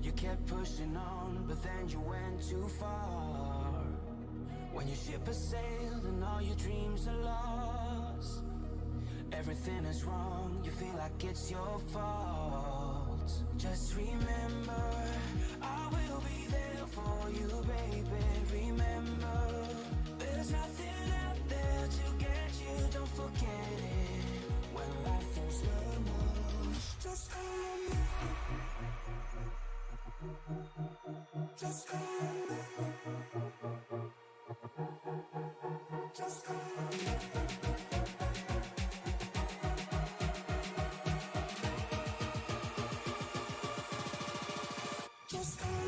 You kept pushing on, but then you went too far. When your ship has sailed and all your dreams are lost, everything is wrong, you feel like it's your fault. Just remember, I will be there for you, baby. Remember, there's nothing out there to get you, don't forget it. When life throws lemons, just call me. Just call me. Just call me. Just call me.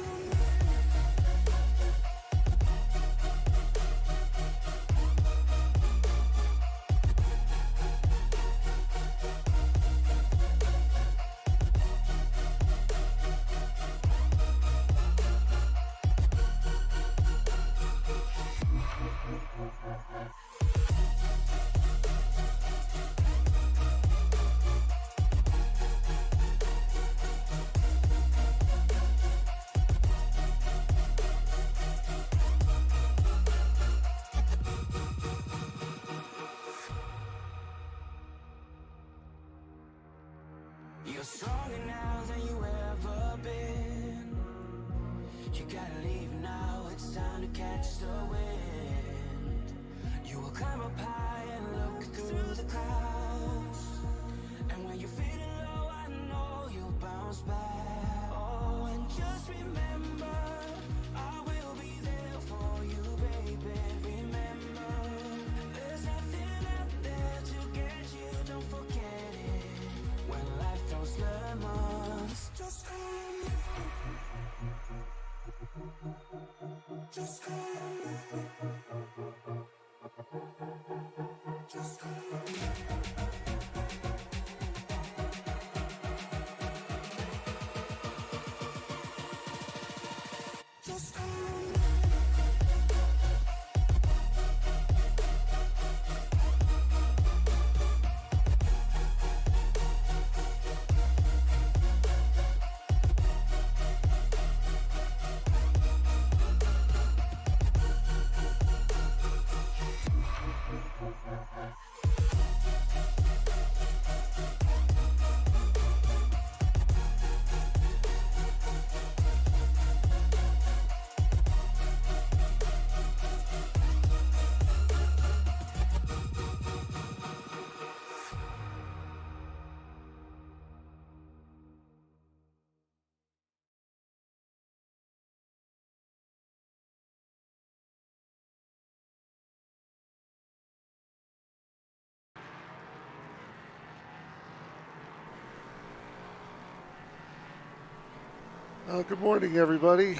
You're stronger now than you ever been. You gotta leave now, it's time to catch the wind. You will climb up high and look through the clouds. And when you're feeling low, I know you'll bounce back. Oh, and just remember, I will be there for you, baby. Remember, there's nothing out there to get you, don't forget it. When life throws lemons, just call me. Just call me. Just call me. Just call me. Good morning, everybody.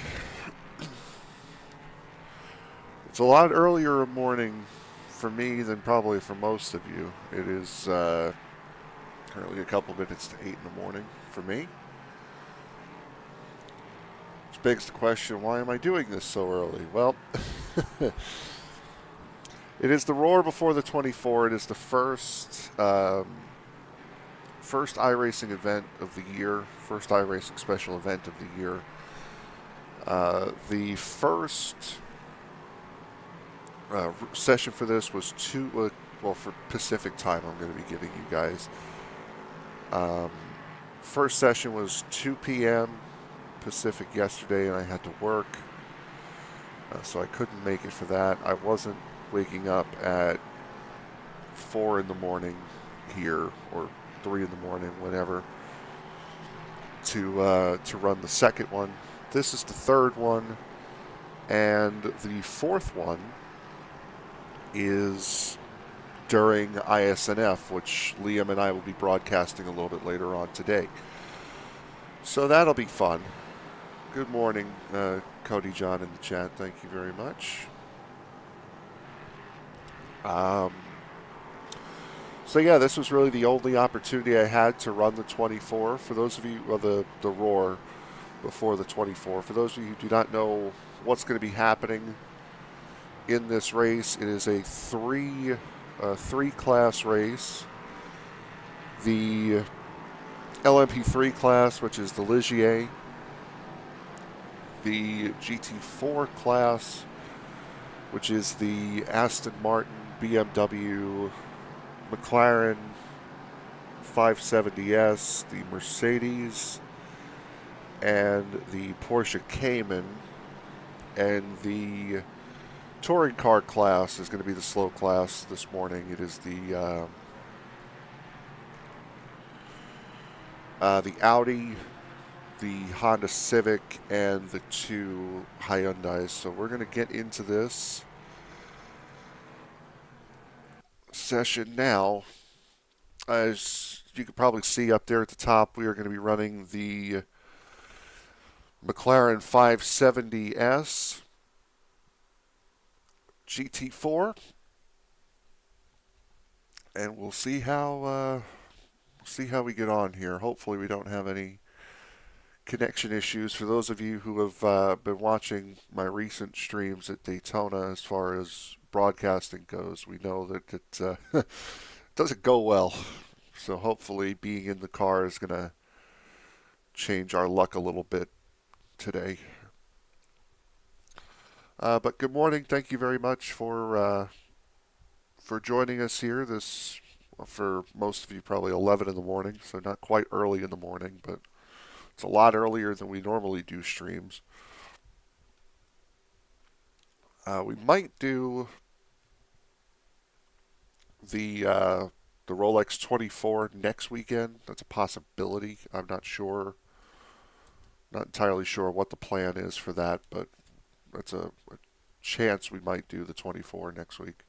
It's a lot earlier morning for me than probably for most of you. It is currently a couple minutes to 8 in the morning for me. Which begs the question, why am I doing this so early? Well, it is the Roar Before the 24. It is the first iRacing event of the year, first iRacing special event of the year. The first session for this was for Pacific time, I'm going to be giving you guys. First session was 2 p.m. Pacific yesterday, and I had to work, so I couldn't make it for that. I wasn't waking up at 4 in the morning here, or 3 in the morning, whenever, to run the second one. This is the third one, and the fourth one is during ISNF, which Liam and I will be broadcasting a little bit later on today. So that'll be fun. Good morning, Cody John in the chat. Thank you very much. So yeah, this was really the only opportunity I had to run the 24. For those of you, well, the Roar Before the 24. For those of you who do not know what's going to be happening in this race, it is a three-class race. The LMP3 class, which is the Ligier, the GT4 class, which is the Aston Martin, BMW, McLaren 570S, the Mercedes, and the Porsche Cayman, and the touring car class is going to be the slow class this morning. It is the Audi, the Honda Civic, and the 2 Hyundais. So we're going to get into this session now. As you can probably see up there at the top, we are going to be running the McLaren 570S GT4, and we'll see how we get on here. Hopefully we don't have any connection issues. For those of you who have been watching my recent streams at Daytona, as far as broadcasting goes, we know that it doesn't go well. So hopefully being in the car is going to change our luck a little bit today. But good morning. Thank you very much for joining us here. This, for most of you, probably 11 in the morning, so not quite early in the morning, but it's a lot earlier than we normally do streams. We might do the Rolex 24 next weekend. That's a possibility. I'm not sure. Not entirely sure what the plan is for that, but that's a chance we might do the 24 next week.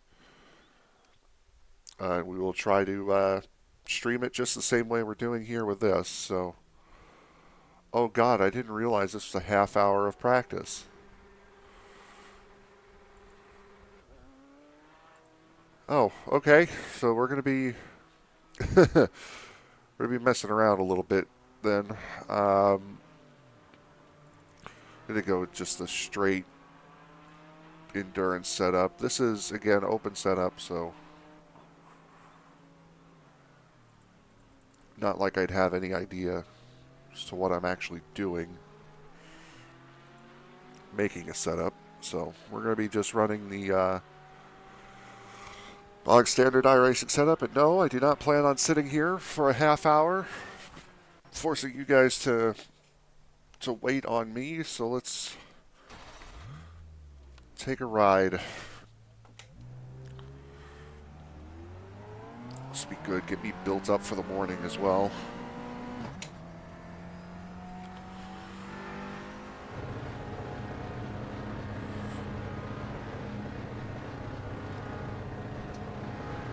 We will try to stream it just the same way we're doing here with this. So, oh God, I didn't realize this was a half hour of practice. Oh, okay. So we're gonna be messing around a little bit then. Gonna go with just the straight endurance setup. This is again open setup, so not like I'd have any idea as to what I'm actually doing making a setup. So we're going to be just running the bog standard iRacing setup. And no, I do not plan on sitting here for a half hour forcing you guys to wait on me. So let's take a ride. This will be good. Get me built up for the morning as well.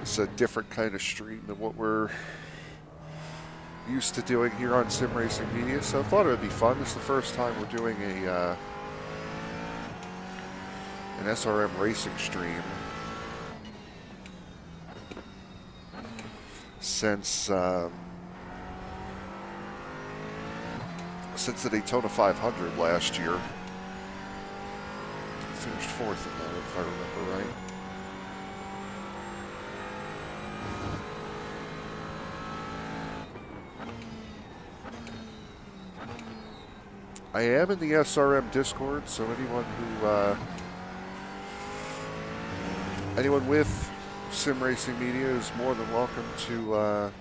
It's a different kind of stream than what we're used to doing here on Sim Racing Media, so I thought it would be fun. This is the first time we're doing an SRM Racing stream since the Daytona 500 last year. I finished 4th in that, if I remember right. I am in the SRM Discord, so anyone with Sim Racing Media is more than welcome to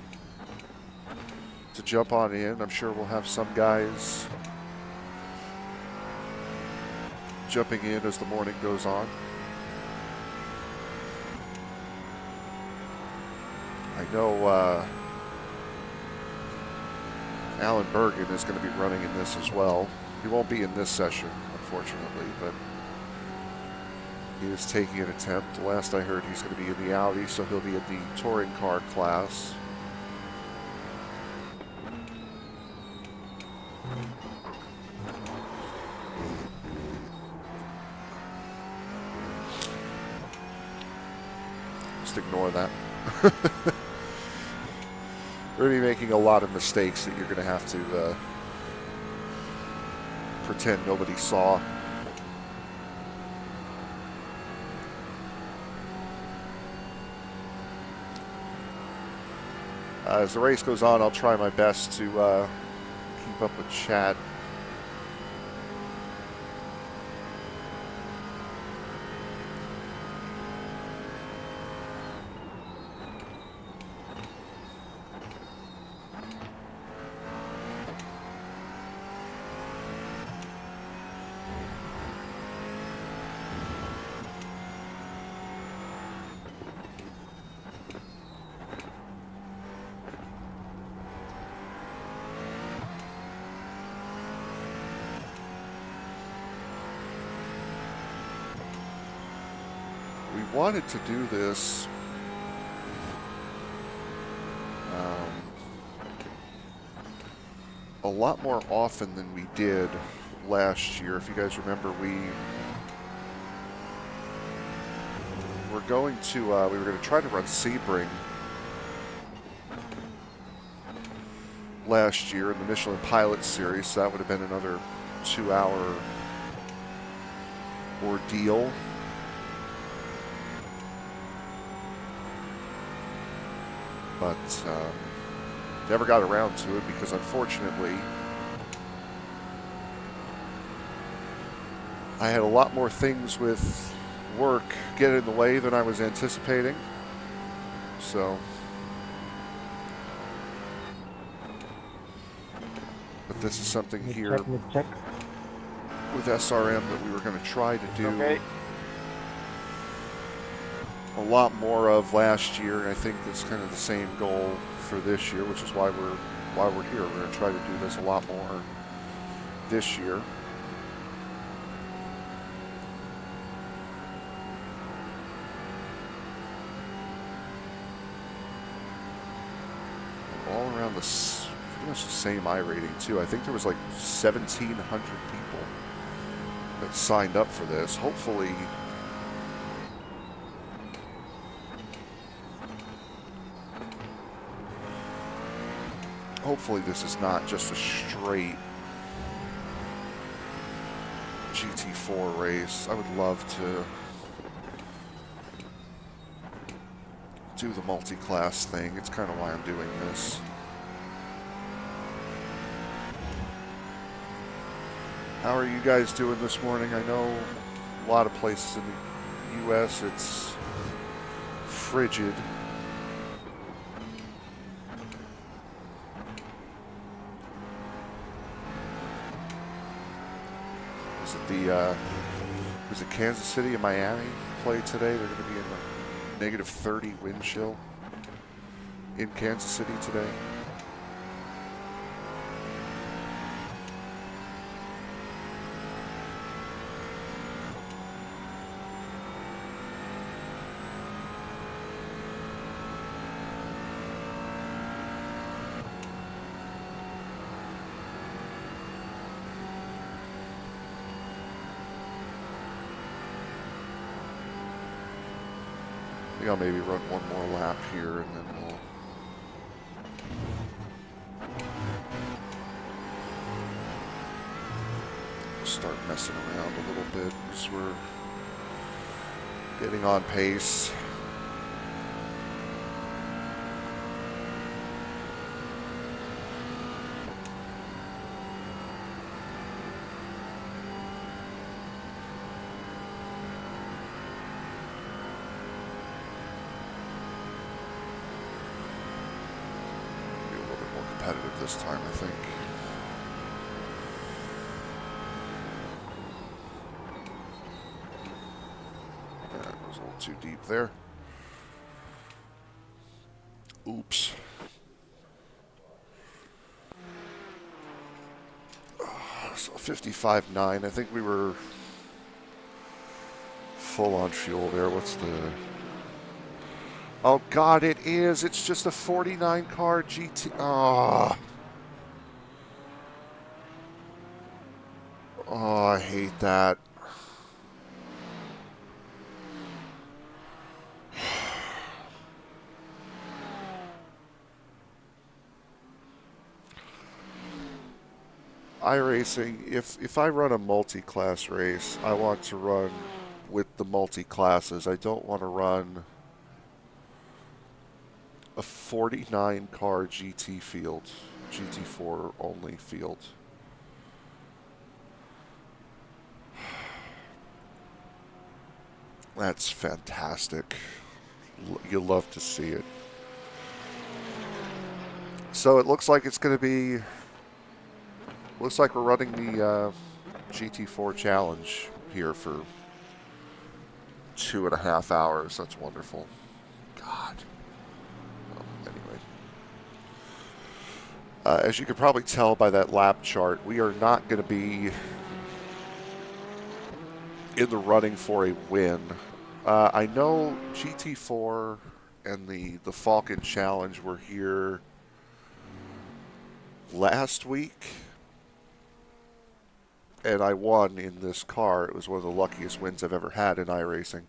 jump on in. I'm sure we'll have some guys jumping in as the morning goes on. I know Alan Bergen is going to be running in this as well. He won't be in this session, unfortunately, but he is taking an attempt. The last I heard, he's going to be in the Audi, so he'll be in the touring car class. Just ignore that. We're going to be making a lot of mistakes that you're going to have to pretend nobody saw. As the race goes on, I'll try my best to keep up with chat. We wanted to do this a lot more often than we did last year. If you guys remember, we were going to try to run Sebring last year in the Michelin Pilot Series, so that would have been another 2-hour ordeal. But never got around to it because, unfortunately, I had a lot more things with work get in the way than I was anticipating. So, but this is something here with SRM that we were going to try to do a lot more of last year, and I think it's kind of the same goal for this year, which is why we're here. We're going to try to do this a lot more this year. All around pretty much the same iRating too. I think there was like 1,700 people that signed up for this. Hopefully this is not just a straight GT4 race. I would love to do the multi-class thing. It's kind of why I'm doing this. How are you guys doing this morning? I know a lot of places in the U.S. it's frigid. Was it Kansas City and Miami played today? They're going to be in the negative 30 wind chill in Kansas City today. I'll maybe run one more lap here and then we'll start messing around a little bit as we're getting on pace. This time, I think. That was a little too deep there. Oops. So 55.9. I think we were full on fuel there. What's the... Oh, God, it is. It's just a 49 car GT. Oh, I hate that. iRacing, if I run a multi-class race, I want to run with the multi-classes. I don't want to run a 49 car GT field, GT4 only field. That's fantastic. You'll love to see it. So it looks like it's going to be, looks like we're running the GT4 challenge here for 2.5 hours. That's wonderful. God. Anyway. As you can probably tell by that lap chart, we are not going to be in the running for a win I know GT4 and the Falcon Challenge were here last week, and I won in this car. It was one of the luckiest wins I've ever had in iRacing.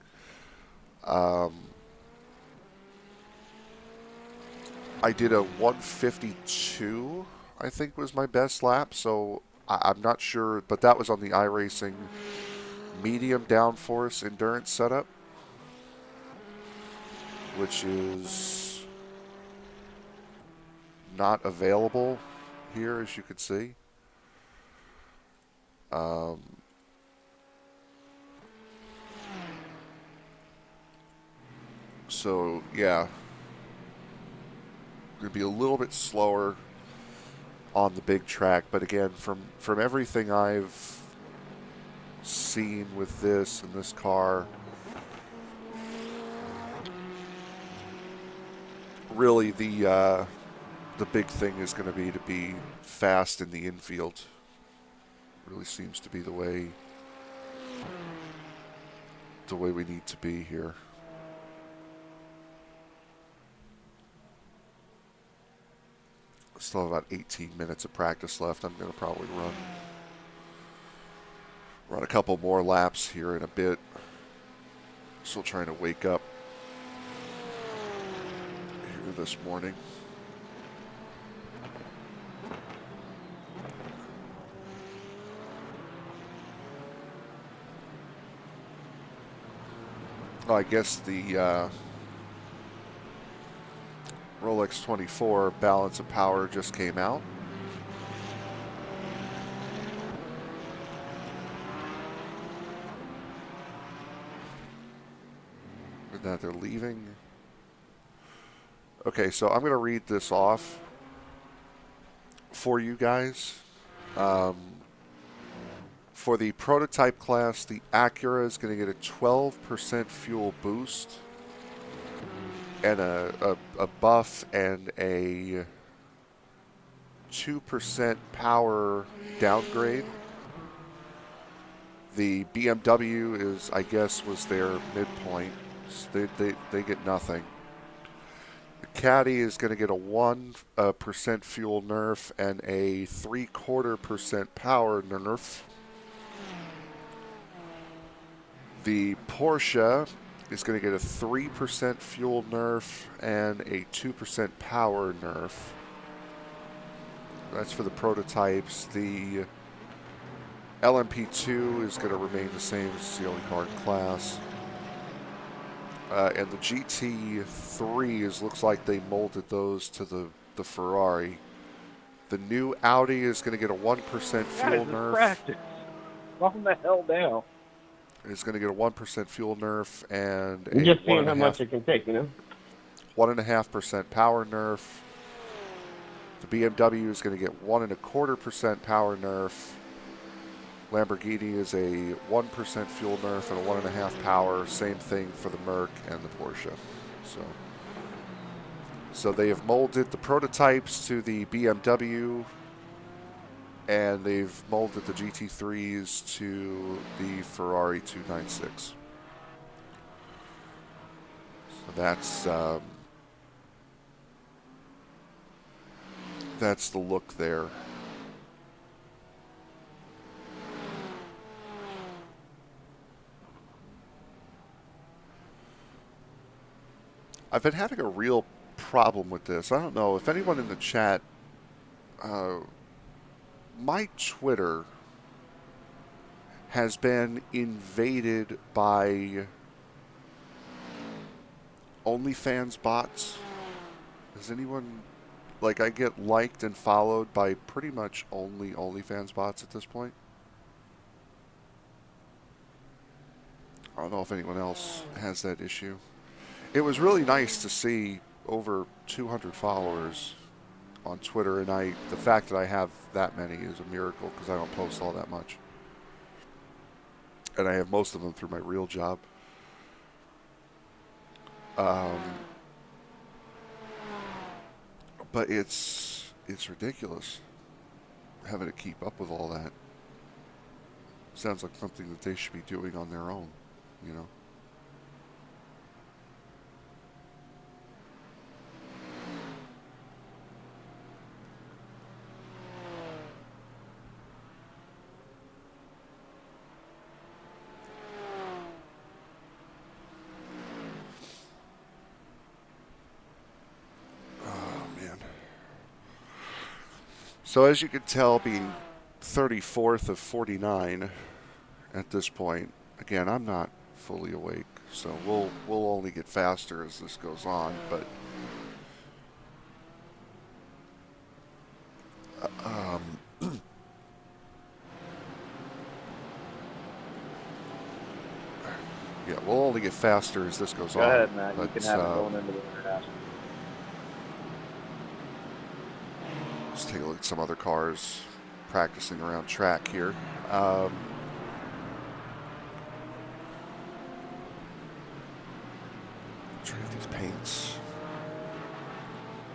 I did a 152, I think was my best lap, so I'm not sure, but that was on the iRacing medium downforce endurance setup, which is not available here, as you can see. So yeah, going to be a little bit slower on the big track, but again, from everything I've seen with this and this car, really the big thing is going to be fast in the infield. Really seems to be the way we need to be here. Still have about 18 minutes of practice left. I'm going to probably run a couple more laps here in a bit. Still trying to wake up here this morning. Oh, I guess the Rolex 24 balance of power just came out. And that they're leaving. Okay, so I'm going to read this off for you guys. For the prototype class, the Acura is going to get a 12% fuel boost and a buff and a 2% power downgrade. The BMW is, I guess, was their midpoint. So they get nothing. The Caddy is going to get a 1% fuel nerf and a 3/4% power nerf. The Porsche is going to get a 3% fuel nerf and a 2% power nerf. That's for the prototypes. The LMP2 is going to remain the same. It's the only car in class. And the GT3 looks like they molded those to the Ferrari. The new Audi is going to get a 1% fuel nerf. Practice. Calm the hell down. It's going to get a 1% fuel nerf and You're just seeing how much it can take, you know? 1.5% power nerf. The BMW is going to get 1.25% power nerf. Lamborghini is a 1% fuel nerf and a 1.5 power. Same thing for the Merc and the Porsche. So they have molded the prototypes to the BMW, and they've molded the GT3s to the Ferrari 296. So that's the look there. I've been having a real problem with this. I don't know if anyone in the chat, my Twitter has been invaded by OnlyFans bots. Does anyone, like, I get liked and followed by pretty much only OnlyFans bots at this point. I don't know if anyone else has that issue. It was really nice to see over 200 followers on Twitter, and the fact that I have that many is a miracle because I don't post all that much. And I have most of them through my real job. But it's ridiculous having to keep up with all that. Sounds like something that they should be doing on their own, you know. So as you can tell, being 34th of 49 at this point, again, I'm not fully awake, so we'll only get faster as this goes on, but yeah, we'll only get faster as this goes on. Go ahead, Matt. You But, can have it going into the international. let's take a look at some other cars practicing around track here. Try to get these paints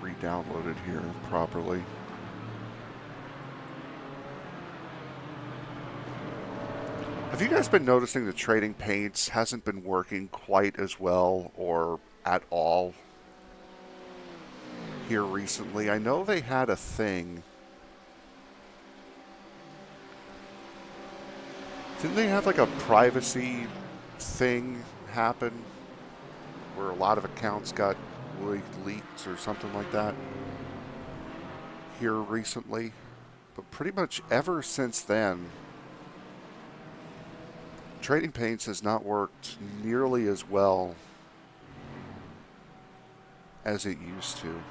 re-downloaded here properly. Have you guys been noticing that trading paints hasn't been working quite as well or at all here recently? I know they had a thing. Didn't they have like a privacy thing happen where a lot of accounts got leaked or something like that here recently? But pretty much ever since then, trading paints has not worked nearly as well as it used to.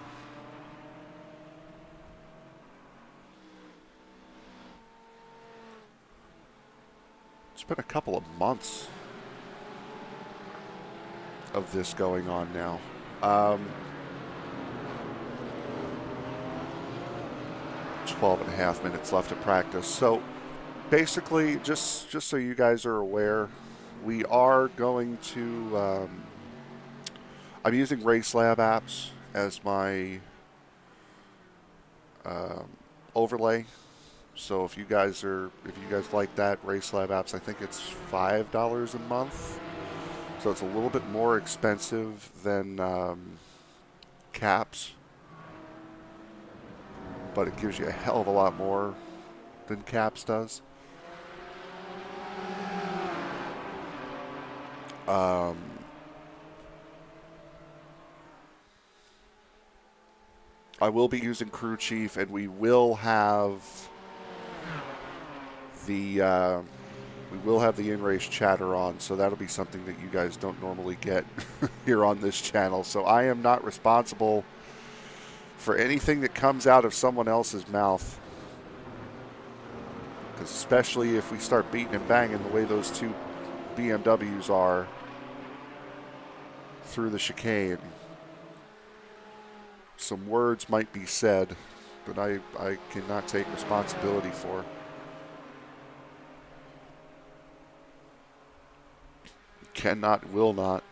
It's been a couple of months of this going on now. 12 and a half minutes left to practice. So basically, just so you guys are aware, we are going to, I'm using Race Lab apps as my overlay. So if you guys like that, Race Lab apps, I think it's $5 a month. So it's a little bit more expensive than Caps, but it gives you a hell of a lot more than Caps does. I will be using Crew Chief, and we will have the in-race chatter on, so that'll be something that you guys don't normally get here on this channel. So I am not responsible for anything that comes out of someone else's mouth, because especially if we start beating and banging the way those two BMWs are through the chicane, some words might be said that I cannot take responsibility for. Cannot, will not.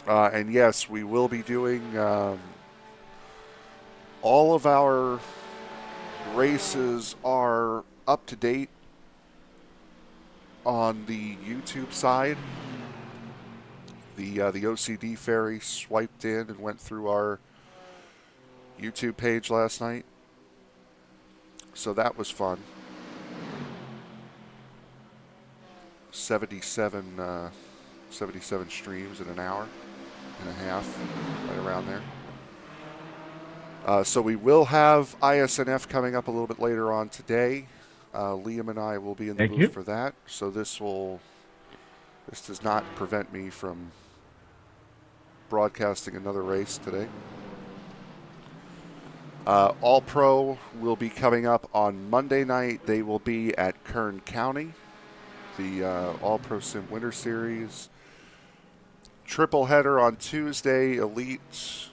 And yes, we will be doing all of our races are up to date on the YouTube side. The OCD Ferry swiped in and went through our YouTube page last night, so that was fun. 77 streams in an hour and a half, right around there. So we will have ISNF coming up a little bit later on today. Liam and I will be in the booth for that. So this does not prevent me from broadcasting another race today. All Pro will be coming up on Monday night. They will be at Kern County, the All Pro Sim Winter Series. Triple header on Tuesday. Racers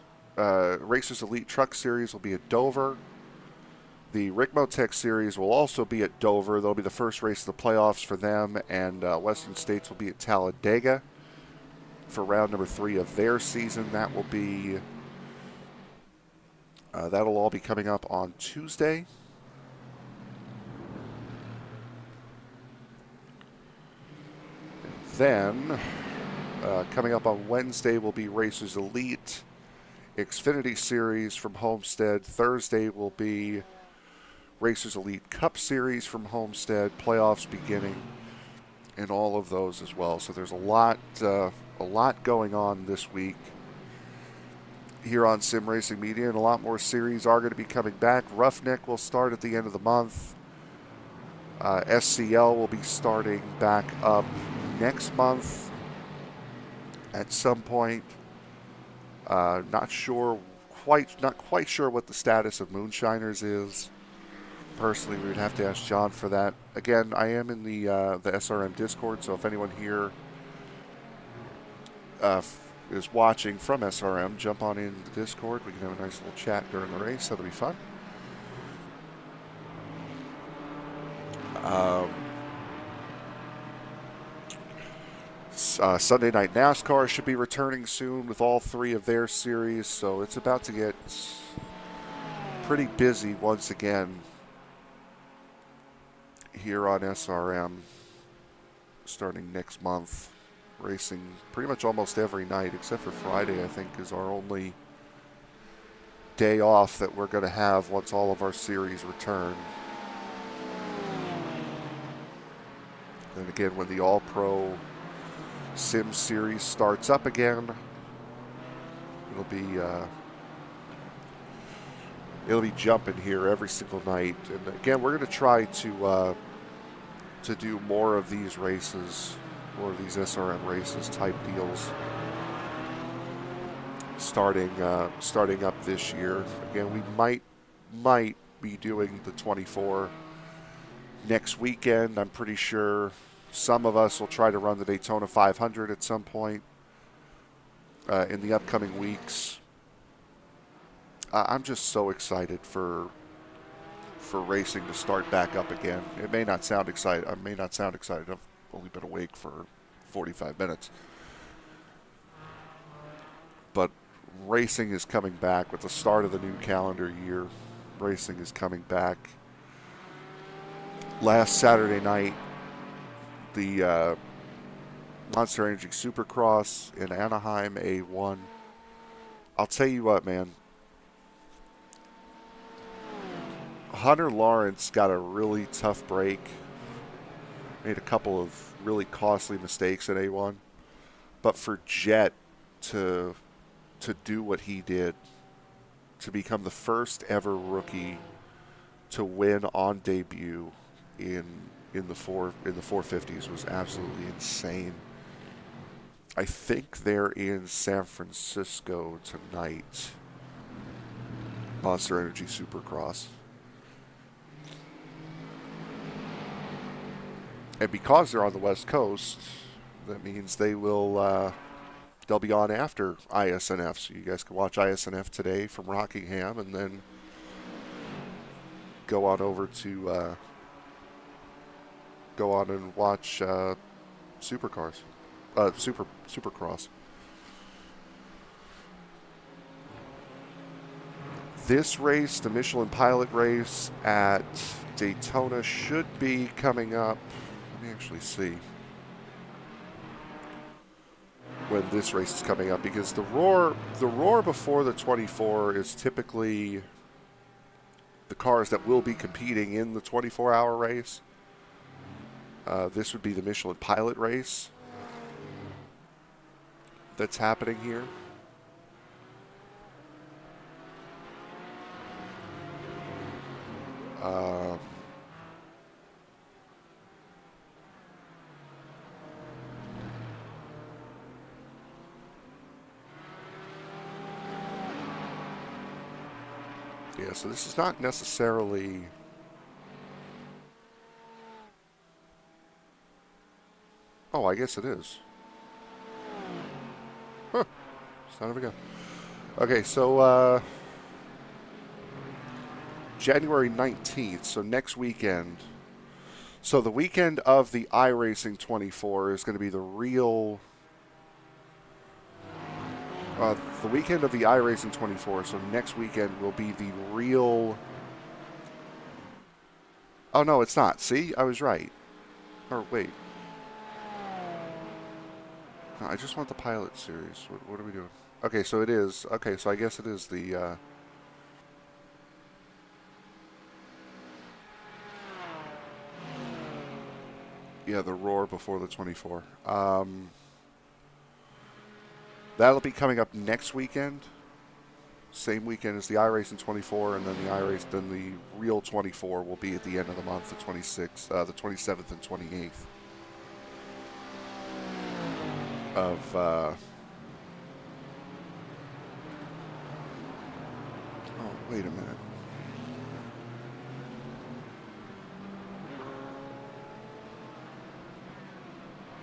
Elite Truck Series will be at Dover. The Rick Motec Series will also be at Dover. That'll be the first race of the playoffs for them, and Western States will be at Talladega for round number 3 of their season. That will be that'll all be coming up on Tuesday. And then coming up on Wednesday will be Racers Elite Xfinity Series from Homestead. Thursday will be Racers Elite Cup Series from Homestead, playoffs beginning, and all of those as well. So there's a lot going on this week. here on Sim Racing Media, and a lot more series are going to be coming back. Roughneck will start at the end of the month. SCL will be starting back up next month at some point. Not quite sure what the status of Moonshiners is. Personally, we would have to ask John for that. Again, I am in the SRM Discord, so if anyone here is watching from SRM, jump on in the Discord. We can have a nice little chat during the race. That'll be fun. Sunday Night NASCAR should be returning soon with all three of their series, so it's about to get pretty busy once again here on SRM starting next month. Racing pretty much almost every night, except for Friday, I think, is our only day off that we're going to have once all of our series return. Then again, when the All-Pro Sim Series starts up again, it'll be jumping here every single night. And again, we're going to try to do more of these races, more of these SRM races type deals, starting up this year. Again, we might be doing the 24 next weekend. I'm pretty sure some of us will try to run the Daytona 500 at some point in the upcoming weeks. I'm just so excited for racing to start back up again. It may not sound excited. I may not sound excited. I've only been awake for 45 minutes. But racing is coming back with the start of the new calendar year. Racing is coming back. Last Saturday night, the Monster Energy Supercross in Anaheim A1. I'll tell you what, man. Hunter Lawrence got a really tough break. Made a couple of really costly mistakes at A1. But for Jet to do what he did, to become the first ever rookie to win on debut in the 450s was absolutely insane. I think they're in San Francisco tonight. Monster Energy Supercross. And because they're on the West Coast, that means they'll be on after ISNF. So you guys can watch ISNF today from Rockingham, and then go on over to go on and watch Supercross. This race, the Michelin Pilot race at Daytona, should be coming up. Let me actually see when this race is coming up, because the Roar Before the 24 is typically the cars that will be competing in the 24-hour race. This would be the Michelin Pilot race that's happening here. Yeah, so this is not necessarily... Oh, I guess it is. Huh. Son of a gun. Okay, so January 19th, so next weekend. So the weekend of the iRacing 24 is going to be the real... the weekend of the iRacing 24, so next weekend will be the real... Oh, no, it's not. See? I was right. Or, wait. No, I just want the Pilot Series. What are we doing? Okay, so it is. Okay, so I guess it is the... Yeah, the Roar Before the 24. That'll be coming up next weekend. Same weekend as the iRacing 24, and then the real 24 will be at the end of the month, the 27th and 28th of. Oh, wait a minute.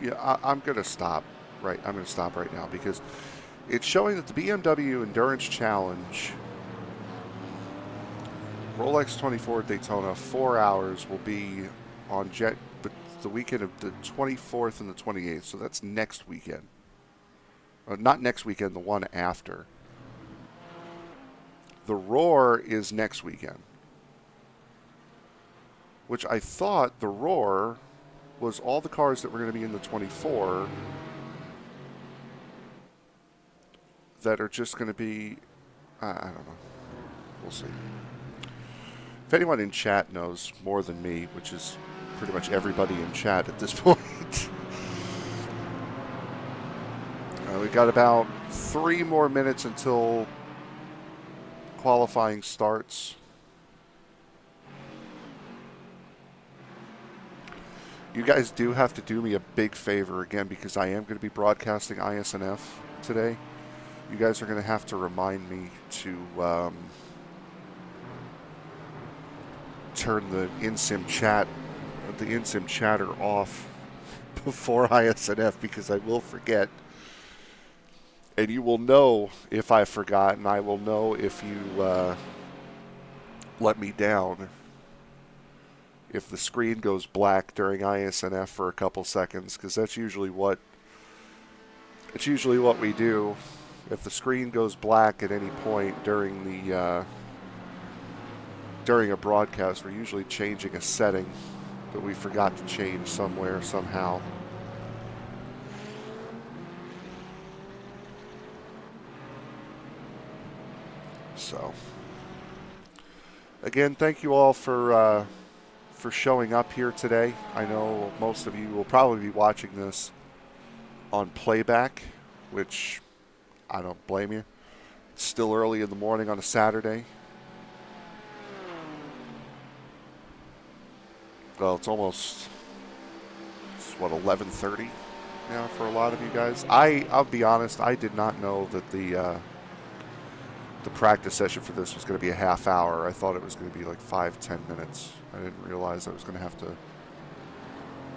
Yeah, I'm going to stop. Right, I'm going to stop right now because it's showing that the BMW Endurance Challenge Rolex 24 Daytona 4 hours will be on the weekend of the 24th and the 28th. So that's next weekend. Not next weekend, the one after. The Roar is next weekend. Which I thought the Roar was all the cars that were going to be in the 24 that are just going to be, I don't know. We'll see. If anyone in chat knows more than me, which is pretty much everybody in chat at this point, we got about 3 more minutes until qualifying starts. You guys do have to do me a big favor again because I am going to be broadcasting ISNF today. You guys are going to have to remind me to turn the InSim chatter off before ISNF because I will forget. And you will know if I forgot, and I will know if you let me down. If the screen goes black during ISNF for a couple seconds, because that's usually what we do. If the screen goes black at any point during a broadcast, we're usually changing a setting that we forgot to change somewhere, somehow. So, again, thank you all for showing up here today. I know most of you will probably be watching this on playback, which I don't blame you. It's still early in the morning on a Saturday. Well, it's 11:30 now for a lot of you guys. I'll be honest, I did not know that the practice session for this was going to be a half hour. I thought it was going to be like 5-10 minutes. I didn't realize I was going to have to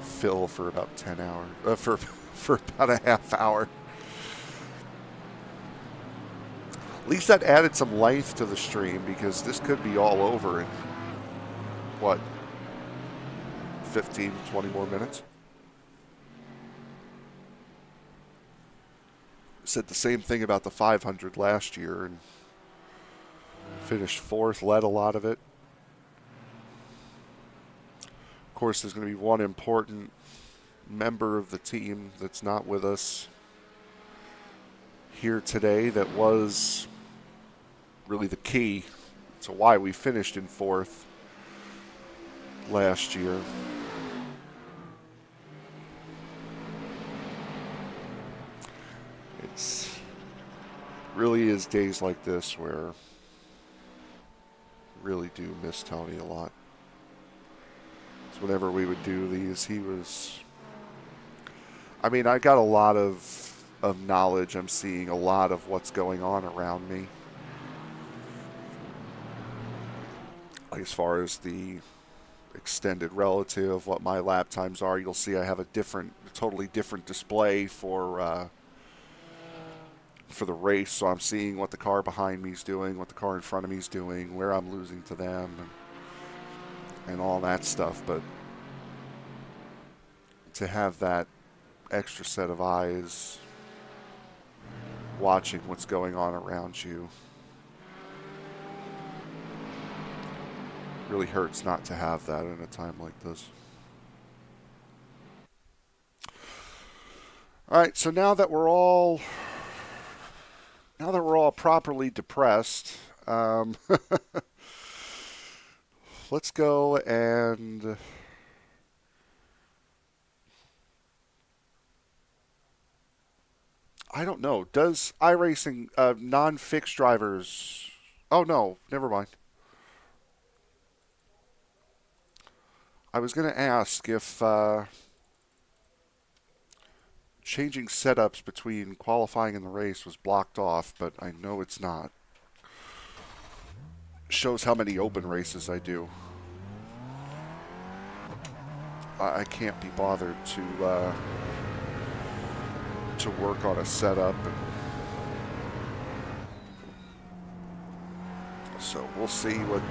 fill for about 10 hours, for about a half hour. At least that added some life to the stream because this could be all over in, 15, 20 more minutes. Said the same thing about the 500 last year and finished 4th, led a lot of it. Of course, there's going to be one important member of the team that's not with us here today that was really the key to why we finished in 4th last year. It's really is days like this where I really do miss Tony a lot. So whenever we would do these, he was, I mean, I got a lot of knowledge. I'm seeing a lot of what's going on around me. As far as the extended relative, what my lap times are, you'll see I have a totally different display for the race. So I'm seeing what the car behind me is doing, what the car in front of me is doing, where I'm losing to them, and all that stuff. But to have that extra set of eyes watching what's going on around you really hurts not to have that in a time like this. All right, so now that we're all properly depressed, let's go and I don't know. Does iRacing non-fixed drivers? Oh no, never mind. I was going to ask if changing setups between qualifying and the race was blocked off, but I know it's not. Shows how many open races I do. I can't be bothered to work on a setup, and so we'll see what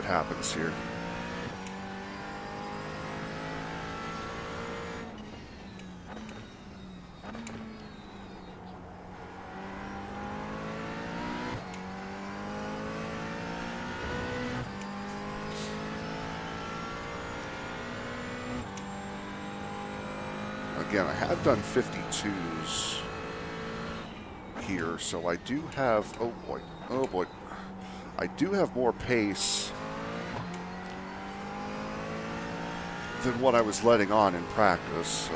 happens here. Again, I have done 52s here, so I do have, oh boy, I do have more pace than what I was letting on in practice, so.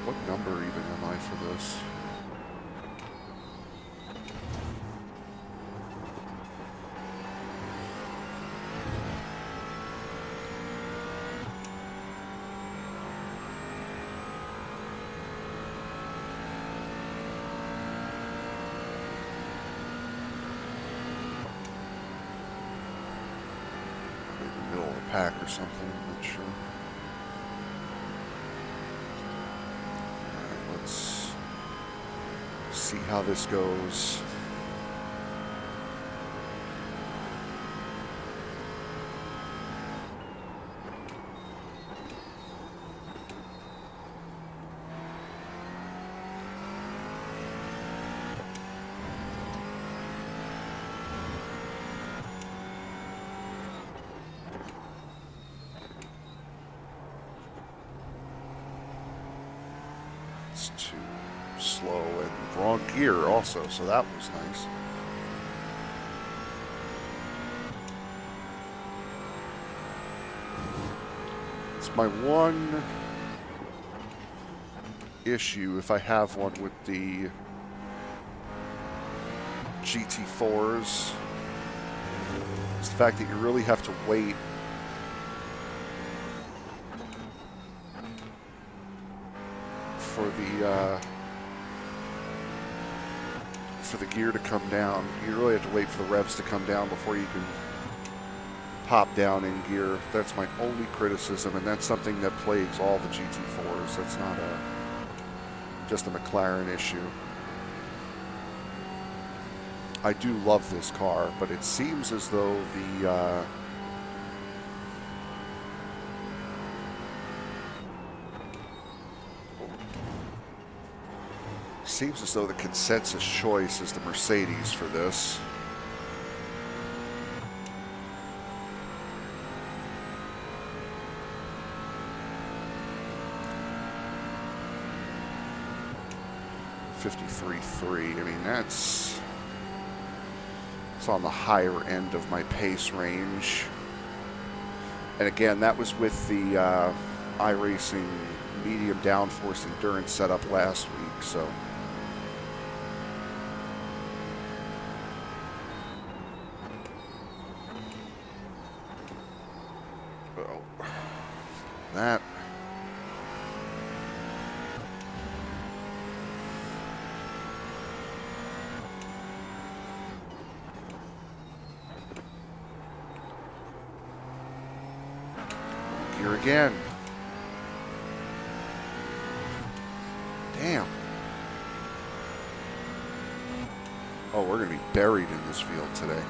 What number even am I for this? Maybe middle of the pack or something, I'm not sure. See how this goes. It's too slow and wrong gear also, so that was nice. It's my one issue, if I have one, with the GT4s. It's the fact that you really have to wait for the gear to come down. You really have to wait for the revs to come down before you can pop down in gear. That's my only criticism, and that's something that plagues all the GT4s. That's not just a McLaren issue. I do love this car, but it seems as though the consensus choice is the Mercedes for this. .53.3. I mean, it's on the higher end of my pace range. And again, that was with the iRacing medium downforce endurance setup last week, so. That gear again. Damn. Oh, we're going to be buried in this field today.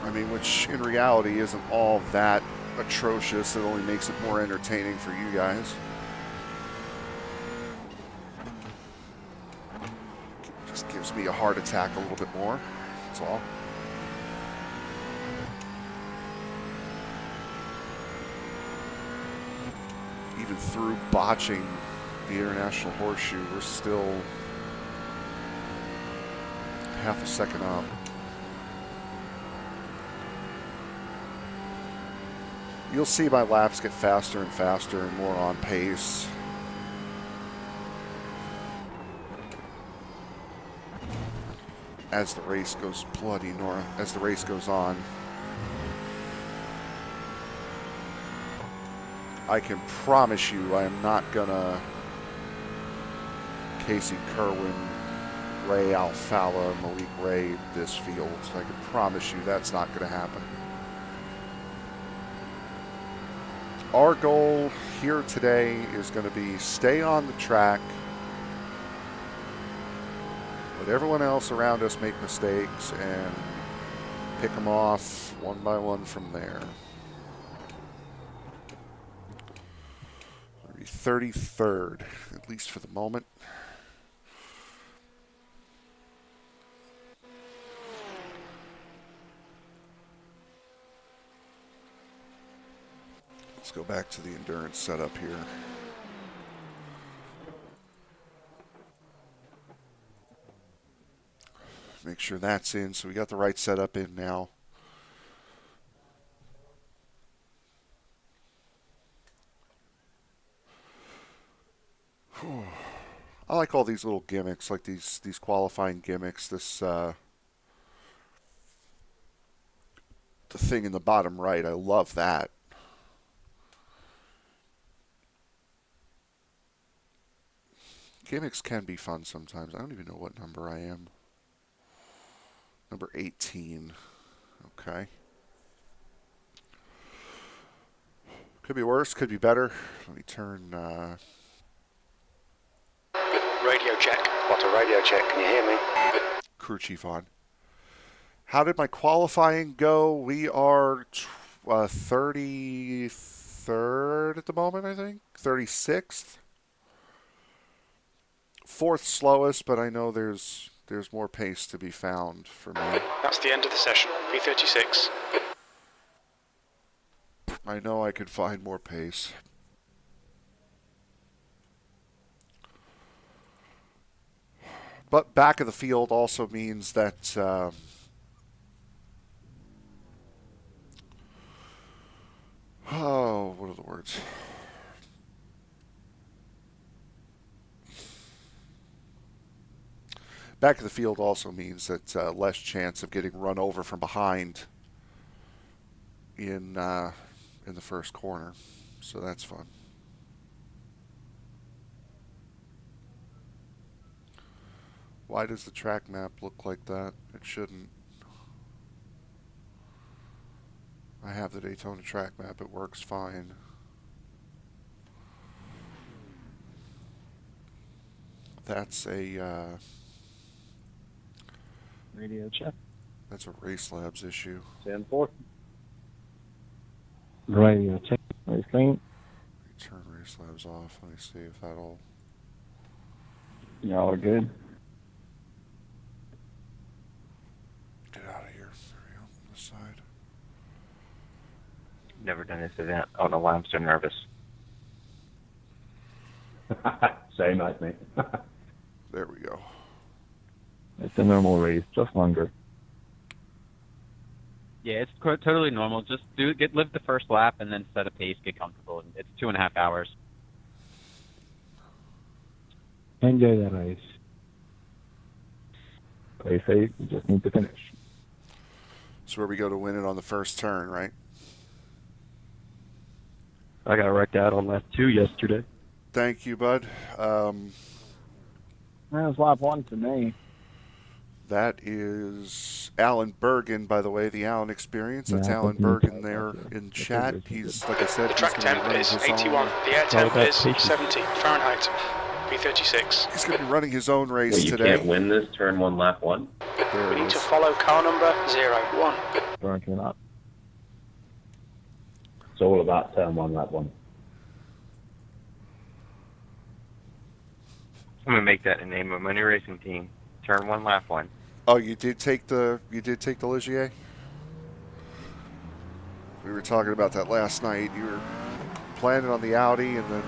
I mean, which in reality isn't all that atrocious. It only makes it more entertaining for you guys. Just gives me a heart attack a little bit more. That's all. Even through botching the International Horseshoe, we're still half a second up. You'll see my laps get faster and faster and more on pace. As the race goes as the race goes on. I can promise you I am not gonna Casey Kerwin, Ray Alfala, Malik Ray this field. I can promise you that's not gonna happen. Our goal here today is going to be stay on the track, let everyone else around us make mistakes, and pick them off one by one from there. 33rd, at least for the moment. Let's go back to the endurance setup here. Make sure that's in, so we got the right setup in now. I like all these little gimmicks, like these qualifying gimmicks. This the thing in the bottom right, I love that. Gimmicks can be fun sometimes. I don't even know what number I am. Number 18. Okay. Could be worse, could be better. Let me turn... Radio check. What a radio check. Can you hear me? Crew chief on. How did my qualifying go? We are 33rd at the moment, I think. 36th. Fourth slowest, but I know there's more pace to be found for me. That's the end of the session. P36. I know I could find more pace. But back of the field also means that oh, what are the words? Back of the field also means that less chance of getting run over from behind in the first corner, so that's fun. Why does the track map look like that? It shouldn't. I have the Daytona track map. It works fine. That's a Radio check. that's a Race Labs issue. 10-4. Radio check. Race clean. Turn Race Labs off. Let me see if that'll... Y'all are good. Get out of here. There we go. On this side. Never done this event. I don't know why I'm so nervous. Same as me. There we go. It's a normal race, just longer. Yeah, it's totally normal. Just live the first lap and then set a pace, get comfortable. It's 2.5 hours. Enjoy the race. Play safe, you just need to finish. It's where we go to win it on the first turn, right? I got wrecked out on lap 2 yesterday. Thank you, bud. That was lap 1 to me. That is Alan Bergen, by the way, the Alan Experience. That's Yeah, Alan Bergen there in chat. He's, like I said, The he's track going to be temp running is his 81. own. The air temp that is patient. 70 Fahrenheit. P36. He's going to be running his own race Well, you today. can't win this turn 1 lap 1? There We it need to is. follow car number 01. Branching up. It's all about turn one, lap one. I'm gonna make that the name of my new racing team. Turn 1, lap 1. Oh, you did take the Ligier? We were talking about that last night. You were planning on the Audi, and then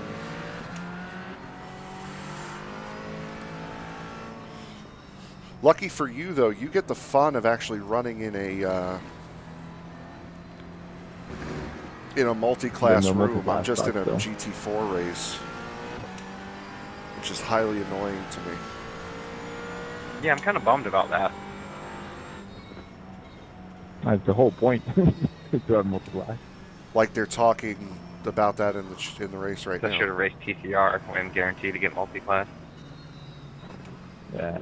lucky for you though, you get the fun of actually running in a multi-class Yeah, no room. I'm multi-class just in a still. GT4 race, which is highly annoying to me. Yeah, I'm kind of bummed about that. That's the whole point. To have multi-class. Like they're talking about that in the race right I now. should have raced TCR and guaranteed to get multi-class. Yeah.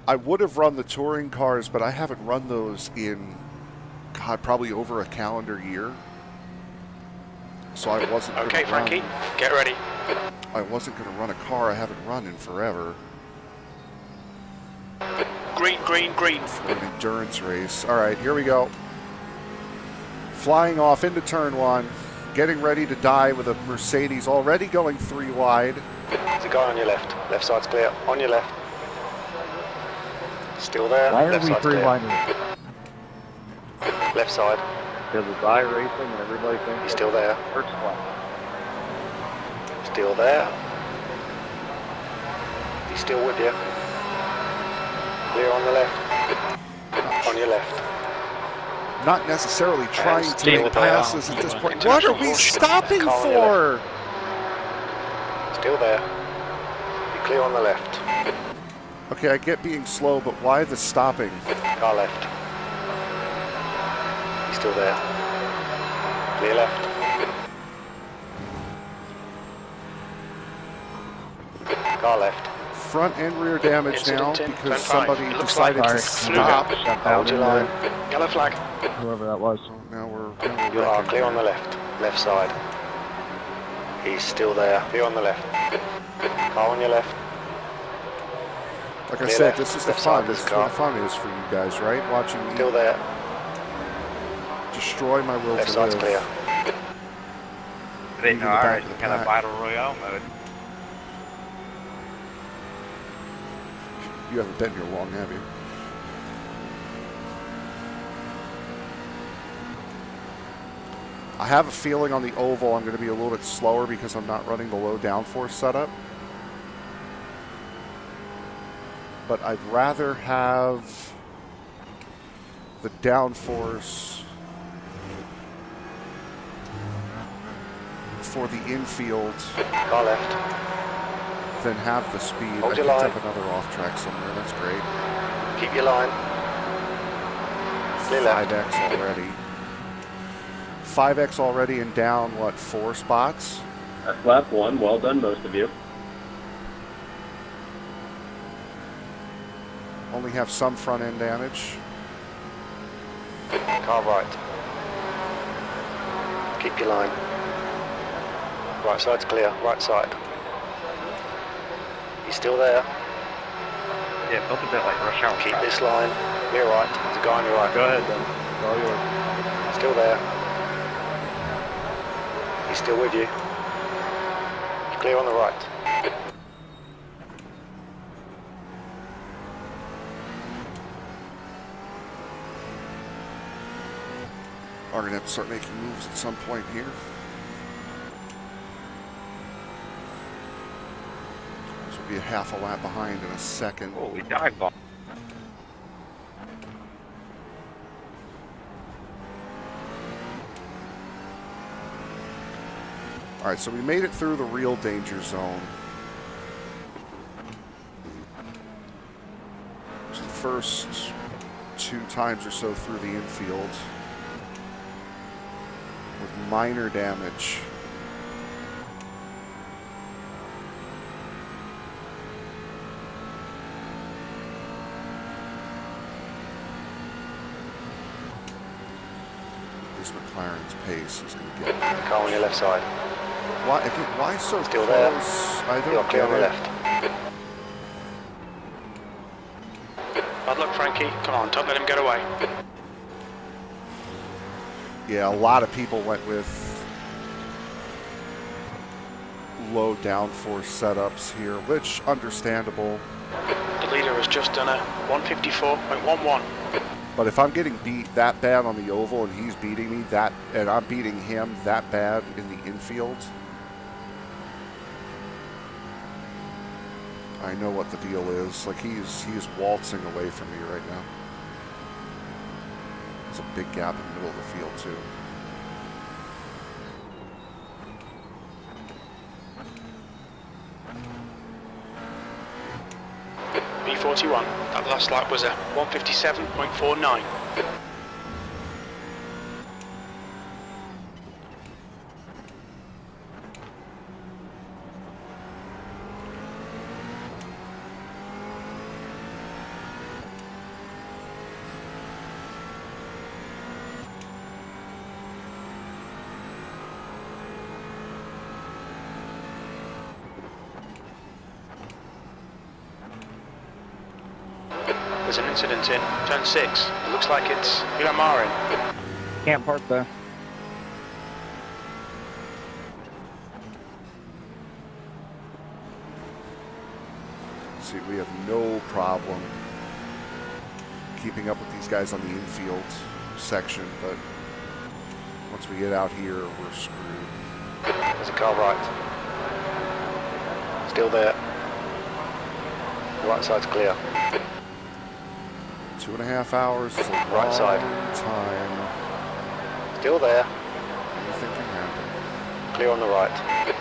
I would have run the touring cars, but I haven't run those in, God, probably over a calendar year. So I wasn't gonna Okay, Frankie, get ready. I wasn't going to run a car I haven't run in forever Green, green, green. for an endurance race. All right, here we go. Flying off into turn one, getting ready to die with a Mercedes already going 3 wide. There's a guy on your left. Left side's clear. On your left. Still there. Why are left we side's free clear. riding? Left side. Because it's iRacing and everybody thinks He's still there. first class. Still there. He's still with you. Clear on the left. On your left. Not necessarily trying to still make there. passes at this point. What are we stopping Car on your for? Still there. You're clear on the left. Okay, I get being slow, but why the stopping? Car left. He's still there. Clear left. Car left. Front and rear damage now Incident in. because Turn somebody right. Looks decided like to stop. Hold your line. Yellow flag. Whoever that was. Now we're You are wrecking clear on the here. left. Left side. He's still there. Clear on the left. Car on your left. Like I Clear said, left. this is the Left side, fun. This this is where car. the fun is for you guys, right? Watching me Still there. destroy my will Left to side's live. clear. They Even know the back ours of the is kind of pack. battle royale mode. You haven't been here long, have you? I have a feeling on the oval I'm going to be a little bit slower because I'm not running the low downforce setup. But I'd rather have the downforce for the infield Car left. than have the speed. Hold I your picked line. up another off track somewhere. That's great. Keep your line. Clear left. 5x already. 5x already and down, what, 4 spots? That's lap one. Well done, most of you. Only have some front end damage. Car right. Keep your line. Right side's clear. Right side. He's still there. Yeah, it felt a bit like rush hour. Keep traffic. this line. Clear right. There's a guy on your right. Go ahead, then. All yours. Still there. He's still with you. You're clear on the right. Are going to have to start making moves at some point here. This will be a half a lap behind in a second. Oh, we dive bomb. All right, so we made it through the real danger zone. It's the first 2 times or so through the infield with minor damage. This McLaren's pace is going to get. Car on your left side. Why, again, why so Still close? there. I You're don't clear get on the it. left. Bad luck, Frankie. Come on, don't let him get away. Yeah, a lot of people went with low downforce setups here, which understandable. The leader has just done a 154.11. But if I'm getting beat that bad on the oval and he's beating me that, and I'm beating him that bad in the infield, I know what the deal is. Like he's waltzing away from me right now. There's a big gap in the middle of the field too. B41. That last lap was a 157.49. There's an incident in turn 6. It looks like it's McLaren. Can't park there. See, we have no problem keeping up with these guys on the infield section, but once we get out here, we're screwed. There's a car right. Still there. The right side's clear. 2.5 hours is a Right long side. time. Still there. Anything can happen. Clear on the right.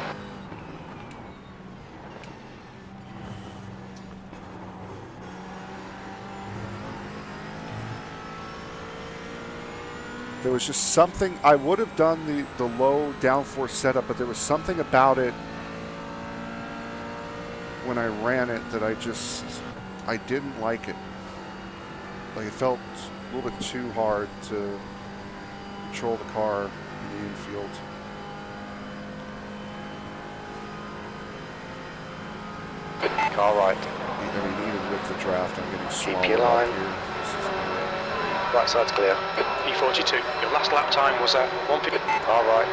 There was just something, I would have done the low downforce setup, but there was something about it when I ran it that I didn't like it. Like it felt a little bit too hard to control the car in the infield. Car right. I mean, even with the draft, I'm getting swallowed your up line. here. Right side's clear. B42. Your last lap time was a 150. Car right.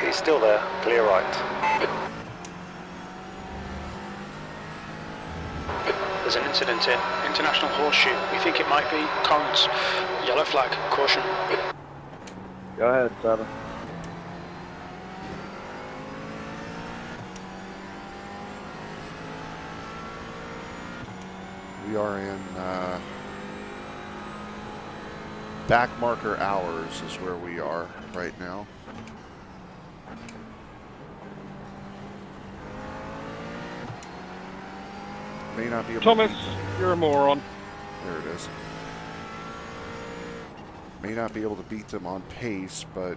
He's still there. Clear right. There's an incident in International Horseshoe. We think it might be Cons. Yellow flag. Caution. Go ahead, 7. We are in back marker hours is where we are right now. May not be able Thomas, to beat you're a moron. there it is. May not be able to beat them on pace, but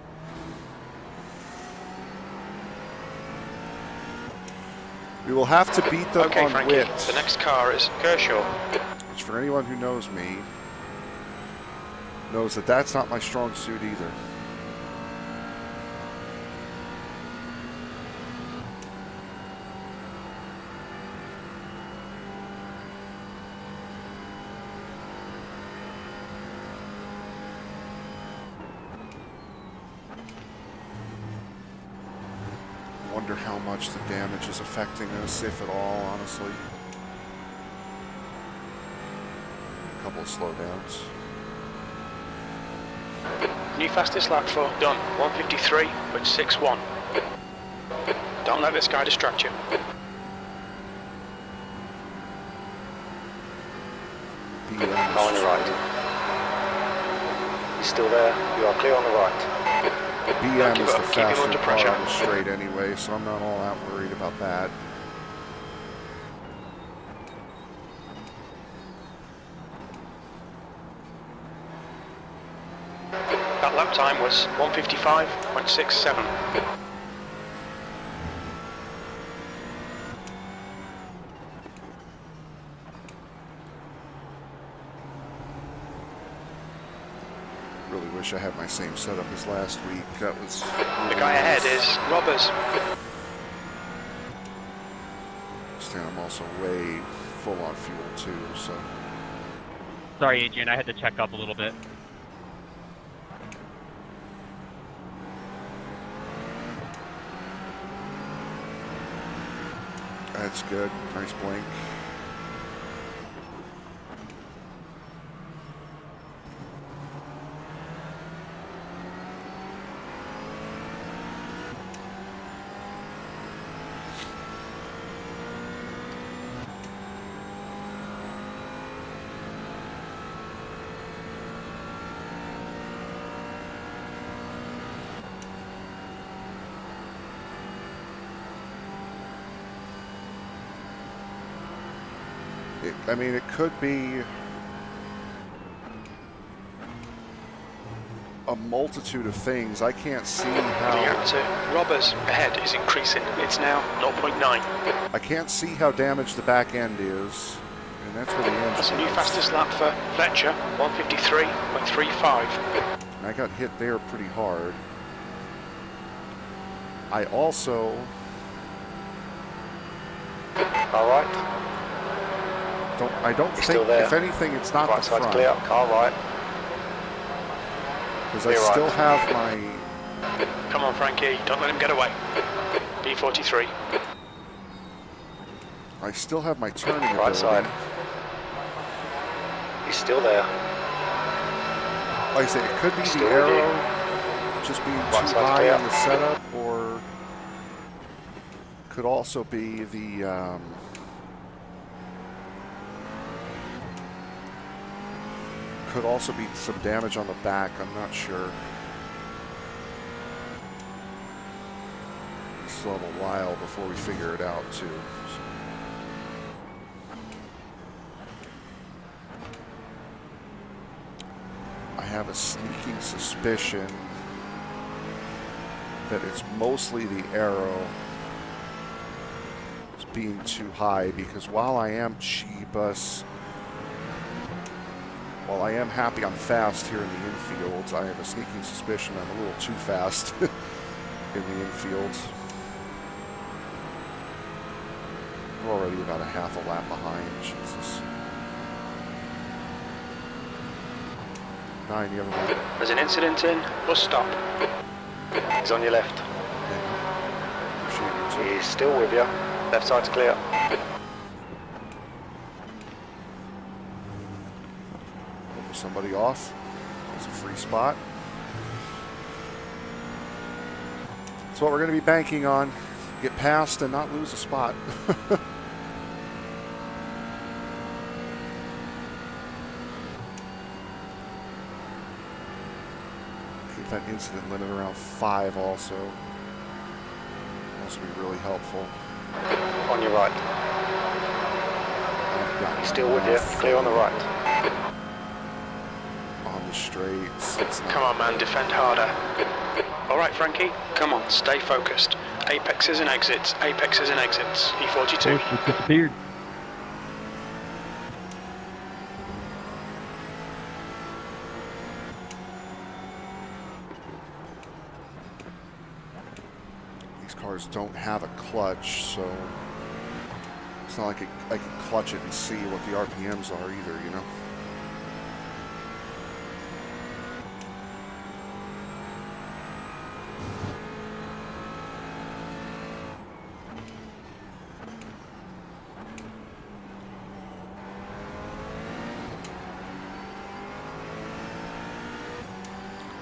we will have to beat them Okay, on Frankie. wit. The next car is Kershaw. Which for anyone who knows me, knows that that's not my strong suit either. Wonder how much the damage is affecting us, if at all, honestly. A couple of slowdowns. New fastest lap for done. 153.61. Don't let this guy distract you. Car on your right. He's still there. You are clear on the right. BM Keep is it the up, keep him faster under car pressure. on the straight anyway, so I'm not all that worried about that. That lap time was 155.67. Really wish I had my same setup as last week. That was The guy ahead is Robbers. I'm also way full on fuel too, so. Sorry, Adrian, I had to check up a little bit. That's good. Nice blink. I mean, it could be a multitude of things. I can't see how... Reactor Robbers ahead is increasing. It's now 0.9. I can't see how damaged the back end is. And that's where the engine That's a new is. fastest lap for Fletcher, 153.35. And I got hit there pretty hard. I also... Car right. I don't He's think, still there. if anything, it's not Right the side's front. clear. Car right. Because I Clear still right. have my... Come on, Frankie, don't let him get away. B43. I still have my turning Right ability. side. He's still there. Like I say, it could be Still the with arrow just being Right too side's high clear. in the setup, or could also be the could also be some damage on the back. I'm not sure. We still have a while before we figure it out too. I have a sneaking suspicion that it's mostly the arrow is being too high, because while I am while I am happy I'm fast here in the infield, I have a sneaking suspicion I'm a little too fast in the infield. We're already about a half a lap behind. Jesus. 9, you have a minute. There's an incident in. Bus stop. He's on your left. Appreciate you too. He's still with you. Left side's clear. Somebody off. It's a free spot. That's what we're going to be banking on. Get past and not lose a spot. Keep that incident limit around 5 also. This will be really helpful. On your right. I've got He's still with you. enough Clear on the right. on the straights. It's not- Come on, man, defend harder. All right, Frankie, come on, stay focused. Apexes and exits, apexes and exits. E42. Push just disappeared. These cars don't have a clutch, so it's not like I can clutch it and see what the RPMs are either, you know?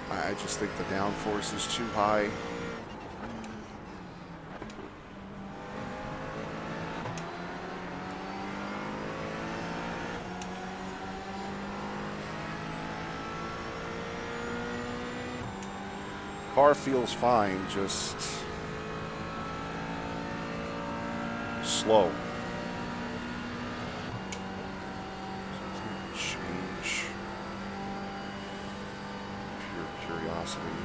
I just think the downforce is too high. Car feels fine, just slow. Change. Pure curiosity.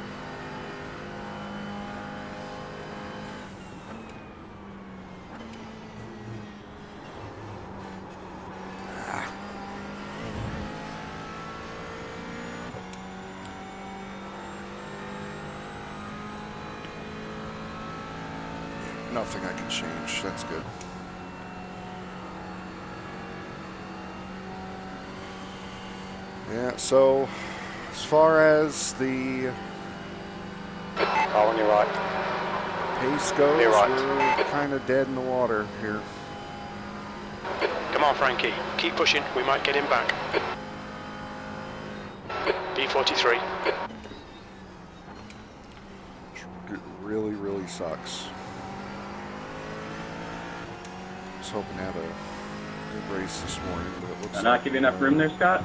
Nothing I can change. That's good. Yeah, so as far as the Car on your right. pace goes, You're right. we're kind of dead in the water here. Come on, Frankie. Keep pushing. We might get him back. D43. It really, really sucks. I was hoping to have a good race this morning, but it looks Did I not give you enough room there, Scott?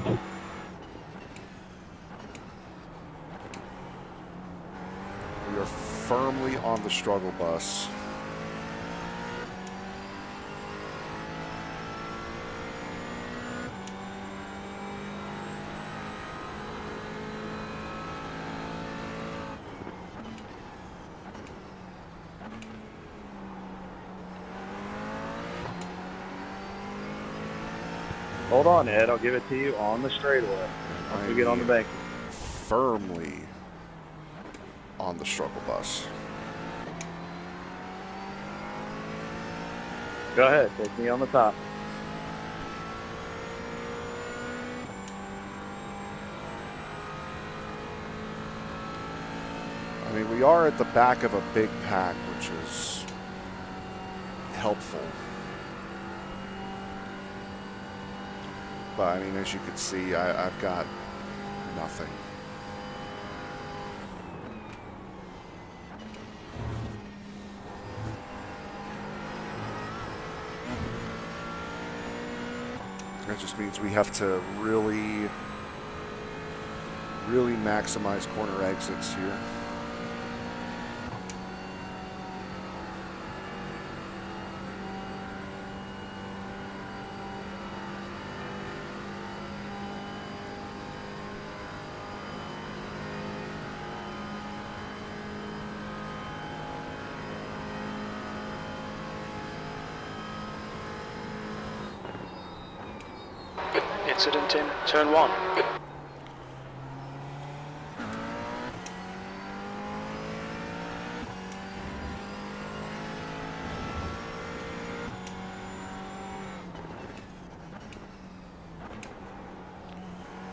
we are firmly on the struggle bus. Hold on, Ed. I'll give it to you on the straightaway. Once we get on the bank. Firmly on the struggle bus. Go ahead. Take me on the top. I mean, we are at the back of a big pack, which is helpful. But I mean, as you can see, I've got nothing. That just means we have to really maximize corner exits here. Incident in turn 1.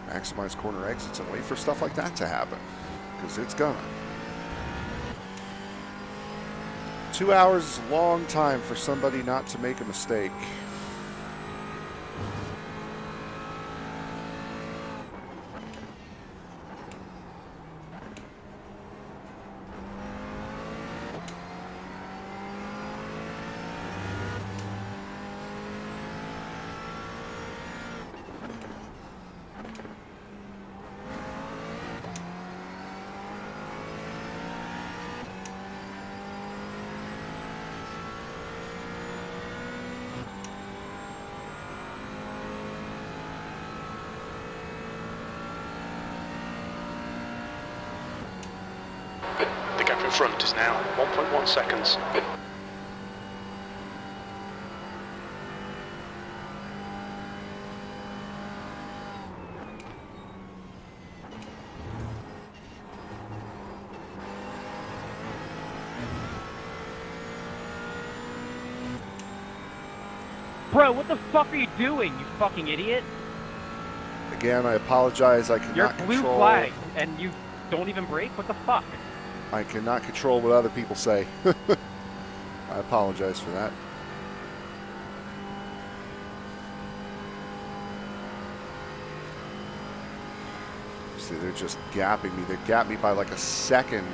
Maximize corner exits and wait for stuff like that to happen, because it's gonna. 2 hours is a long time for somebody not to make a mistake. The gap in front is now 1.1 seconds. Bro, what the fuck are you doing, you fucking idiot? Again, I apologize. I You're cannot blue control. flagged, and you don't even brake? What the fuck? I cannot control what other people say. I apologize for that. See, they're just gapping me. They gapped me by like a second.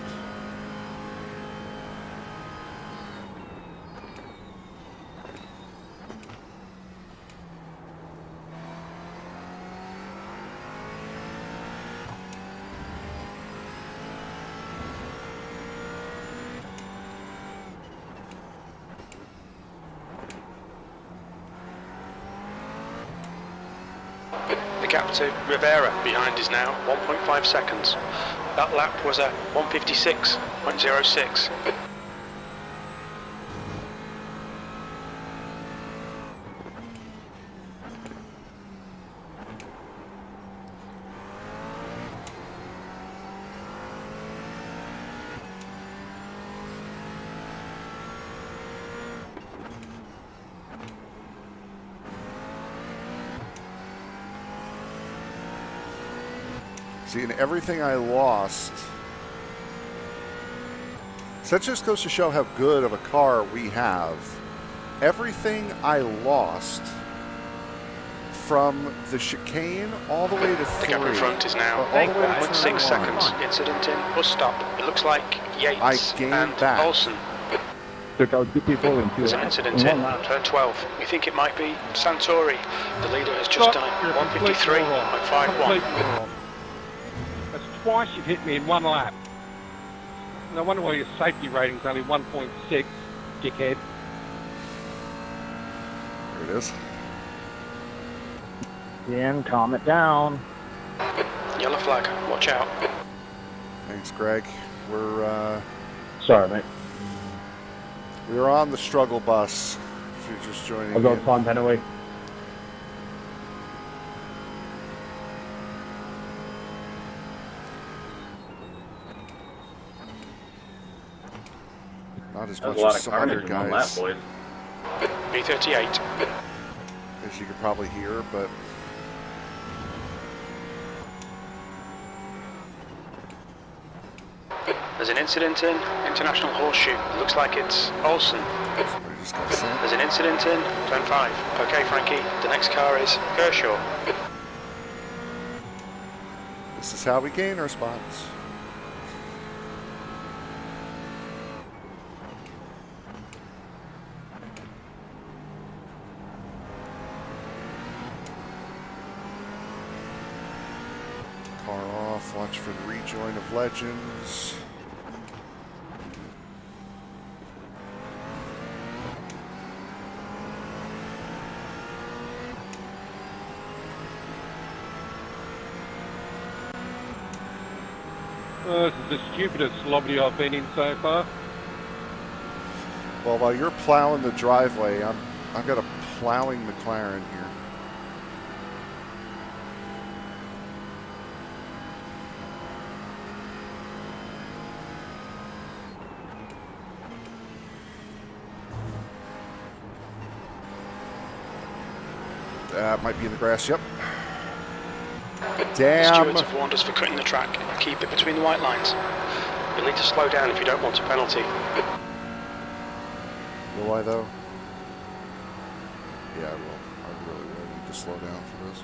The gap to Rivera behind is now 1.5 seconds. That lap was a 156.06. See, and everything I lost. So that just goes to show how good of a car we have. Everything I lost from the chicane all the way to 3. The gap in front is now all the way to 1.6 turn seconds. one. Incident in bus stop. It looks like Yates I gained and back. Olsen. Took out GT4 and There's an Touring incident Car. in turn 12. We think it might be Santori. The leader has just done it. 153.51. That's twice you've hit me in one lap. No wonder why your safety rating's only 1.6, dickhead. There it is. Ian, calm it down. Yellow flag. Watch out. Thanks, Greg. We're Sorry, mate. we're on the struggle bus. If you're just joining I'll go in. Tom Penaway. Not as That much was a lot as of some carnage other in one lap, guys, boys. B38. as you could probably hear, but There's an incident in International Horseshoe. It looks like it's Olsen. somebody just got sent. There's an incident in turn 5. Okay, Frankie. The next car is Kershaw. This is how we gain our spots. Car off, watch for the rejoin of Legends. This is the stupidest lobby I've been in so far. Well, while you're plowing the driveway, I've got a plowing McLaren here. That might be in the grass, yep. The Damn. stewards have warned us for cutting the track. Keep it between the white lines. You'll need to slow down if you don't want a penalty. Will I, though? Yeah, I will. I really will need to slow down for this.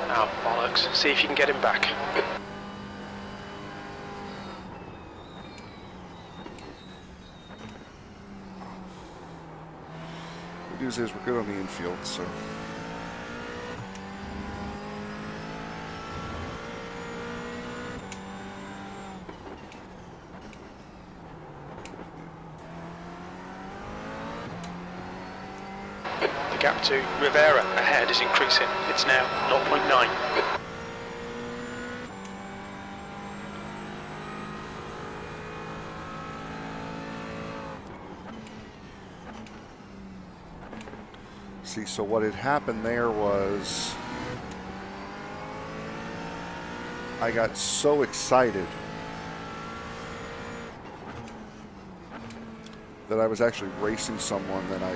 Now, bollocks. See if you can get him back. The news is we're good on the infield, so. The gap to Rivera ahead is increasing. It's now 0.9. See, so what had happened there was I got so excited that I was actually racing someone that I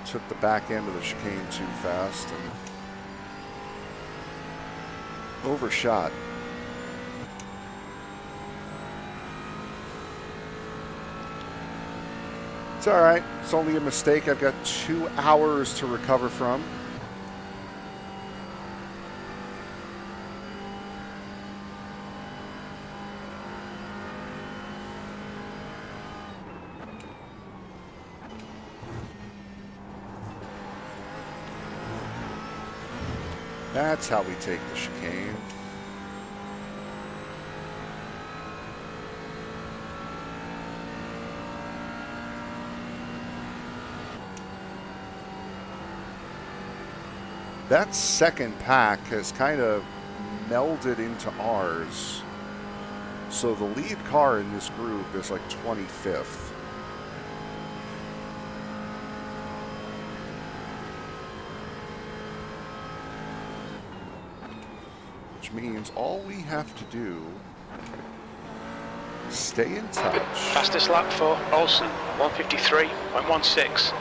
took the back end of the chicane too fast and overshot. It's all right. It's only a mistake I've got 2 hours to recover from. That's how we take the chicane. That second pack has kind of melded into ours. So the lead car in this group is like 25th. Which means all we have to do Stay in touch. Fastest lap for Olsen, 153.16.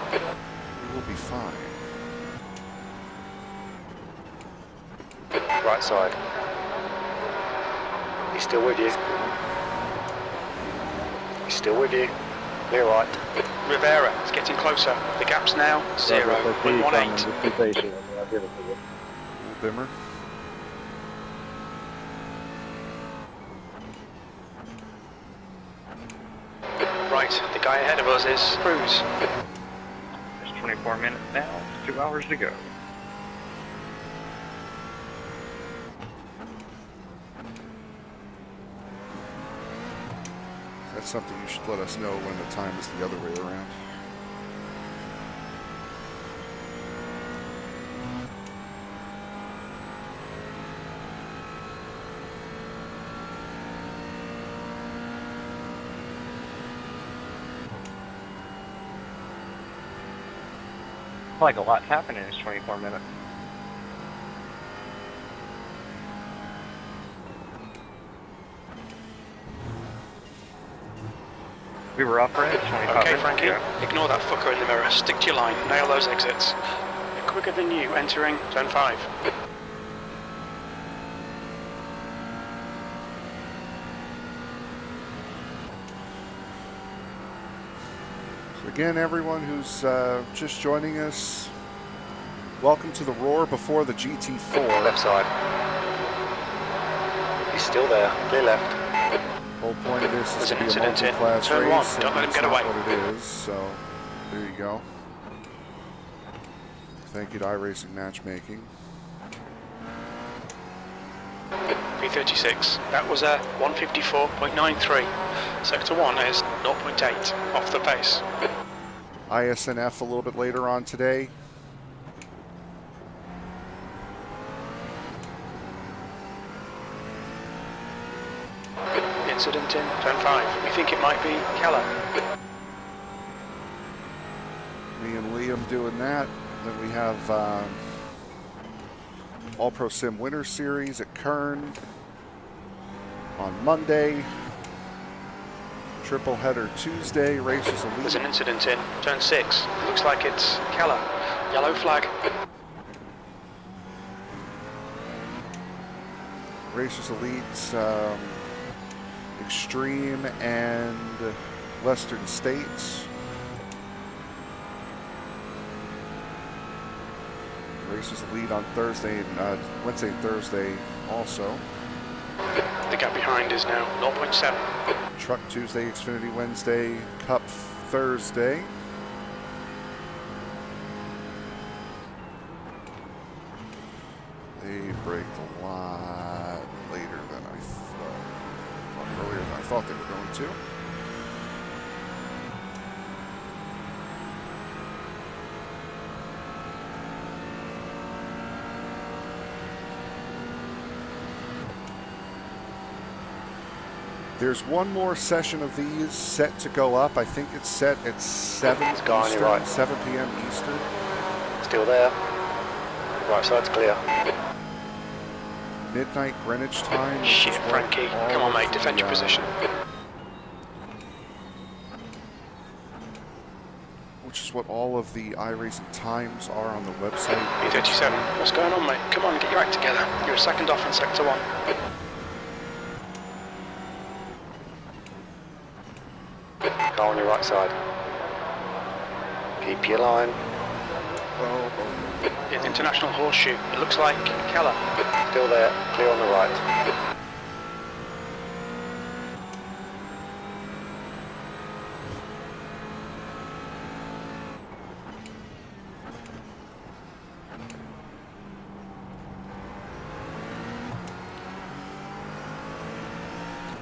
We will be fine. Right side. He's still with you. He's still with you. Clear right. Rivera is getting closer. The gap's now 0.18. Just be patient. I'll give it to you. Dimmer. Right, the guy ahead of us is Cruz. There's 24 minutes now. 2 hours to go. That's something you should let us know when the time is the other way around. Like a lot's happened in this 24 minutes. We were off red 25 Okay, minutes Frankie, ago. ignore that fucker in the mirror. Stick to your line. Nail those exits. You're quicker than you entering turn 5. So again, everyone who's just joining us, welcome to the Roar Before the GT4. Left side. He's still there. Clear left. The whole point of this is There's to an be a incident in multi-class turn race. 1. Don't let him That's get not away. what it is, so there you go. Thank you to iRacing Matchmaking. P36. That was a 154.93. Sector 1 is 0.8 off the pace. ISNF a little bit later on today. Incident in turn 5. We think it might be Keller. Me and Liam doing that. Then we have All Pro Sim Winter Series at Kern on Monday. Triple header Tuesday. Races Elite. There's an incident in turn 6. It looks like it's Keller. Yellow flag. Racers Elite, Extreme and Western States. Racers Elite on Thursday and Wednesday and Thursday also. The gap behind is now 0.7. Truck Tuesday, Xfinity Wednesday, Cup Thursday. They braked a lot later than I thought. A lot earlier than I thought they were going to. There's one more session of these set to go up. I think it's set at 7 It's gone, Eastern, you're right. 7 p.m. Eastern. Still there. Right side's clear. Midnight Greenwich time. which Shit, is what Frankie. all Come on, of mate. Defend the, your position. Which is what all of the iRacing times are on the website. P37. What's going on, mate? Come on, get your act together. You're a second off in sector 1. Car on your right side. Keep your line. It's International Horseshoe. It looks like Keller. Still there. Clear on the right.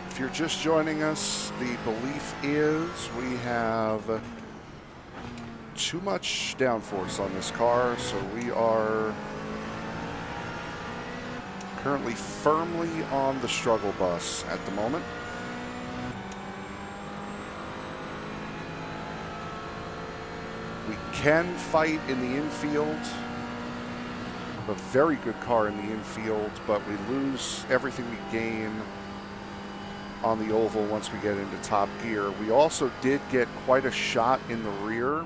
If you're just joining us, the belief is we have too much downforce on this car, so we are currently firmly on the struggle bus at the moment. We can fight in the infield. A very good car in the infield, but we lose everything we gain on the oval once we get into top gear. We also did get quite a shot in the rear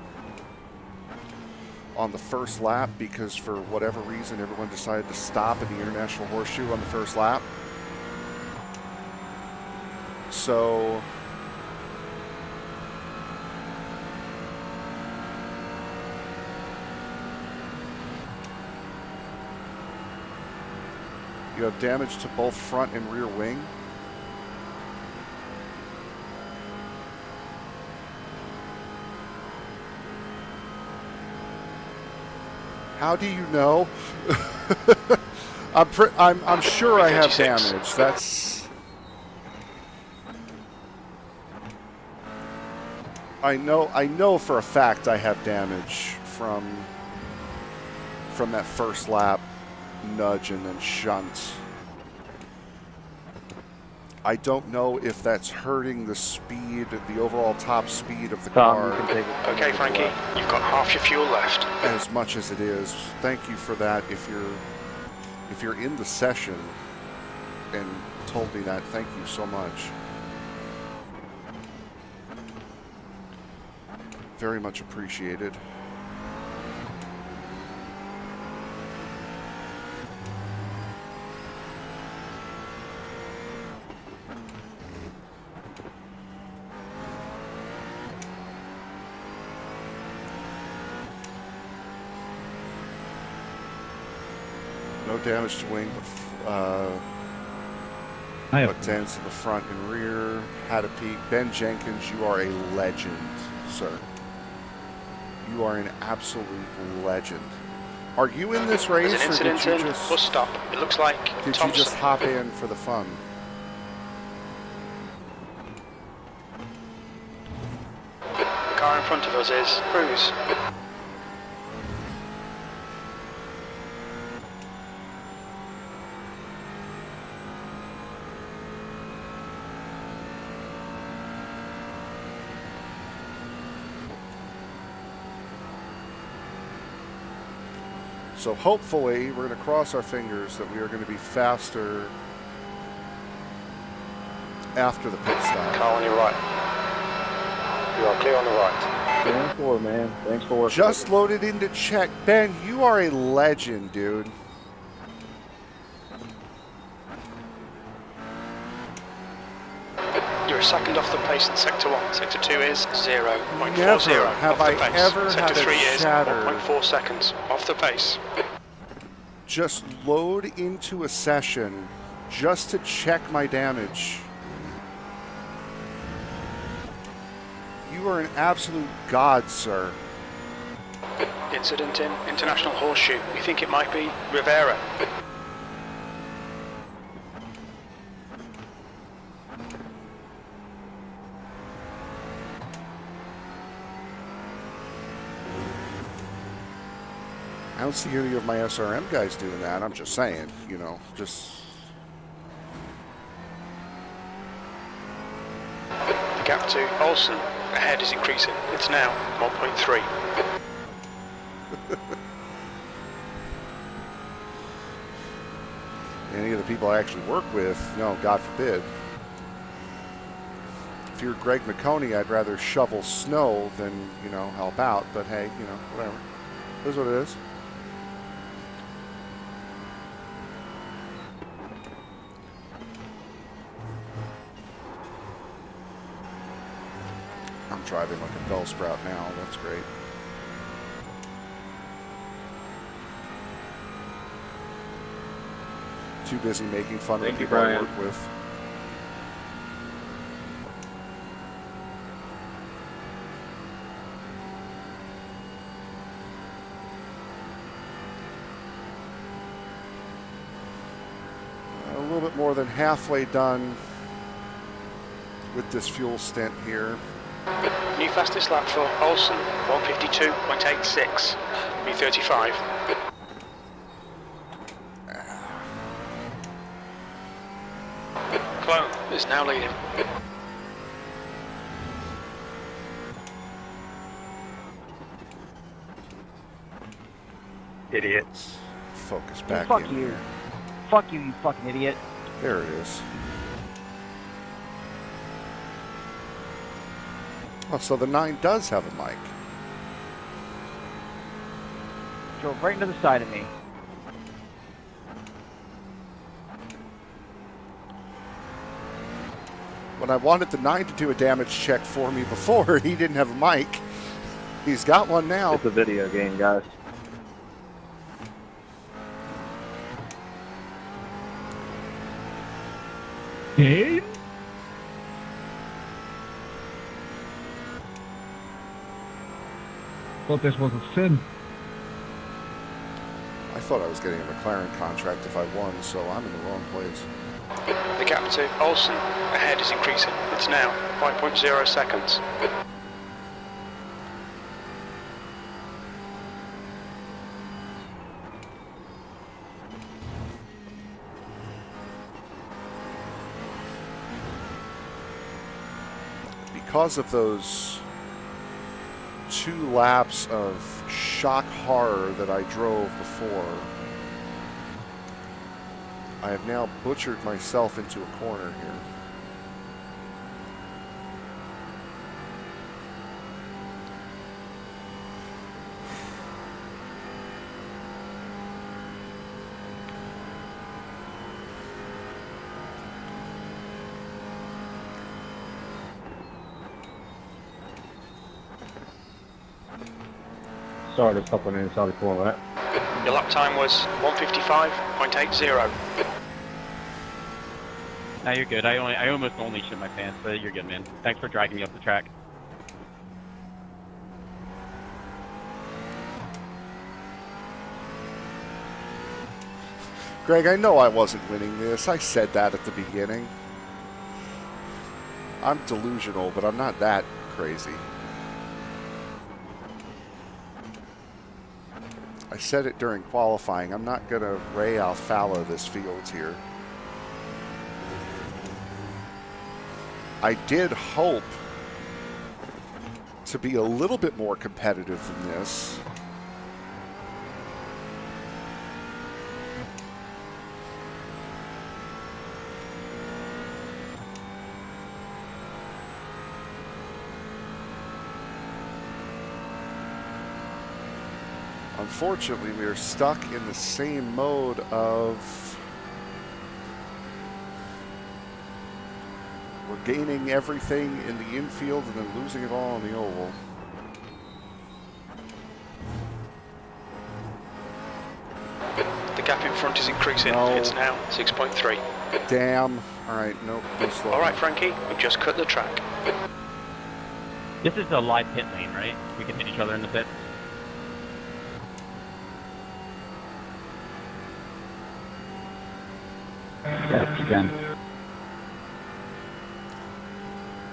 on the first lap because for whatever reason everyone decided to stop at the International Horseshoe on the first lap. So you have damage to both front and rear wing. How do you know? I'm sure I have damage. That's. I know for a fact I have damage from that first lap nudge and then shunt. I don't know if that's hurting the speed, the overall top speed of the car. Okay, Frankie, you've got half your fuel left. As much as it is. Thank you for that. If you're in the session and told me that, thank you so much. Very much appreciated. No damage to wing, but damage to the front and rear. Had a peek. Ben Jenkins, you are a legend, sir. You are an absolute legend. Are you in this race, There's an or incident did you in just bus stop. It looks like did Thompson. you just hop in for the fun? The car in front of us is Cruz. So hopefully, we're going to cross our fingers that we are going to be faster after the pit stop. Car on your right. You are clear on the right. Thanks for it, man. Thanks for working. Just loaded into check. Ben, you are a legend, dude. You're a second off the pace in Sector 1. Sector 2 is 0.40 Never have off I the pace. ever Sector had a 3 is shatter. 1.4 seconds off the pace. Just load into a session just to check my damage. You are an absolute god, sir. Incident in International Horseshoe. We think it might be Rivera. I don't see any of my SRM guys doing that. I'm just saying, you know, just. The gap to Olsen ahead is increasing. It's now 1.3. Any of the people I actually work with, no, God forbid. If you're Greg McConey, I'd rather shovel snow than, you know, help out. But hey, you know, whatever. It is what it is. I'm driving like a bell sprout now. That's great. Too busy making fun of the people I work with. A little bit more than halfway done with this fuel stint here. New fastest lap for Olsen, 152.86. B35. Clone is now leading. Idiots. Focus back Fuck in you. here. Fuck you, you fucking idiot. There it is. Oh, so the 9 does have a mic. Drove right into the side of me. When I wanted the 9 to do a damage check for me before, he didn't have a mic. He's got one now. It's a video game, guys. Game? Thought this was a sin. I thought I was getting a McLaren contract if I won, so I'm in the wrong place. The gap to Olsen ahead is increasing. It's now 5.0 seconds. Because of those 2 laps of shock horror that I drove before, I have now butchered myself into a corner here. Sorry to stop on the inside of the corner there. Your lap time was 1:55.80. No, you're good. I almost only shit my pants, but you're good, man. Thanks for dragging me up the track. Greg, I know I wasn't winning this. I said that at the beginning. I'm delusional, but I'm not that crazy. I said it during qualifying. I'm not going to Ray Alfala this field here. I did hope to be a little bit more competitive than this. Unfortunately, we are stuck in the same mode of we're gaining everything in the infield and then losing it all on the oval. The gap in front is increasing. No. It's now 6.3. Damn. All right, nope. No slow. All right, Frankie, we've just cut the track. This is a live pit lane, right? We can hit each other in the pit. Yes, you can.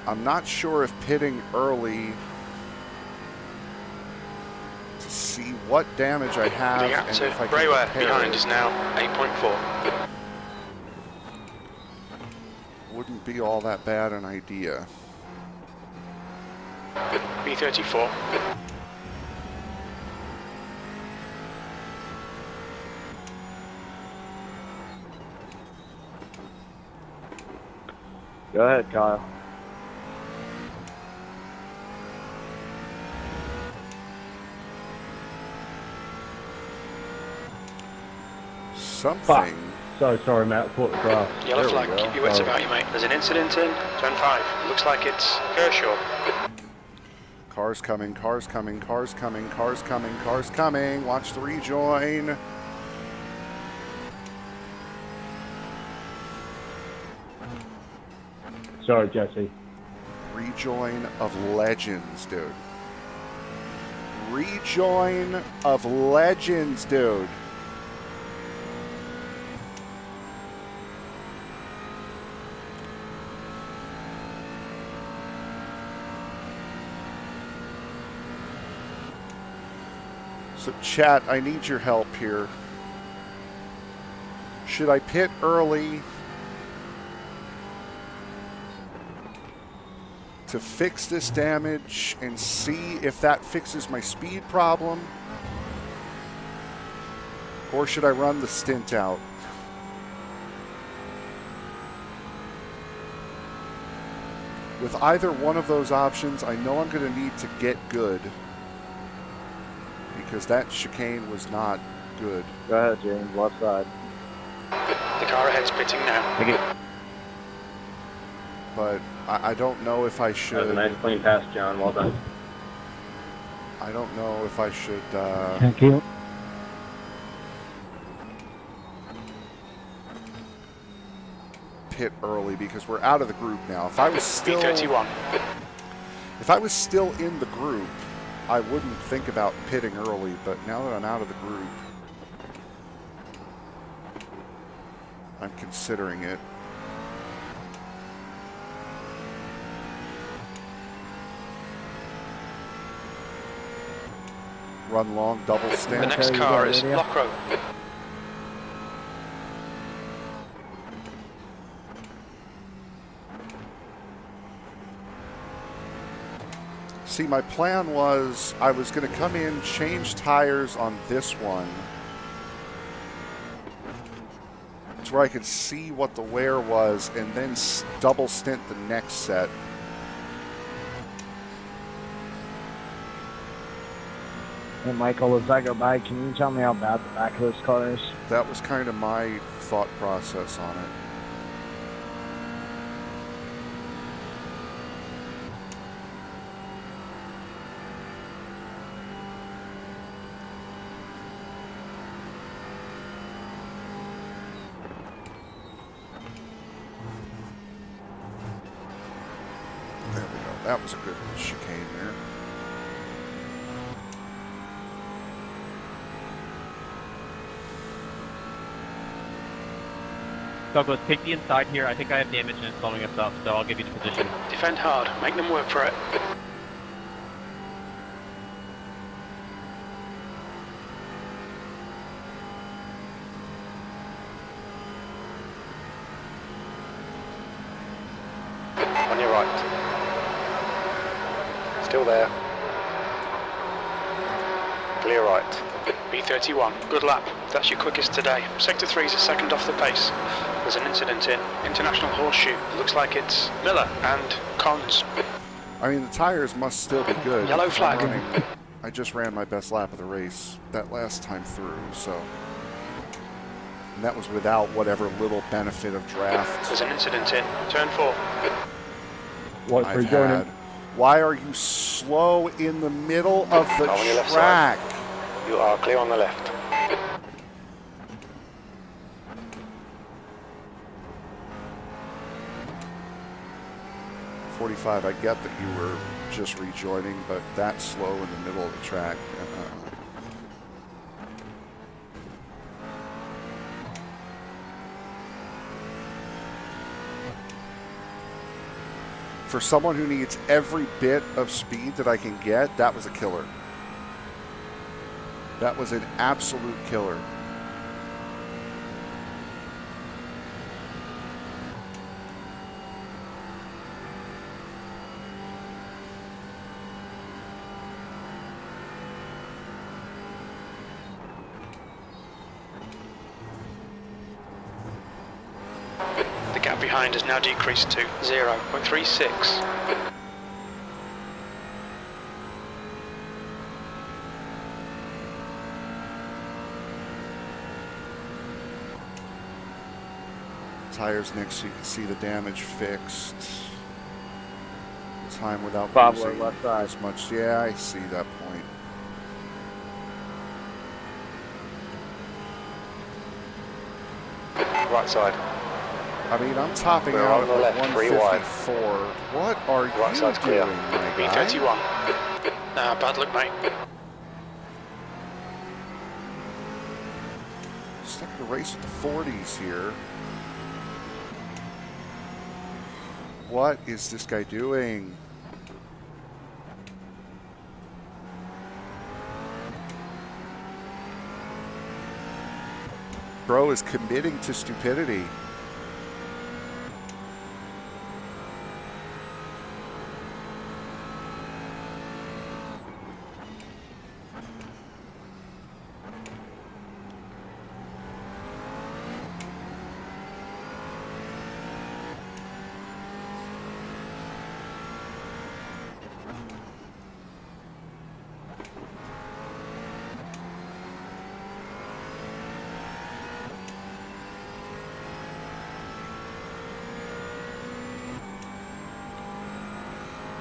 I'm not sure if pitting early to see what damage I have The gap and to if I can Brayware repair behind it. is now 8.4. Wouldn't be all that bad an idea. B34. Go ahead, Kyle. Something. Sorry, Matt. I caught the grass. Yellow There we flag, go. keep your wits Sorry. about you, mate. There's an incident in turn 5. Looks like it's Kershaw. Cars coming, cars coming, cars coming, cars coming, cars coming. Watch the rejoin. Sorry, Jesse. Rejoin of legends, dude. Rejoin of legends, dude. So, chat, I need your help here. Should I pit early to fix this damage and see if that fixes my speed problem? Or should I run the stint out? With either one of those options, I know I'm going to need to get good because that chicane was not good. Go ahead, James. Left side. The car ahead's pitting now. Thank you. But I don't know if I That was should. a nice clean pass, John. Well done. I don't know if I should. Thank you. Pit early because we're out of the group now. If I was still B31. If I was still in the group, I wouldn't think about pitting early, but now that I'm out of the group, I'm considering it. Run long, double stint. The next car is Lock Row. See, my plan was I was going to come in, change tires on this one to where I could see what the wear was and then double stint the next set. Hey, Michael, as I go by, can you tell me how bad the back of this car is? That was kind of my thought process on it. There we go. That was a good chicane there. Douglas, take the inside here. I think I have damage and it's slowing us up, so I'll give you the position. Defend hard. Make them work for it. On your right. Still there. Clear right. B31. Good lap. That's your quickest today. Sector 3 is a second off the pace. There's an incident in International Horseshoe. Looks like it's Miller and Cons. I mean, the tires must still be good. Yellow flag. I just ran my best lap of the race that last time through, so. And that was without whatever little benefit of draft There's an incident in Turn 4. What's I've rejoining? had. Why are you slow in the middle of the On your left track? You are clear on the left. .45, I get that you were just rejoining, but that slow in the middle of the track. For someone who needs every bit of speed that I can get, that was a killer. That was an absolute killer. The gap behind has now decreased to 0.36. Tires next so you can see the damage fixed. Time without Bobbler, losing left side. as much. Yeah, I see that point. Right side. I mean, I'm topping We're out on the at left, 154. What are Right you side's clear. doing, my guy? B31. Bad luck, mate. Stuck in a race with the 40s here. What is this guy doing? Bro is committing to stupidity.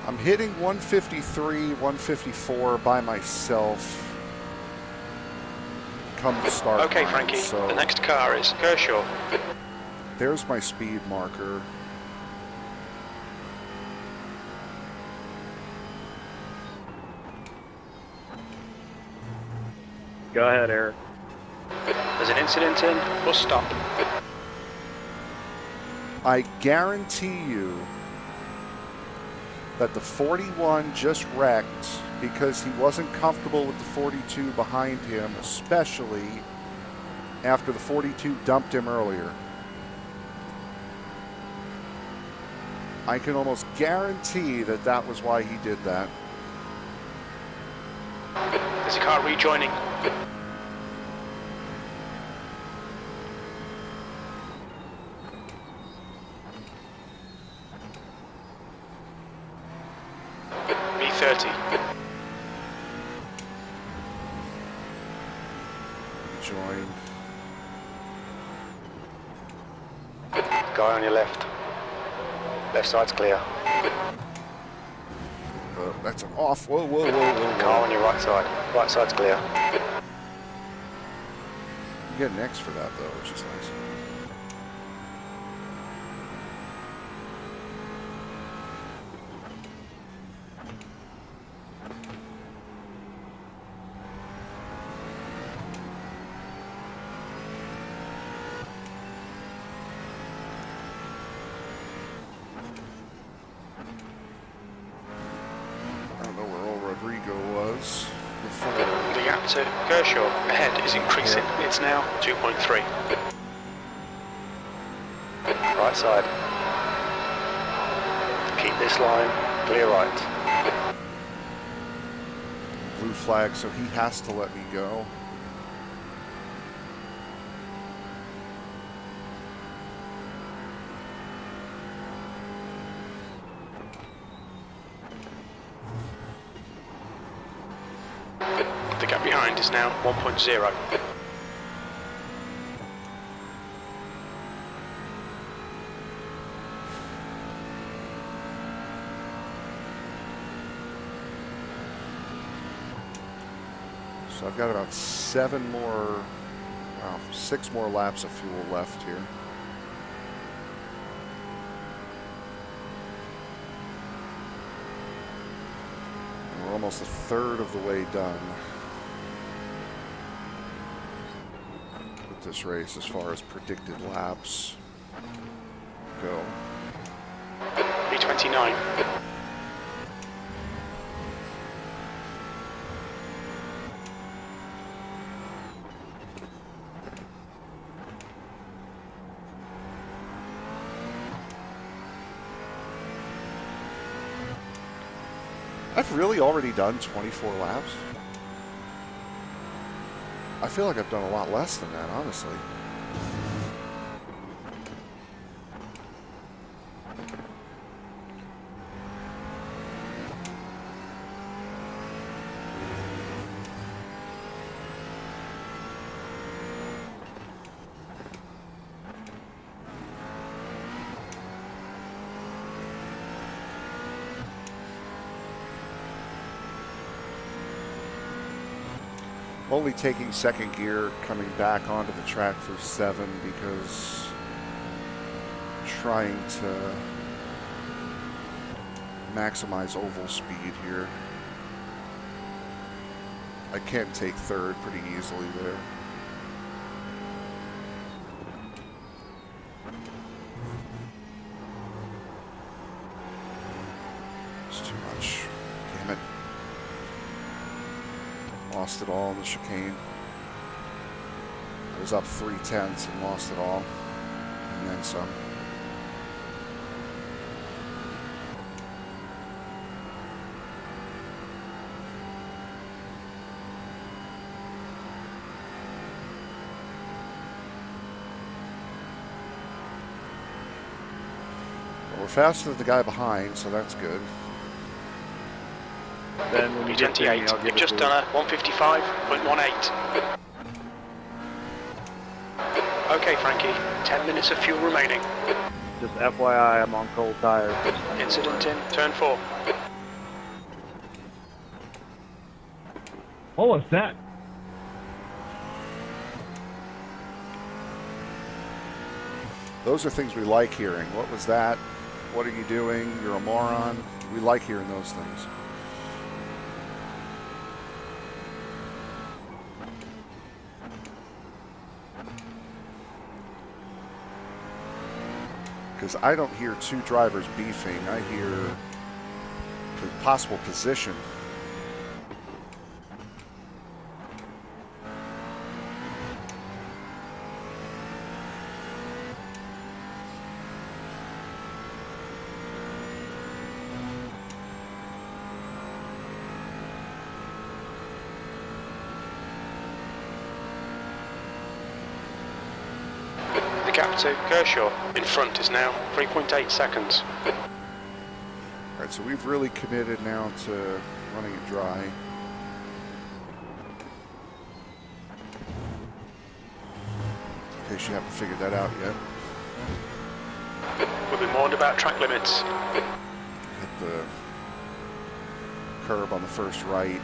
I'm hitting 153, 154 by myself. Come the start Okay, line, Frankie, so the next car is Kershaw. there's my speed marker. Go ahead, Eric. There's an incident in, bus stop. I guarantee you that the 41 just wrecked because he wasn't comfortable with the 42 behind him, especially after the 42 dumped him earlier. I can almost guarantee that that was why he did that. There's a car rejoining. B30. Join. Guy on your left. Left side's clear. That's an off. Whoa, whoa, whoa, whoa, Car whoa. on your right side. Right side's clear. You get an X for that, though, which is nice. I don't know where old Rodrigo was before. The gap to Kershaw ahead is increasing. It's now 2.3. Right side. Keep this line. Clear right. Blue flag, so he has to let me go. The gap behind is now 1.0. So I've got about 6 more laps of fuel left here. And we're almost a third of the way done with this race as far as predicted laps go. B29. I've really already done 24 laps. I feel like I've done a lot less than that, honestly. Only taking second gear coming back onto the track for 7 because trying to maximize oval speed here. I can take third pretty easily there. It's too much. Damn it. Lost it all in the chicane. I was up 3/10 and lost it all. And then some. Well, we're faster than the guy behind, so that's good. Then when you get to me, I'll B28. give You've it just to you. done a 155.18. Okay, Frankie. 10 minutes of fuel remaining. Just FYI, I'm on cold tires. Incident in turn 4. What was that? Those are things we like hearing. What was that? What are you doing? You're a moron. We like hearing those things. Because I don't hear two drivers beefing. I hear possible position. The gap to Kershaw in front is now 3.8 seconds. All right, so we've really committed now to running it dry. In case you haven't figured that out yet. We'll be warned about track limits. Hit the curb on the first right.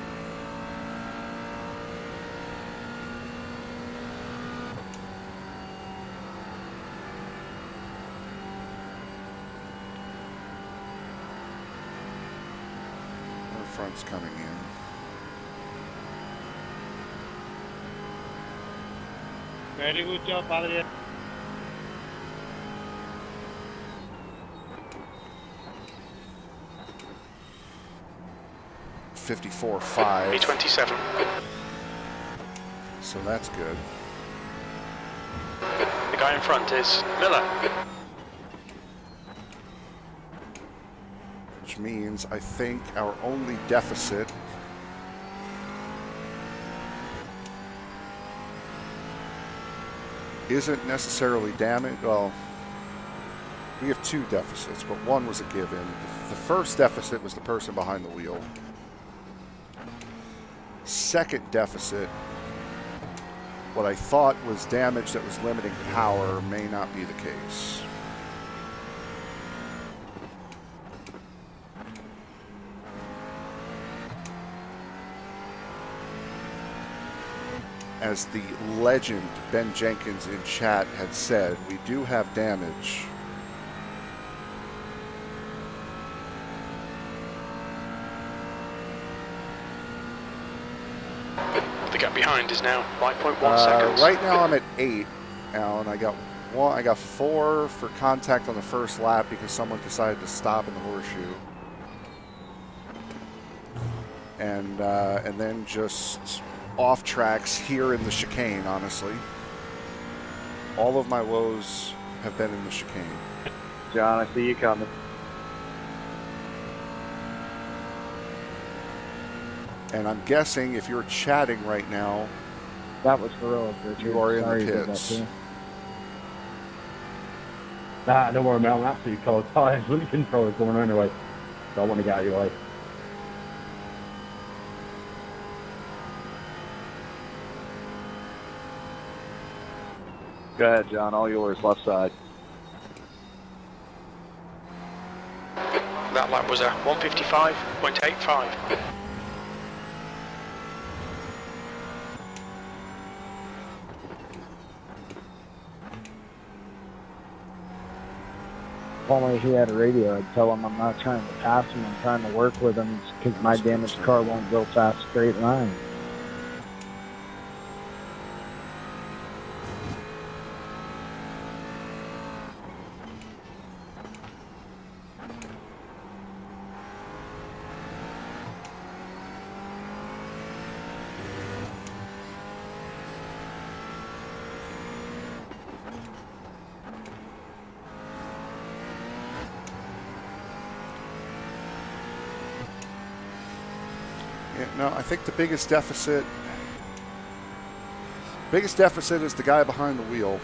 Front's coming in. Very good job, Adrian. .54.5. B27. So that's good. The guy in front is Miller. Which means I think our only deficit isn't necessarily damage. Well, we have two deficits, but one was a given. The first deficit was the person behind the wheel. Second deficit, what I thought was damage that was limiting power may not be the case. As the legend Ben Jenkins in chat had said, we do have damage. The gap behind is now 5.1 seconds. Right now I'm at 8, Alan. I got 4 for contact on the first lap because someone decided to stop in the horseshoe. And then just off tracks here in the chicane, honestly. All of my woes have been in the chicane. John, I see you coming. And I'm guessing if you're chatting right now, That was heroic, Richard. you are in Sorry the you did that pits. too. Nah, don't worry, man. I'm absolutely cold. Oh, I really control what's going on anyway. So I want to get out of your way. Go ahead, John. All yours, left side. That lap was a 155.85. If only he had a radio, I'd tell him I'm not trying to pass him, I'm trying to work with him because my damaged car won't go fast straight line. Yeah, no, I think the biggest deficit is the guy behind the wheel.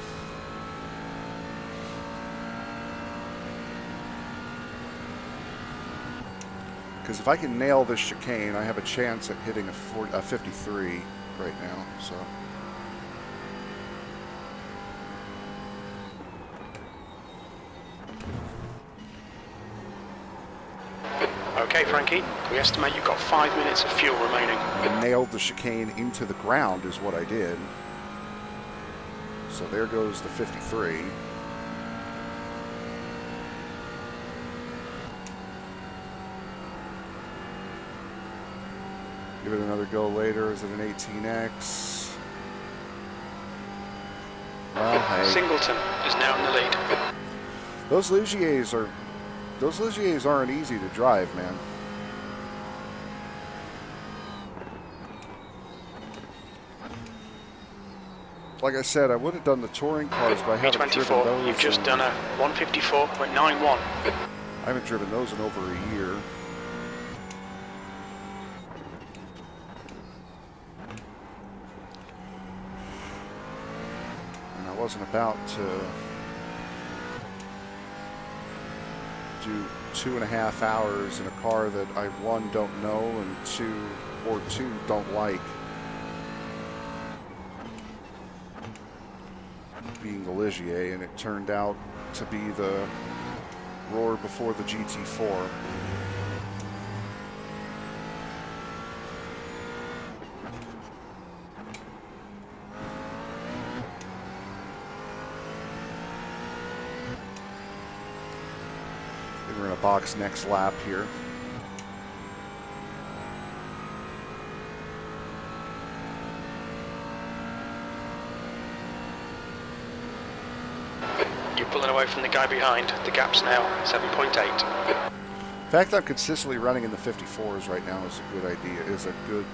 Because if I can nail this chicane, I have a chance at hitting a 53 right now. So. Okay, Okay, Frankie, we estimate you've got 5 minutes of fuel remaining. I nailed the chicane into the ground is what I did. So there goes the 53. Give it another go later. Is it an 18X? Well, hey. Singleton is now in the lead. Those Ligiers aren't easy to drive, man. Like I said, I would have done the touring cars, but I haven't driven B24, those. you've just done a 154.91. I haven't driven those in over a year. And I wasn't about to do 2.5 hours in a car that I, one, don't know, and two, don't like. Being the Ligier, and it turned out to be the Roar Before the GT4. We're in a box next lap here. You're pulling away from the guy behind. The gap's now 7.8. The fact that I'm consistently running in the 54s right now is a good idea, is a good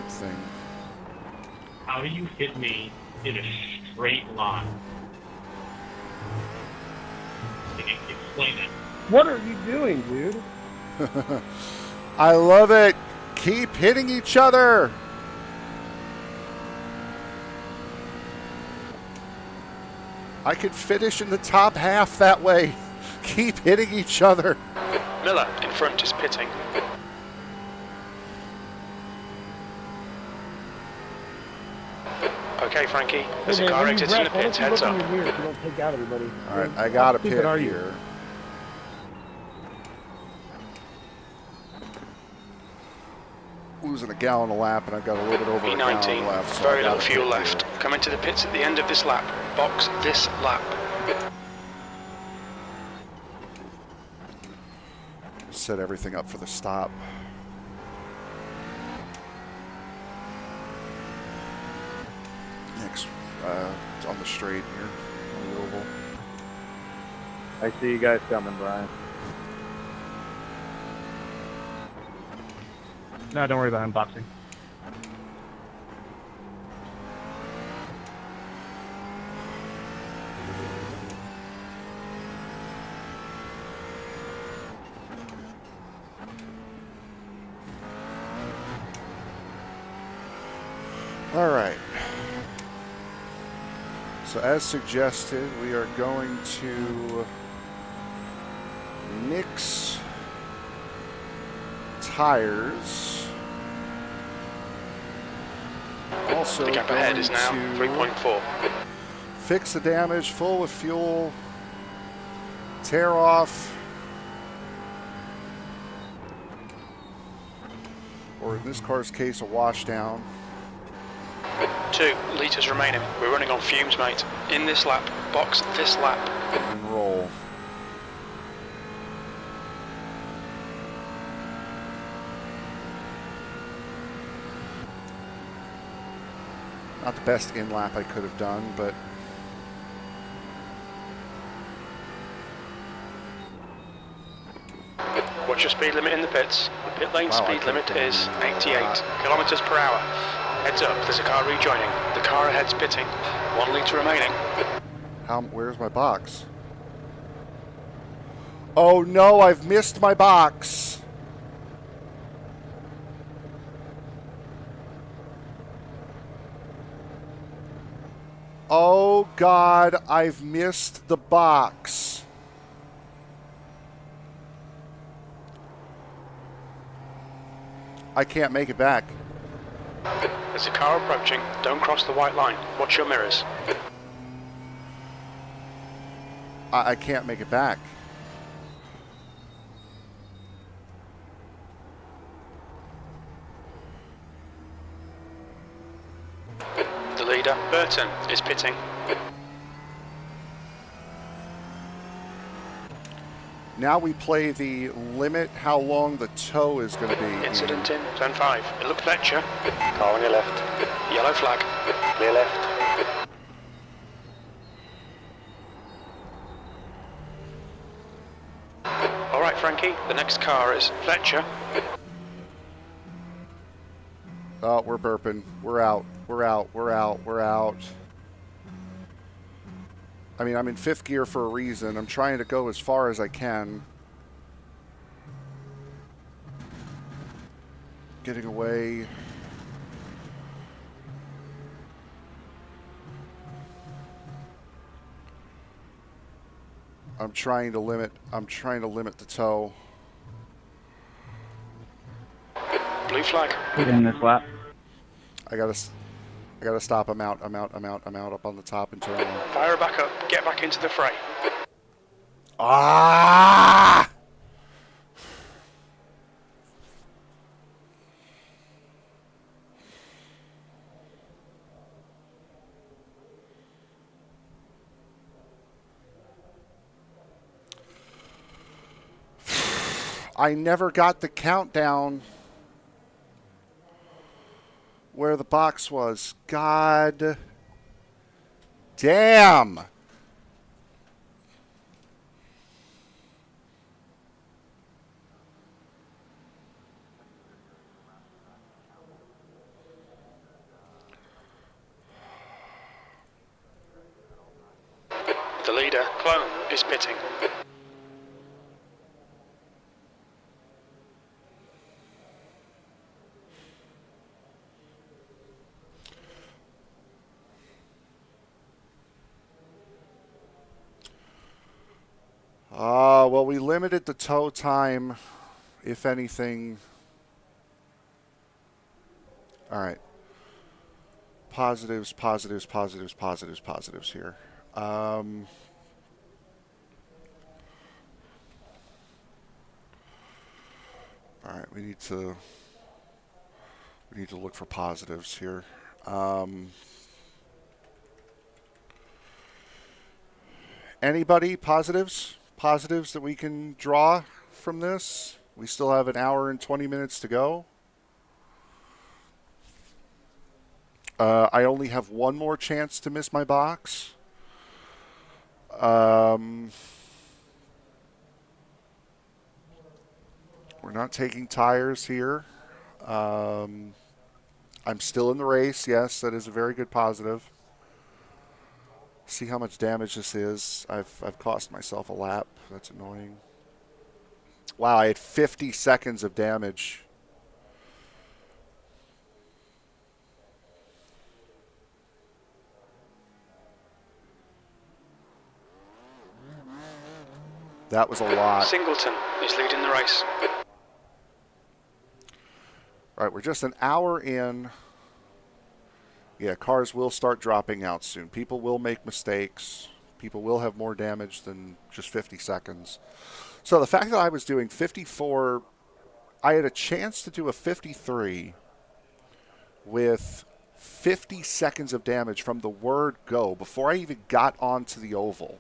thing. How do you hit me in a straight line? Can you explain it? What are you doing, dude? I love it. Keep hitting each other. I could finish in the top half that way. Keep hitting each other. Miller in front is pitting. Okay, Frankie, there's a car exiting the pits, heads up. You don't take out everybody. All right, I got a pit stupid are you? here. Losing a gallon a lap, and I've got a little bit over a gallon E19, left. So very little fuel left. Coming to the pits at the end of this lap. Box this lap. Set everything up for the stop. Next, on the straight here, on the oval. I see you guys coming, Brian. No, don't worry about unboxing. All right. So as suggested, we are going to mix tires. Also the gap ahead is now 3.4. Fix the damage, full with fuel, tear off, or in this car's case, a washdown. 2 litres remaining. We're running on fumes, mate. In this lap, box this lap. And roll. Not the best in lap I could have done, but What's your speed limit in the pits? The pit lane speed limit is 88 kilometers per hour. Heads up, there's a car rejoining. The car ahead's pitting. 1 litre remaining. Where's my box? Oh no, I've missed my box. Oh God, I've missed the box. I can't make it back. There's a car approaching. Don't cross the white line. Watch your mirrors. I can't make it back. Leader Burton is pitting. Now we play the limit how long the tow is going to be. Incident in turn 5. It looked Fletcher. Car on your left. Yellow flag. Clear left. All right, Frankie. The next car is Fletcher. Oh, we're burping. We're out. We're out. We're out. We're out. I mean, I'm in 5th gear for a reason. I'm trying to go as far as I can. Getting away. I'm trying to limit the tow. Blue flag. Get in this lap. I gotta stop. I'm out up on the top and turn. Fire her back up. Get back into the fray. Ah! I never got the countdown where the box was. God damn. The leader, Clone, is pitting. Well, we limited the tow time, if anything. All right. Positives here. All right, we need to look for positives here. Anybody positives? Positives that we can draw from this? We still have an hour and 20 minutes to go. I only have one more chance to miss my box. We're not taking tires here. I'm still in the race. Yes, that is a very good positive. See how much damage this is. I've cost myself a lap. That's annoying. Wow, I had 50 seconds of damage. That was a lot. Singleton is leading the race. All right, we're just an hour in. Yeah, cars will start dropping out soon. People will make mistakes. People will have more damage than just 50 seconds. So the fact that I was doing 54, I had a chance to do a 53 with 50 seconds of damage from the word go before I even got onto the oval.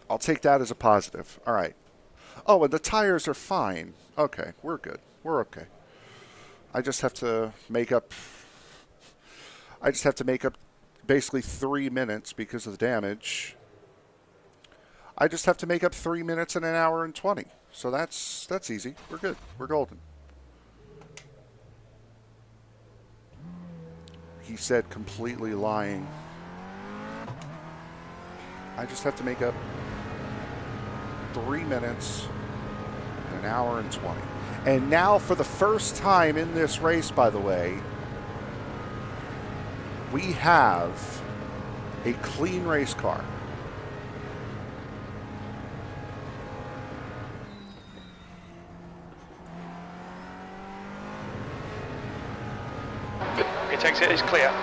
I'll take that as a positive. All right. Oh, and the tires are fine. Okay, we're good. We're okay. I just have to make up basically 3 minutes because of the damage. I just have to make up 3 minutes in an hour and 20. So that's easy. We're good. We're golden. He said completely lying. I just have to make up 3 minutes in an hour and 20. And now for the first time in this race, by the way, we have a clean race car. He takes it as clear.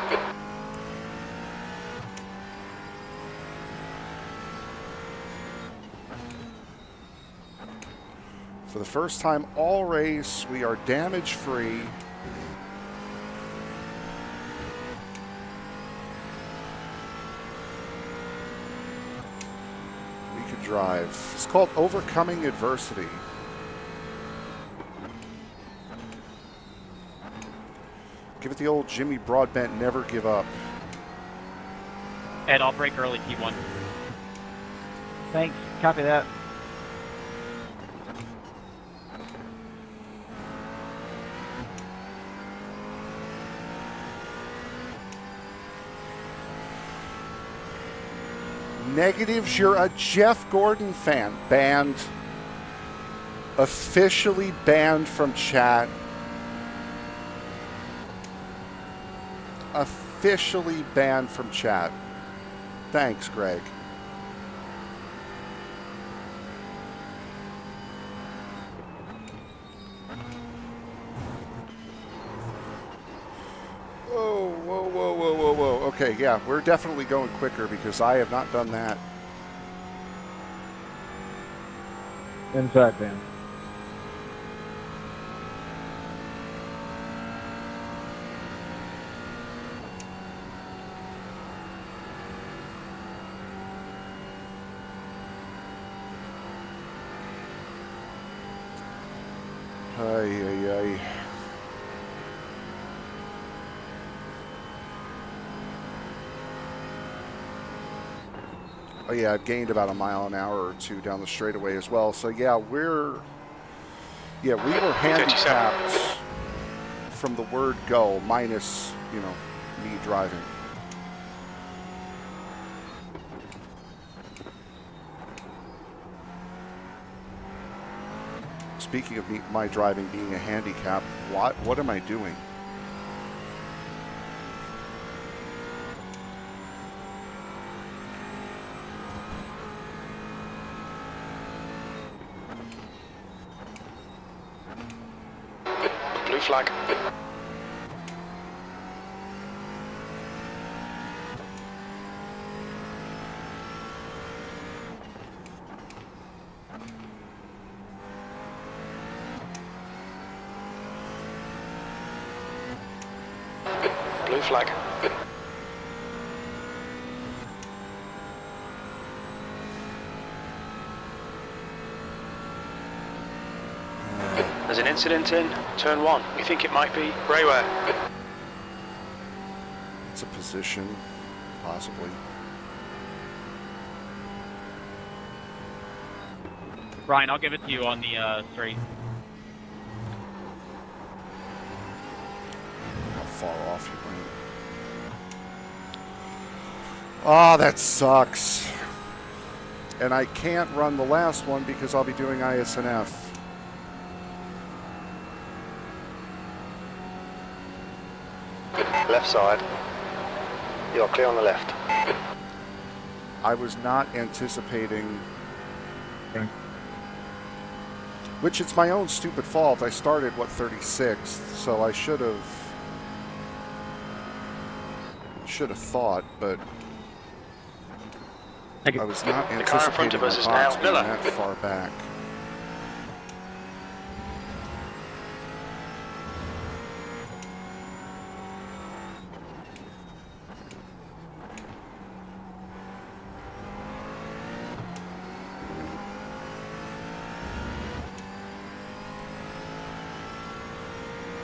For the first time all race, we are damage-free. drive. It's called Overcoming Adversity. Give it the old Jimmy Broadbent, never give up. Ed, I'll break early, T1. Thanks. Copy that. Negatives, you're a Jeff Gordon fan. Banned. Officially banned from chat. Officially banned from chat. Thanks, Greg. Whoa, whoa, whoa, whoa, whoa, whoa. Okay, yeah, we're definitely going quicker because I have not done that. Inside, man. Ay, ay, ay. Oh yeah, I've gained about a mile an hour or two down the straightaway as well. So yeah, we were handicapped from the word go, minus, you know, me driving. Speaking of my driving being a handicap, what am I doing? Blue flag. Blue flag. There's an incident in turn 1. We think it might be Rayware. It's a position, possibly. Brian, I'll give it to you on the straight. How far off you went. Oh, that sucks. And I can't run the last one because I'll be doing ISNF. Left side. You're clear on the left. I was not anticipating, which it's my own stupid fault. I started, 36th, so I should have thought, but I was not The car in front anticipating of us my is box now being Miller. that far back.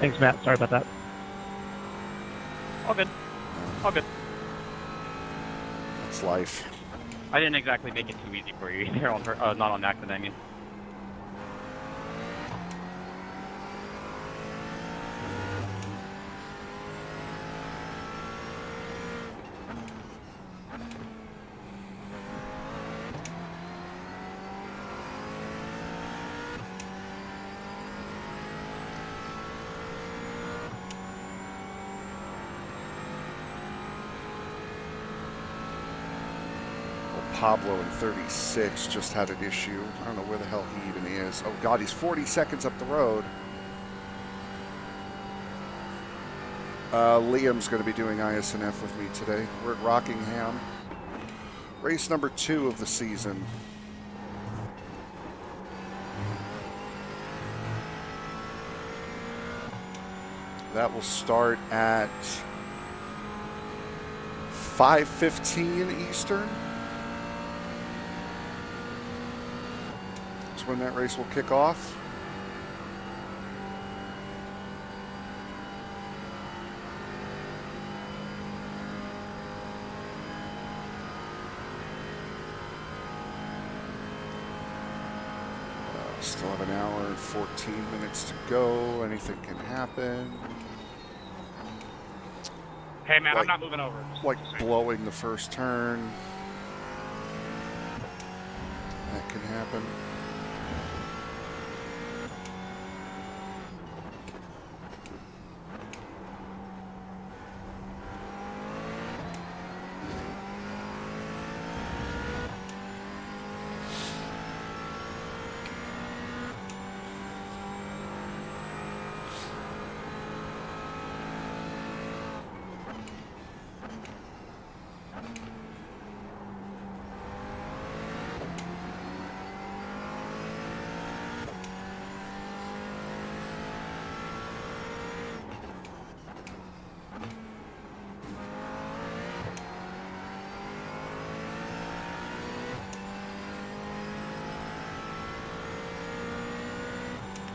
Thanks, Matt. Sorry about that. All good. All good. That's life. I didn't exactly make it too easy for you either, not on accident, I mean. Pablo in 36 just had an issue. I don't know where the hell he even is. Oh God, he's 40 seconds up the road. Liam's going to be doing ISNF with me today. We're at Rockingham. Race number 2 of the season. That will start at 5:15 Eastern. is when that race will kick off. Still have an hour and 14 minutes to go. Anything can happen. Hey, man, I'm not moving over. Like blowing the first turn. That can happen.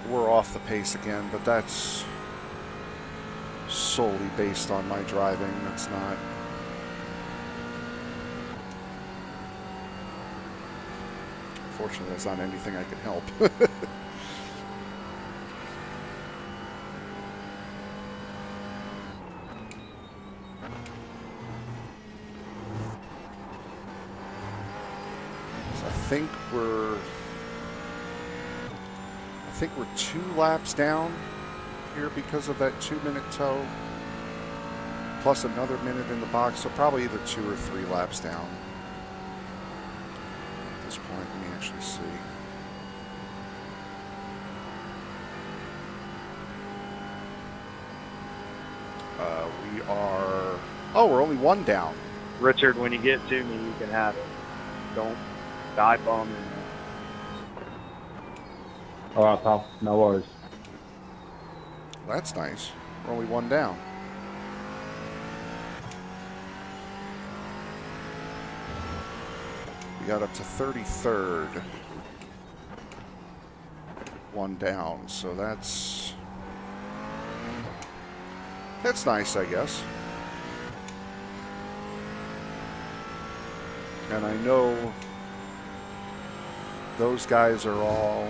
We're off the pace again, but that's solely based on my driving. That's not... Unfortunately, that's not anything I can help. So I think we're 2 laps down here because of that 2-minute tow, plus another minute in the box, so probably either 2 or 3 laps down at this point. Let me actually see. We are... Oh, we're only 1 down. Richard, when you get to me, you can have it. Don't dive bomb me. All right, pal. No worries. That's nice. We're only 1 down. We got up to 33rd. 1 down, so that's nice, I guess. And I know those guys are all,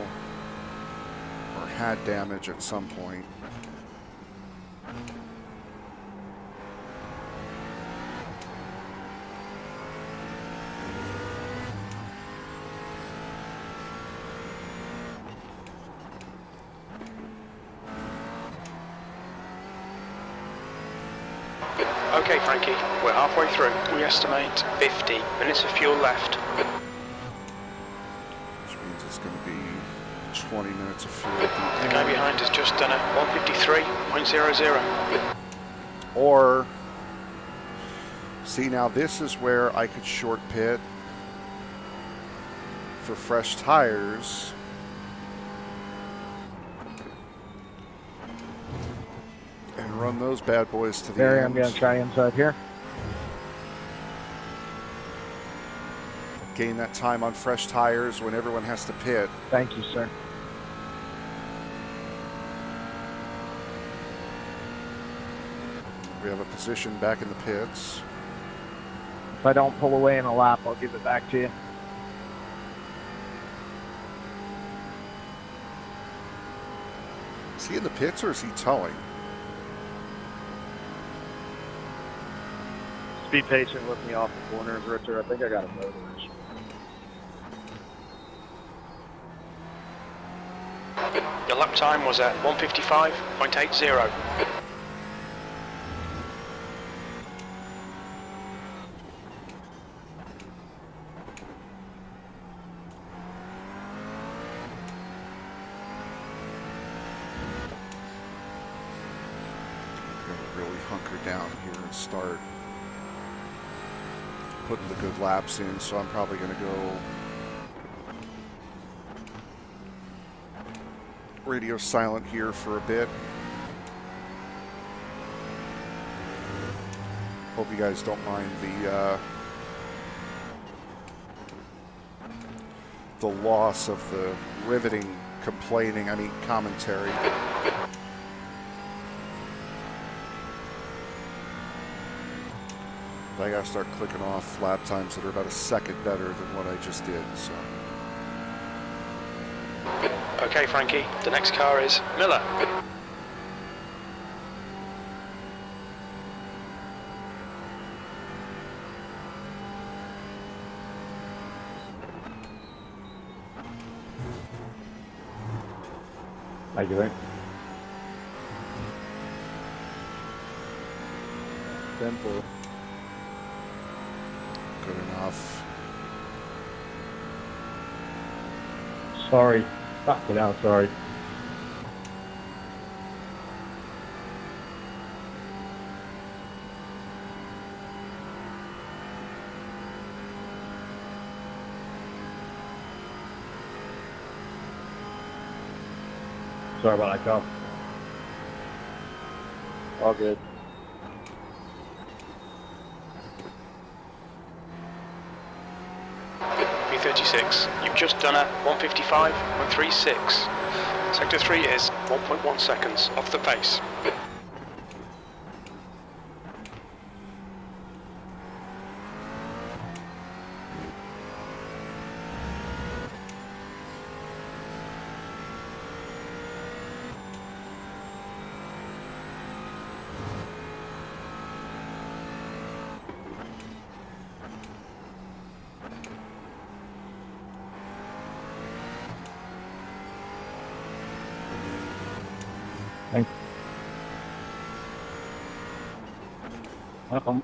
or had damage at some point. Okay, Frankie, we're halfway through. We estimate 50 minutes of fuel left. Which means it's going to be 20 minutes of fuel. The guy behind has just done a 153.00. Or, see, now this is where I could short pit for fresh tires. And run those bad boys to the Barry, end. I'm going to try inside here. Gain that time on fresh tires when everyone has to pit. Thank you, sir. We have a position back in the pits. If I don't pull away in a lap, I'll give it back to you. Is he in the pits or is he towing? Just be patient with me off the corners, Richard. I think I got a motor issue. Your lap time was at 155.80. Down here and start putting the good laps in, so I'm probably going to go radio silent here for a bit. Hope you guys don't mind the loss of the riveting commentary. But I gotta start clicking off lap times that are about a second better than what I just did, so. Okay, Frankie, the next car is Miller. Thank you, mate. Simple. Good enough. Sorry. Fuck it out, sorry. Sorry about that, Carl. All good. B36, you've just done a 155.36. Sector 3 is 1.1 seconds off the pace. Thanks. Welcome.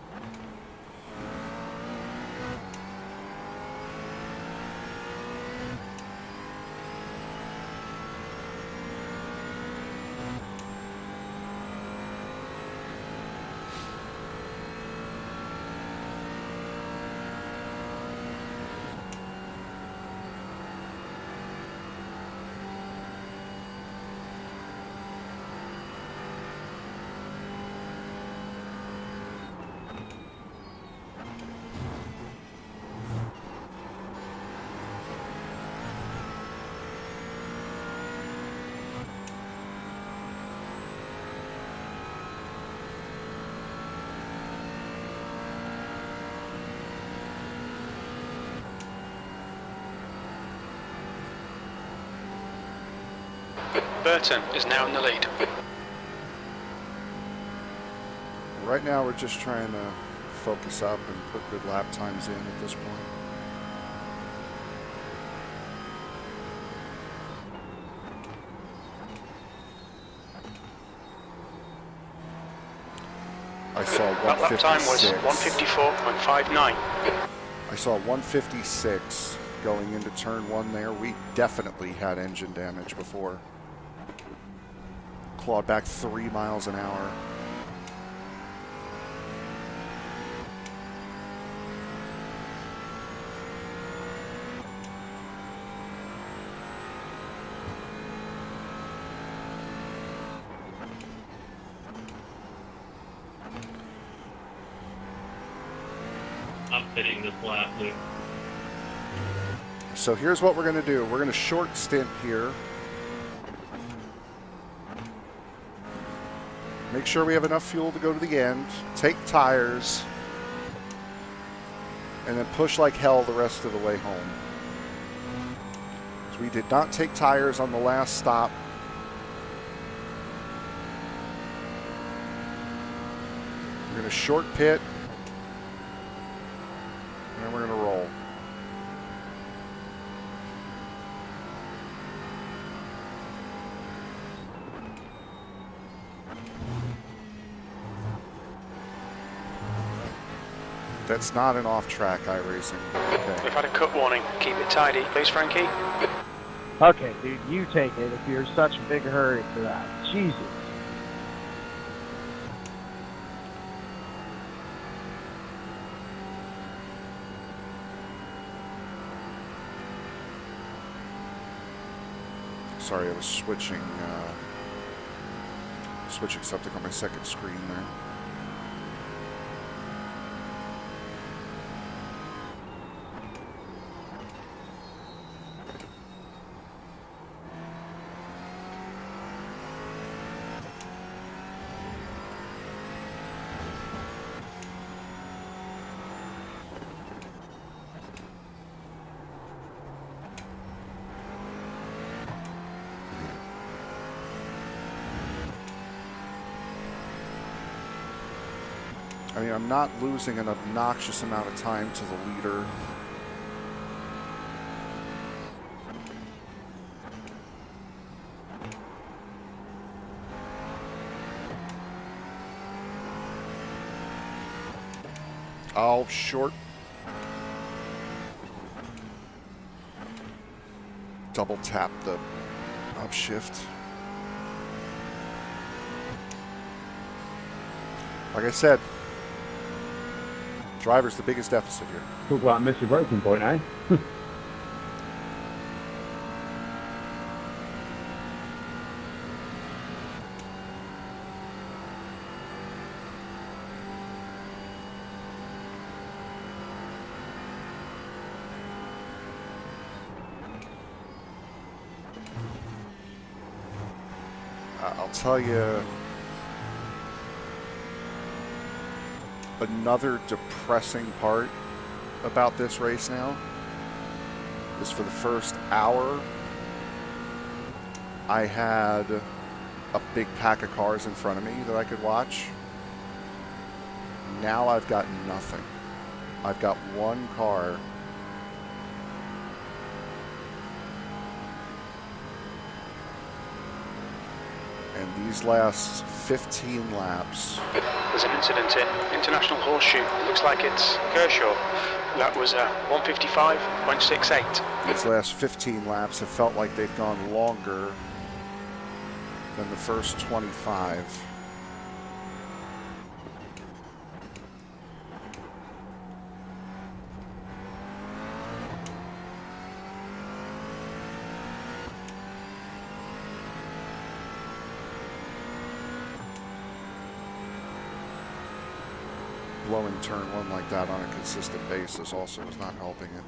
Burton is now in the lead. Right now we're just trying to focus up and put good lap times in at this point. I saw That lap time was 156. 154.59. I saw 156 going into turn 1 there. We definitely had engine damage before. Clawed back 3 miles an hour. I'm fitting this lap, Luke. So here's what we're going to do. We're going to short stint here. Make sure we have enough fuel to go to the end. Take tires. And then push like hell the rest of the way home. So we did not take tires on the last stop. We're going to short pit. And then we're going to roll. That's not an off-track iRacing. Okay. We've had a cut warning. Keep it tidy, please, Frankie. Okay, dude, you take it if you're in such a big hurry for that. Jesus. Sorry, I was switching something on my second screen there. I mean, I'm not losing an obnoxious amount of time to the leader. Oh, short. Double tap the upshift. Like I said, driver's the biggest deficit here. Talk about miss your breaking point, eh? I'll tell you another depressing part about this race now is for the first hour, I had a big pack of cars in front of me that I could watch. Now I've got nothing. I've got one car. And these last 15 laps. There's an incident in International Horseshoe. It looks like it's Kershaw. That was 155.68. These last 15 laps have felt like they've gone longer than the first 25. Blowing turn one like that on a consistent basis also is not helping it.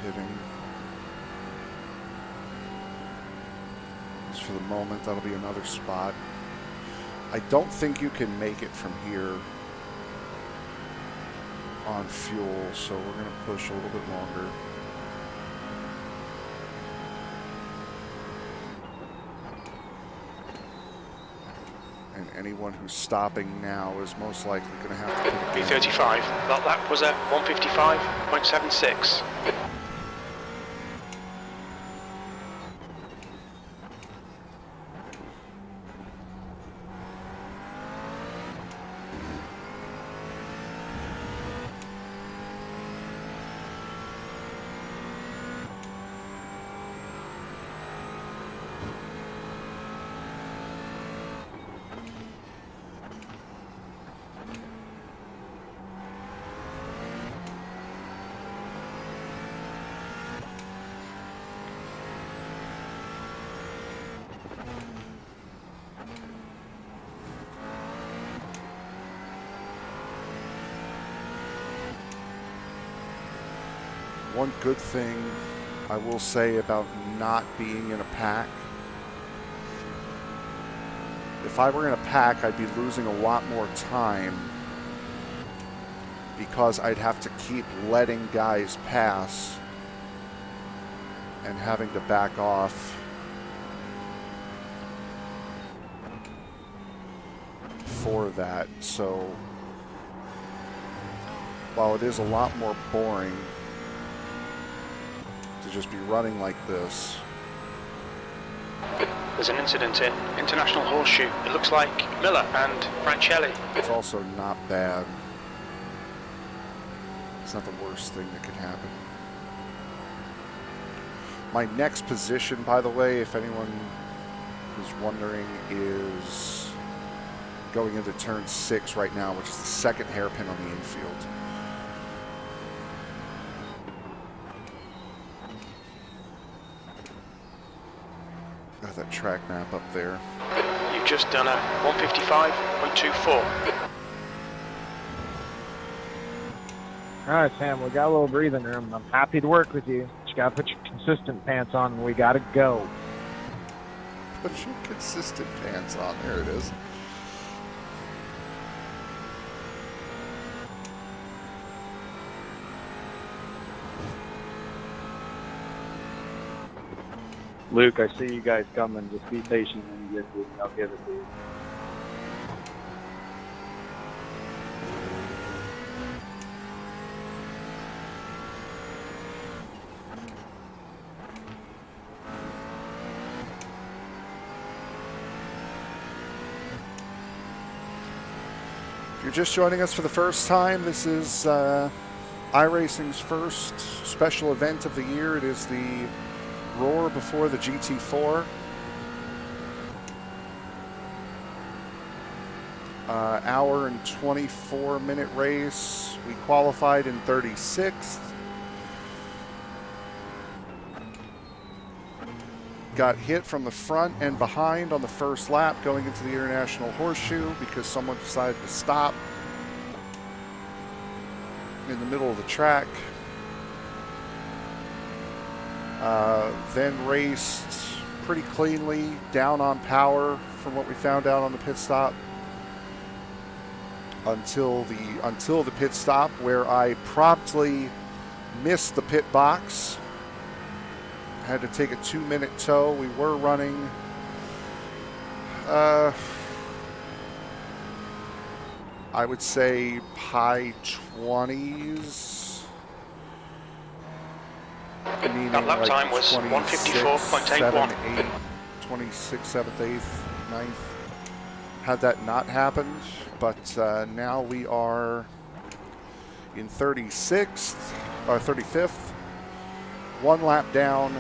Hitting. Just for the moment, that'll be another spot. I don't think you can make it from here on fuel, so we're going to push a little bit longer. And anyone who's stopping now is most likely going to have to put a P35. That lap was at 155.76. One good thing I will say about not being in a pack, if I were in a pack, I'd be losing a lot more time because I'd have to keep letting guys pass and having to back off for that. So while it is a lot more boring to just be running like this, There's an incident in International Horseshoe. It looks like Miller and Francelli. It's also not bad. It's not the worst thing that could happen. My next position, by the way, if anyone is wondering, is going into turn 6 right now, which is the second hairpin on the infield. Got that track map up there. You've just done a 155.24. All right, Sam, we got a little breathing room. I'm happy to work with you. You got to put your consistent pants on and we got to go. Put your consistent pants on. There it is. Luke, I see you guys coming. Just be patient when you get to it. I'll give it to you. If you're just joining us for the first time, this is iRacing's first special event of the year. It is the Roar Before the GT4. Hour and 24-minute race. We qualified in 36th. Got hit from the front and behind on the first lap going into the International Horseshoe because someone decided to stop in the middle of the track. Then raced pretty cleanly, down on power from what we found out on the pit stop until the pit stop, where I promptly missed the pit box. Had to take a 2-minute tow. We were running I would say high 20s. That lap time was 154.81. 26, 7th, 8th, 9th. Had that not happened, but now we are in 36th, or 35th, 1 lap down,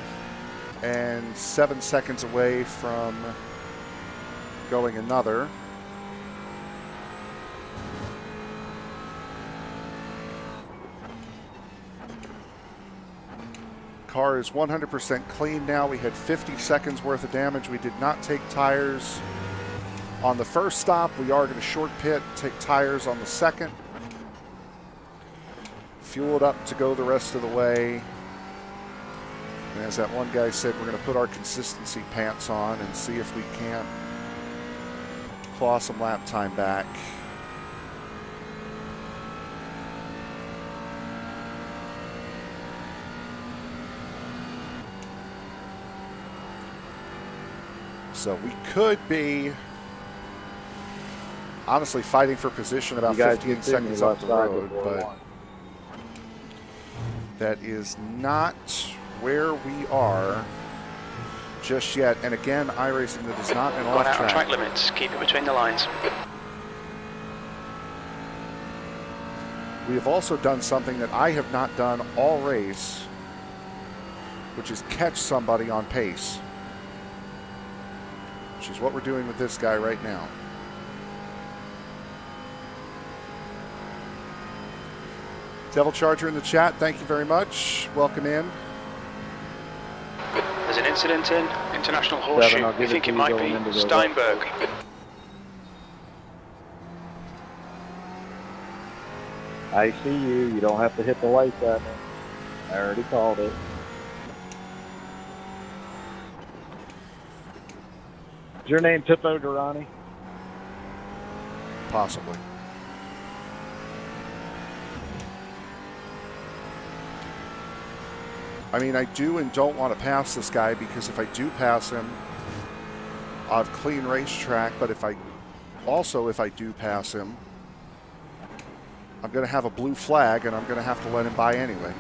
and 7 seconds away from going another. Car is 100% clean now. We had 50 seconds worth of damage. We did not take tires on the first stop. We are going to short pit, take tires on the second. Fueled up to go the rest of the way. And as that one guy said, we're going to put our consistency pants on and see if we can't claw some lap time back. So we could be honestly fighting for position about 15 seconds off the road, but that is not where we are just yet. And again, iRacing, that is not an off out track. on track limits. Keep it between the lines. We have also done something that I have not done all race, which is catch somebody on pace, which is what we're doing with this guy right now. Devil Charger in the chat, thank you very much. Welcome in. There's an incident in International Horseshoe. I think it might be Steinberg. I see you. You don't have to hit the lights at me. I already called it. Is your name Tippo Durrani? Possibly. I mean, I do and don't want to pass this guy, because if I do pass him, I'll have clean racetrack. But if I do pass him, I'm going to have a blue flag, and I'm going to have to let him by anyway.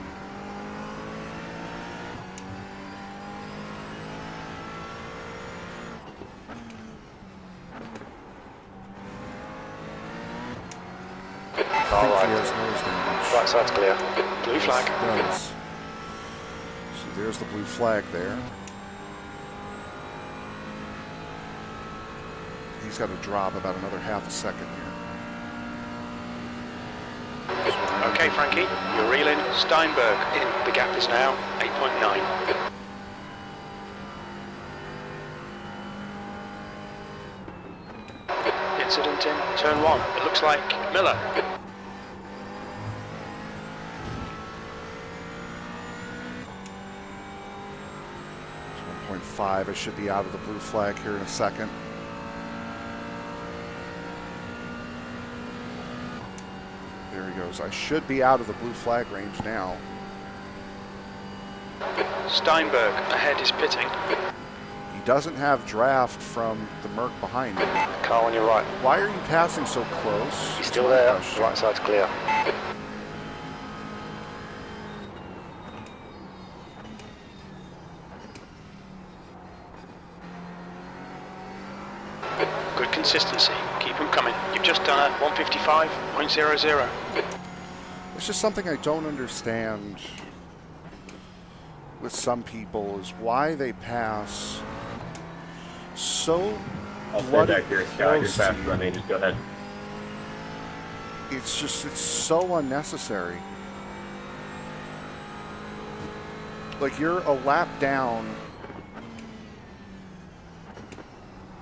Car think right. he has nose damage. Right side's clear. Blue flag. He does. So there's the blue flag there. He's got to drop about another half a second here. Okay, Frankie, you're reeling. Steinberg in. The gap is now 8.9. Incident in turn 1. It looks like Miller. 1.5. I should be out of the blue flag here in a second. There he goes. I should be out of the blue flag range now. Steinberg ahead is pitting. He doesn't have draft from the Merc behind him. Car on your right. Why are you passing so close? He's still there. Right side's clear. Good consistency. Keep them coming. You've just done a 155.00. It's just something I don't understand with some people is why they pass so bloody close to you. Just go ahead. It's so unnecessary. Like, you're a lap down.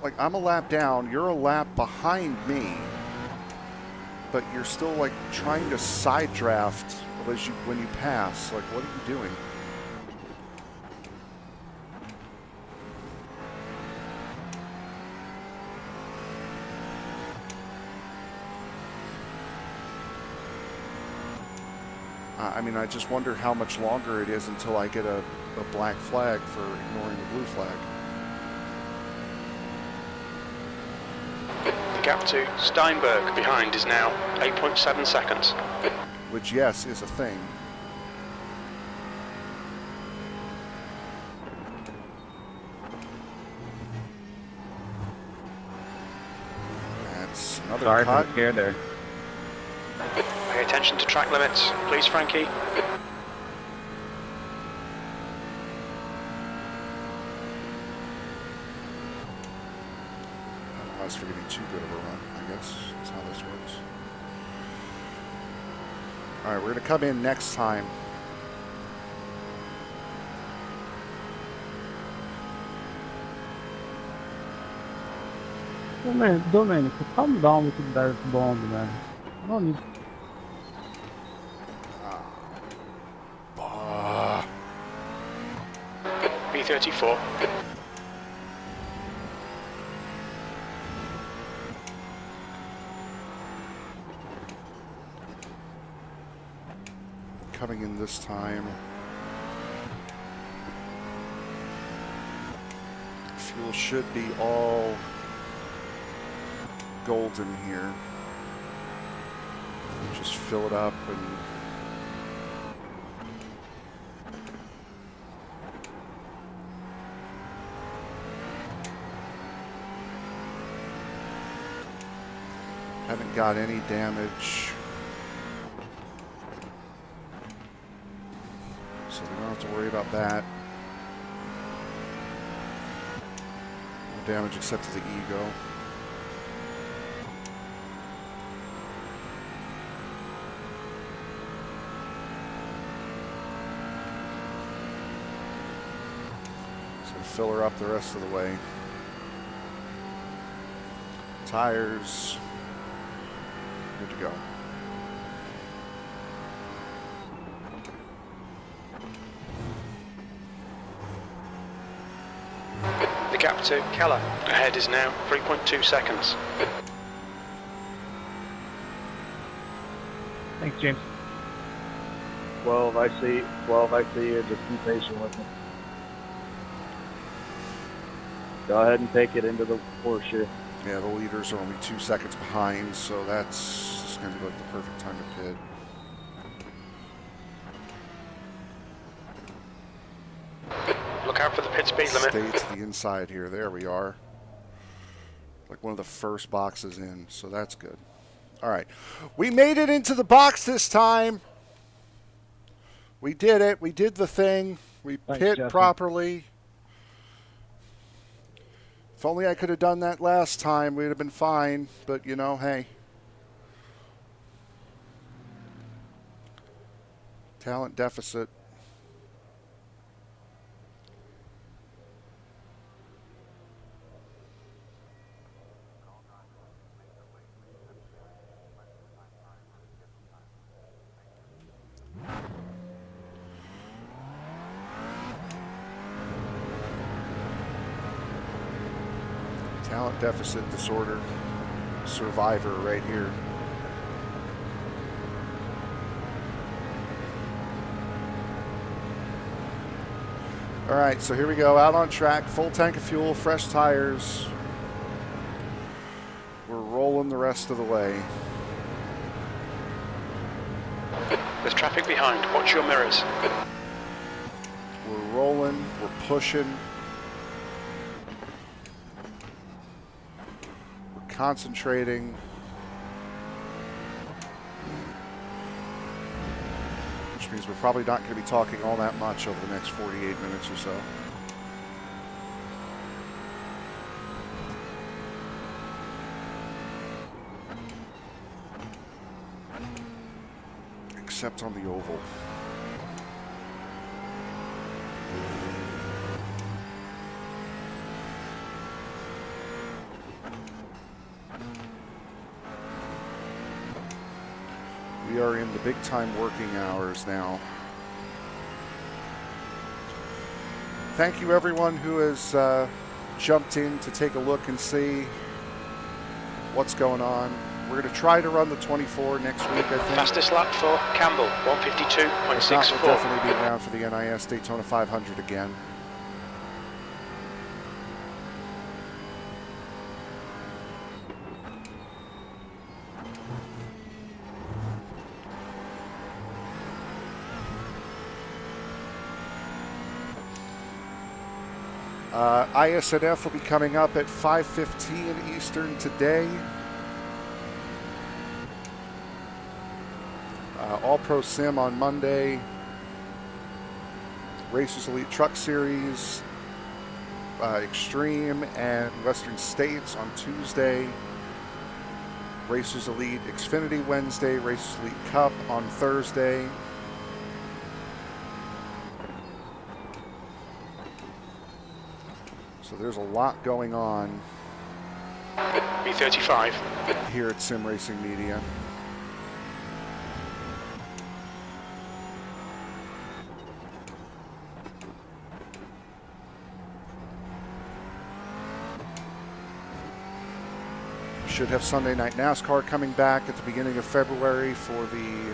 Like, I'm a lap down, you're a lap behind me, but you're still, like, trying to side draft when you pass. Like, what are you doing? I mean, I just wonder how much longer it is until I get a black flag for ignoring the blue flag. The gap to Steinberg behind is now 8.7 seconds. Which, yes, is a thing. That's another Sorry cut. for the scare there. Pay attention to track limits, please, Frankie. Otherwise, for getting too good of a run, I guess that's how this works. All right, we're going to come in next time. Domenico, calm down with the direct bomb, man. No need. B34. Coming in this time. Fuel should be all golden here. Just fill it up and haven't got any damage. So we don't have to worry about that. No damage except to the ego. So fill her up the rest of the way. Tires. Good to go. The gap to Keller ahead is now 3.2 seconds. Thanks, James. 12, I see you. Just be patient with me. Go ahead and take it into the horseshoe. Yeah, the leaders are only 2 seconds behind, so that's just going to be like the perfect time to pit. Look out for the pit speed limit. Stay to the inside here. There we are. Like one of the first boxes in, so that's good. All right. We made it into the box this time. We did it. We did the thing. We pit Justin. properly. If only I could have done that last time, we'd have been fine. But, you know, hey. Talent deficit. Talent deficit disorder survivor right here. All right, so here we go, out on track, full tank of fuel, fresh tires. We're rolling the rest of the way. There's traffic behind. Watch your mirrors. We're rolling, we're pushing. We're concentrating. Which means we're probably not going to be talking all that much over the next 48 minutes or so. Except on the oval. We are in the big time working hours now. Thank you everyone who has jumped in to take a look and see what's going on. We're going to try to run the 24 next week, I think. Fastest lap for Campbell, If not, 152.64. we'll definitely be around for the NIS Daytona 500 again. ISNF will be coming up at 5:15 Eastern today. All Pro Sim on Monday. Racers Elite Truck Series, Extreme and Western States on Tuesday. Racers Elite Xfinity Wednesday. Racers Elite Cup on Thursday. So there's a lot going on B35. here at Sim Racing Media. Should have Sunday Night NASCAR coming back at the beginning of February for the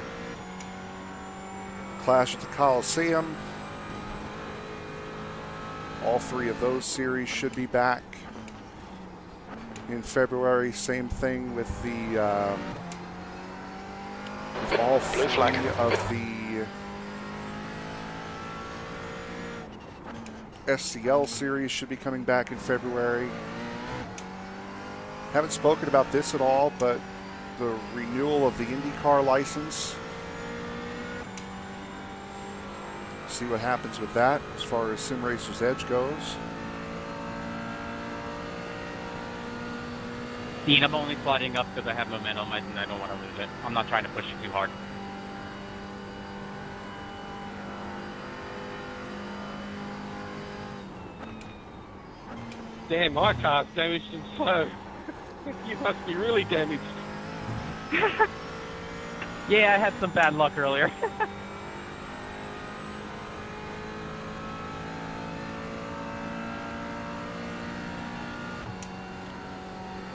Clash at the Coliseum. All three of those series should be back in February. Same thing with the with all three of the SCL series should be coming back in February. Haven't spoken about this at all, but the renewal of the IndyCar license. See what happens with that as far as Sim Racer's Edge goes. Dean, I'm only sliding up because I have momentum and I don't want to lose it. I'm not trying to push it too hard. Damn, my car's damaged and slow. You must be really damaged. Yeah, I had some bad luck earlier.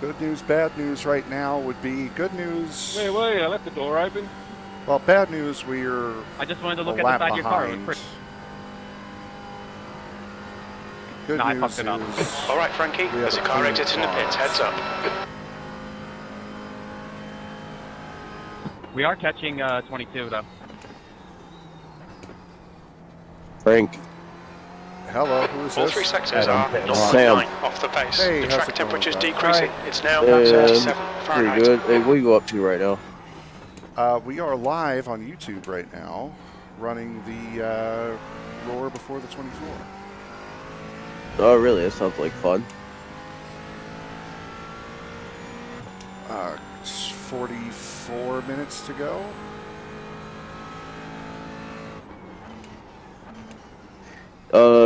Good news, bad news right now would be good news. Where were you? I left the door open. Well, bad news, we're I just wanted to look a at the lap side of your car. It was behind. pretty. Good No, I news fucked it up. is All right, Frankie, we there's a have car clean exiting the pits. cars. Heads up. We are catching 22 though. Frank, Hello, who is All this? three sectors Adam, are Sam. 0.9 off the pace. Hey, the how's track it going, temperature's bud? decreasing. It's now at Pretty 77 Fahrenheit. good. Hey, what are you up to right now? We are live on YouTube right now, running the Roar Before the 24. Oh, really? That sounds like fun. It's 44 minutes to go.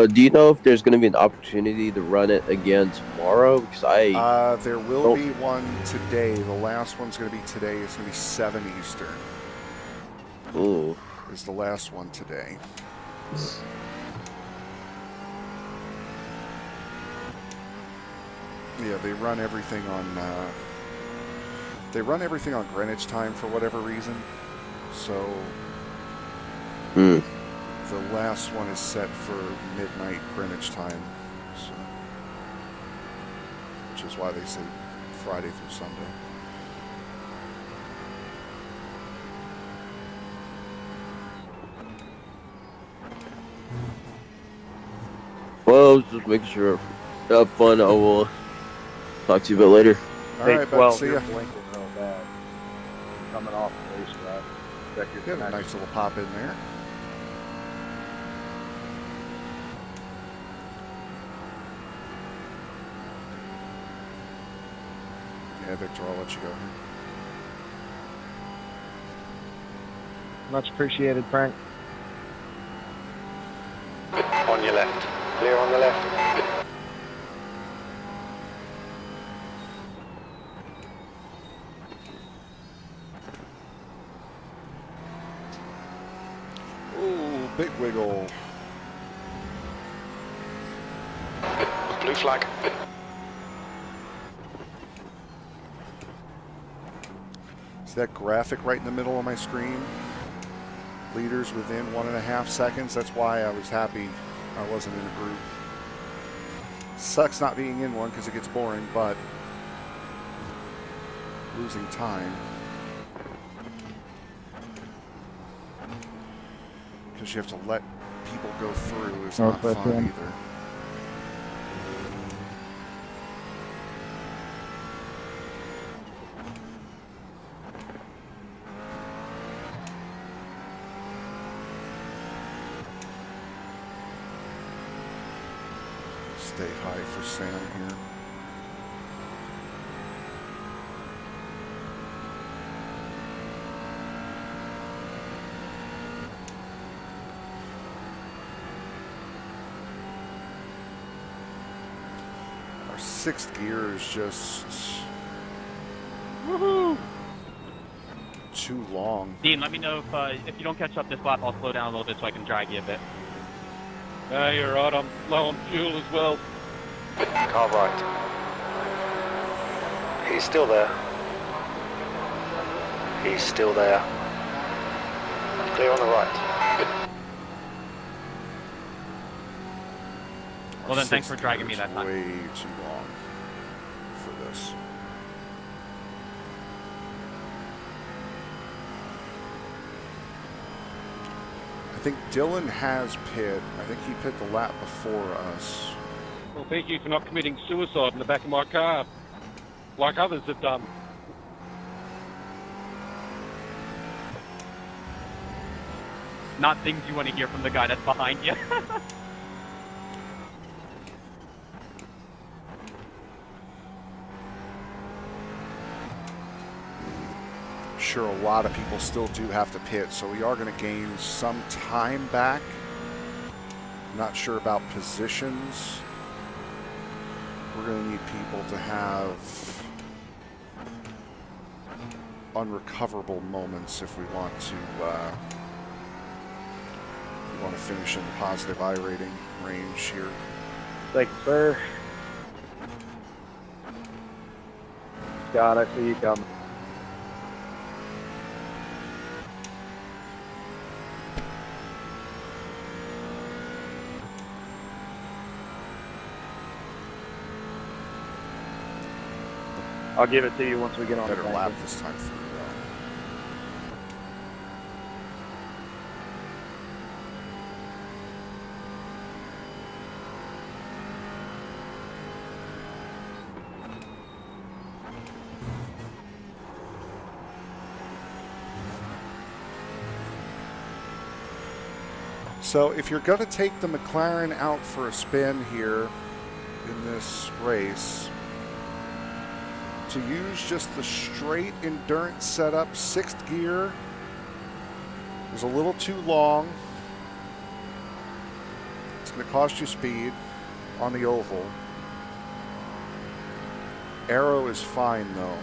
Do you know if there's going to be an opportunity to run it again tomorrow? Because there will be one today. The last one's going to be today. It's going to be 7 Eastern. Ooh. Is the last one today. Yeah, they run everything on Greenwich time for whatever reason. So the last one is set for midnight Greenwich time, so, which is why they say Friday through Sunday. Well, I was just making sure. Have fun. I will talk to you a bit later. All Hey, right, 12, bud, see you're ya. blinking real bad. Coming off the racetrack. Check your Get a nice little pop in there. Yeah, Victor, I'll let you go here. Much appreciated, Frank. On your left. Clear on the left. Ooh, big wiggle. Blue flag. See that graphic right in the middle of my screen? Leaders within 1.5 seconds. That's why I was happy I wasn't in a group. Sucks not being in one because it gets boring, but losing time. Because you have to let people go through is not fun either. Stay high for Sam here. Our 6th gear is just too long. Dean, let me know if you don't catch up this lap, I'll slow down a little bit so I can drag you a bit. No, you're right. I'm low on fuel as well. Car right. He's still there. He's still there. Clear on the right. Well then, thanks for dragging me that time. Way too long for this. I think Dylan has pit. I think he pit the lap before us. Well, thank you for not committing suicide in the back of my car, like others have done. Not things you want to hear from the guy that's behind you. Sure, a lot of people still do have to pit, so we are going to gain some time back. Not sure about positions. We're going to need people to have unrecoverable moments if we want to finish in the positive I rating range here. Thank you, sir. Scott, I see you coming. I'll give it to you once we get on Better the lap bank. this time through. So if you're going to take the McLaren out for a spin here in this race, to use just the straight endurance setup, 6th gear, is a little too long. It's going to cost you speed on the oval. Aero is fine though,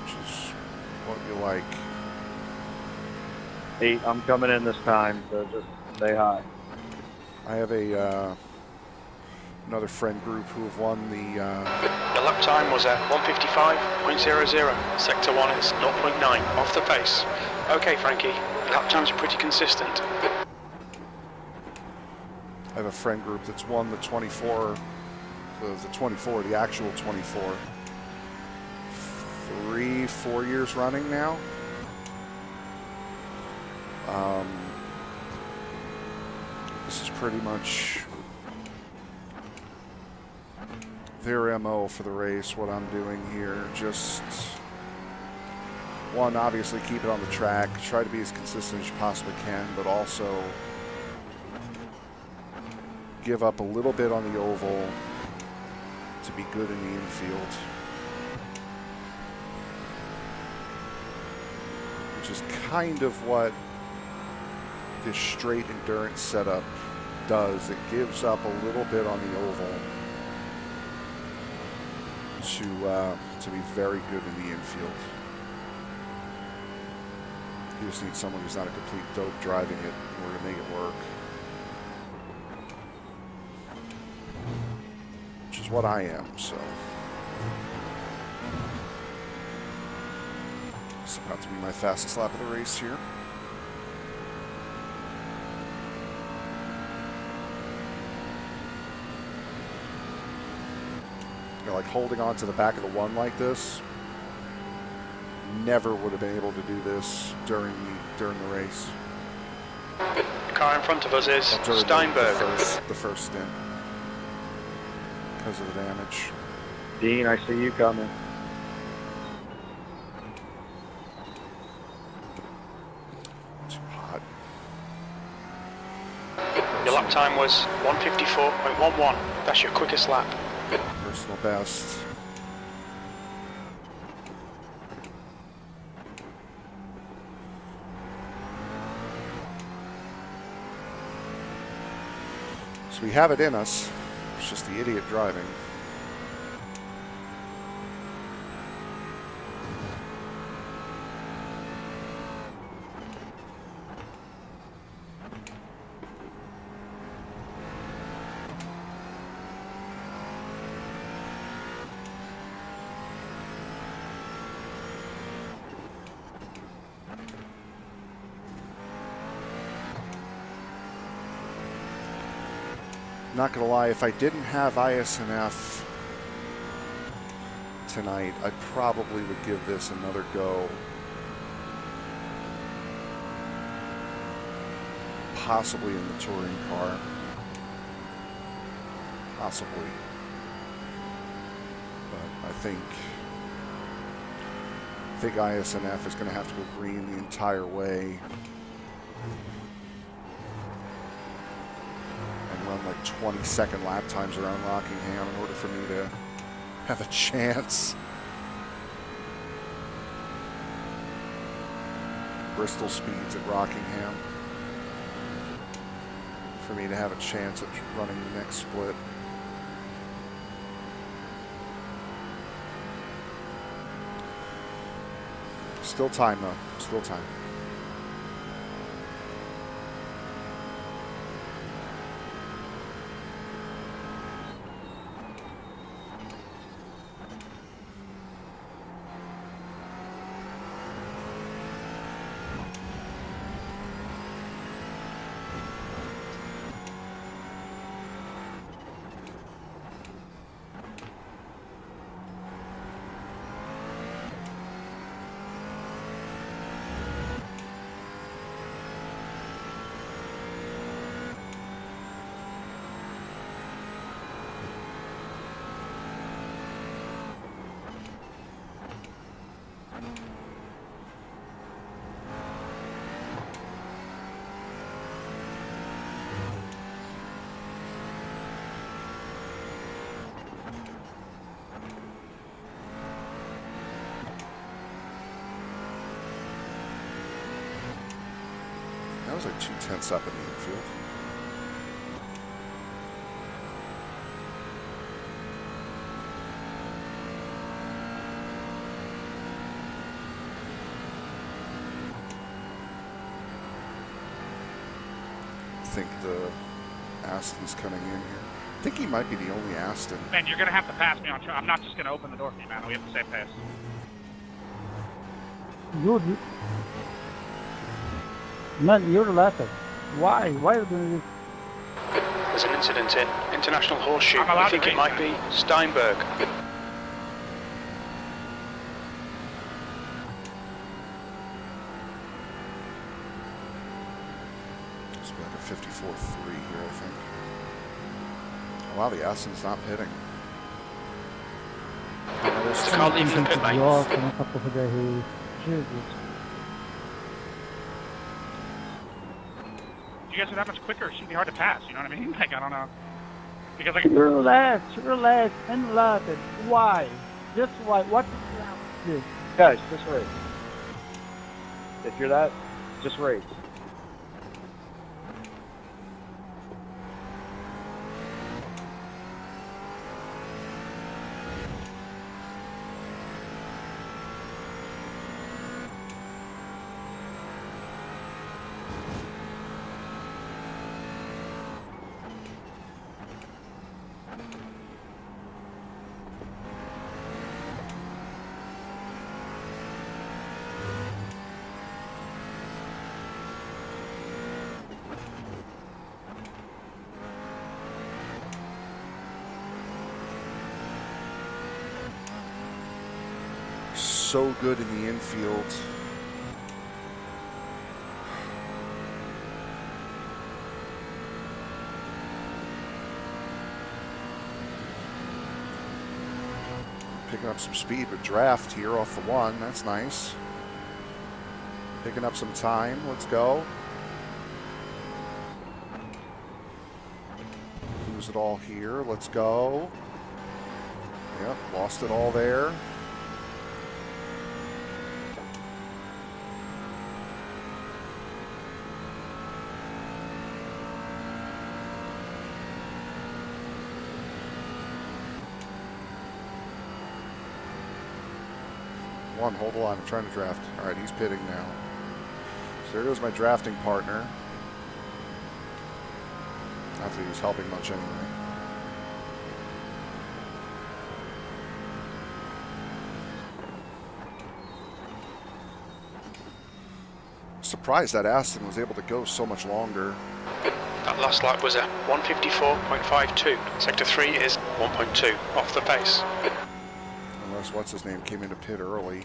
which is what you like. 8, I'm coming in this time, so just stay high. I have a another friend group who have won the... The lap time was at 1:55.00. Sector 1 is 0.9 off the pace. Okay, Frankie, lap times are pretty consistent. I have a friend group that's won the 24, the actual 24, 3-4 years running now. This is pretty much their MO for the race, what I'm doing here. Just, one, obviously keep it on the track, try to be as consistent as you possibly can, but also give up a little bit on the oval to be good in the infield. Which is kind of what this straight endurance setup does. It gives up a little bit on the oval to be very good in the infield. You just need someone who's not a complete dope driving it in order to make it work. Which is what I am, so. It's about to be my fastest lap of the race here. You know, like holding on to the back of the one like this, never would have been able to do this during the race. The car in front of us is Steinberg. The first stint. Because of the damage. Dean, I see you coming. Too hot. Your lap time was 1:54.11. That's your quickest lap. Personal best. So we have it in us. It's just the idiot driving. Not gonna lie, if I didn't have ISNF tonight, I probably would give this another go. Possibly in the touring car. Possibly. But I think ISNF is gonna have to go green the entire way. Run like 20-second lap times around Rockingham in order for me to have a chance. Bristol speeds at Rockingham for me to have a chance at running the next split. Still time though, still time. was like 2/10 up in the infield. I think the Aston's coming in here. I think he might be the only Aston. Man, you're going to have to pass me on track. I'm not just going to open the door for you, man. We have the same pace. Man, you're laughing. Why? Why are you doing this? There's an incident in International Horseshoe. I'm allowed I think to it might be Steinberg. It's like a 54.3 here, I think. Oh, wow, the Aston's not pitting. I'll leave you in the pit lane. If you guys are that much quicker, it should be hard to pass. You know what I mean? Like, I don't know. Because like, Relax, and laugh. Why? Just why? What is this? Guys, just race. If you're that, just race. So good in the infield. Picking up some speed with draft here off the one. That's nice. Picking up some time. Let's go. Lose it all here. Let's go. Yep, lost it all there. Hold on, I'm trying to draft. All right, he's pitting now. So there goes my drafting partner. Not that he was helping much anyway. Surprised that Aston was able to go so much longer. That last lap was a 154.52. Sector 3 is 1.2 off the pace. Unless what's his name came into pit early.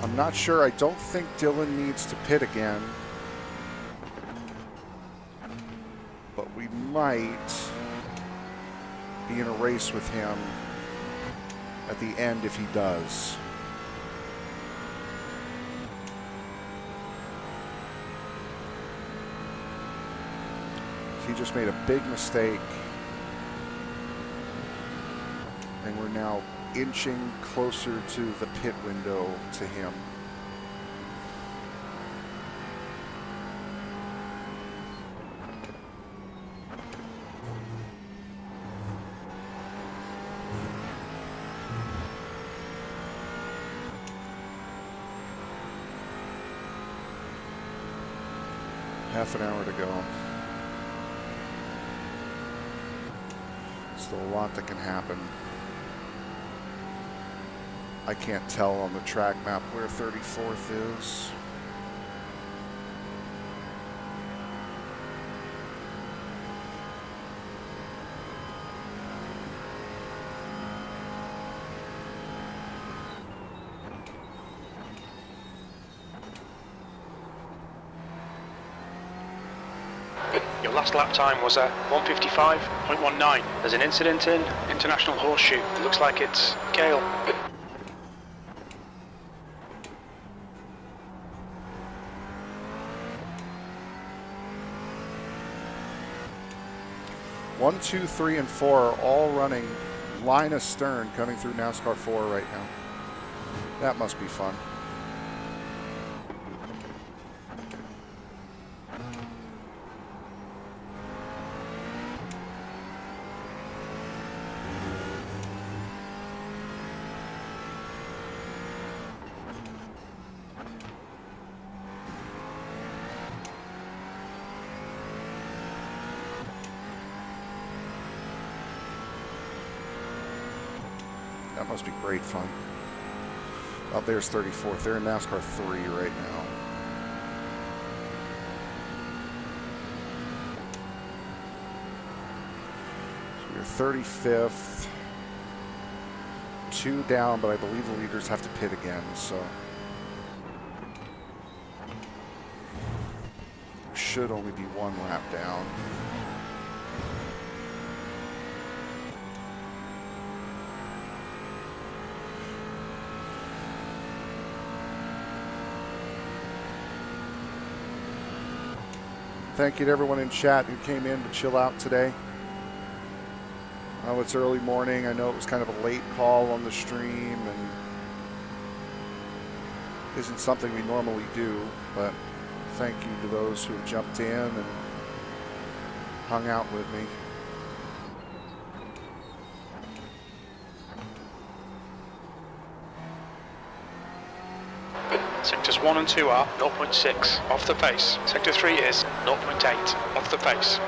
I'm not sure. I don't think Dylan needs to pit again. But we might be in a race with him at the end if he does. He just made a big mistake. And we're now inching closer to the pit window to him. Half an hour to go. Still a lot that can happen. I can't tell on the track map where 34th is. You're Your last lap time was at 1:55.19. There's an incident in International Horseshoe. It looks like it's Gale. One, 2, 3, and 4 are all running line astern coming through NASCAR 4 right now. That must be fun. That must be great fun. Up there's 34th. They're in NASCAR 3 right now. So we're 35th. 2 down, but I believe the leaders have to pit again, so should only be 1 lap down. Thank you to everyone in chat who came in to chill out today. I know it's early morning. I know it was kind of a late call on the stream and isn't something we normally do, but thank you to those who jumped in and hung out with me. Sectors 1 and 2 are 0.6 off the pace. Sector 3 is 0.8 off the pace.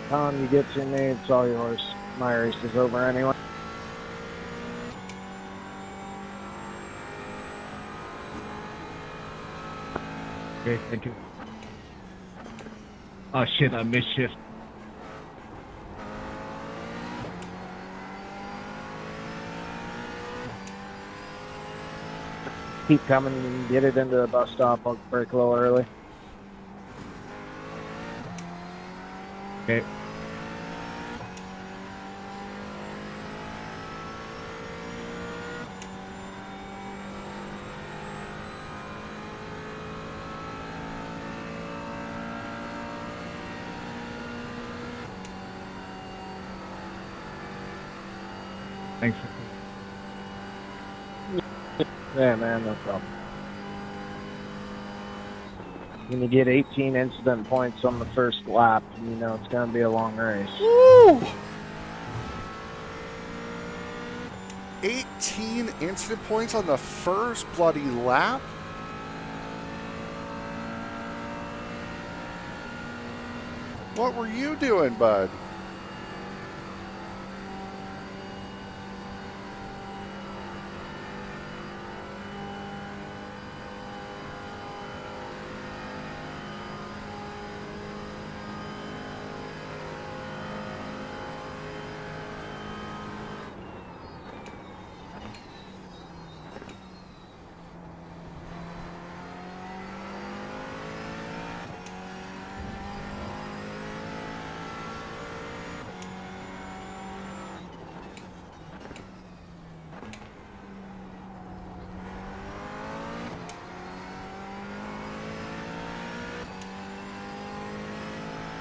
Tom, you get to me, it's all yours. My race is over anyway. Okay, thank you. Oh shit, I missed shift. Keep coming and get it into the bus stop. I'll break a little early. Okay. Thanks. Yeah, man, no problem. When you get 18 incident points on the first lap, you know it's going to be a long race. Woo! 18 incident points on the first bloody lap? What were you doing, bud?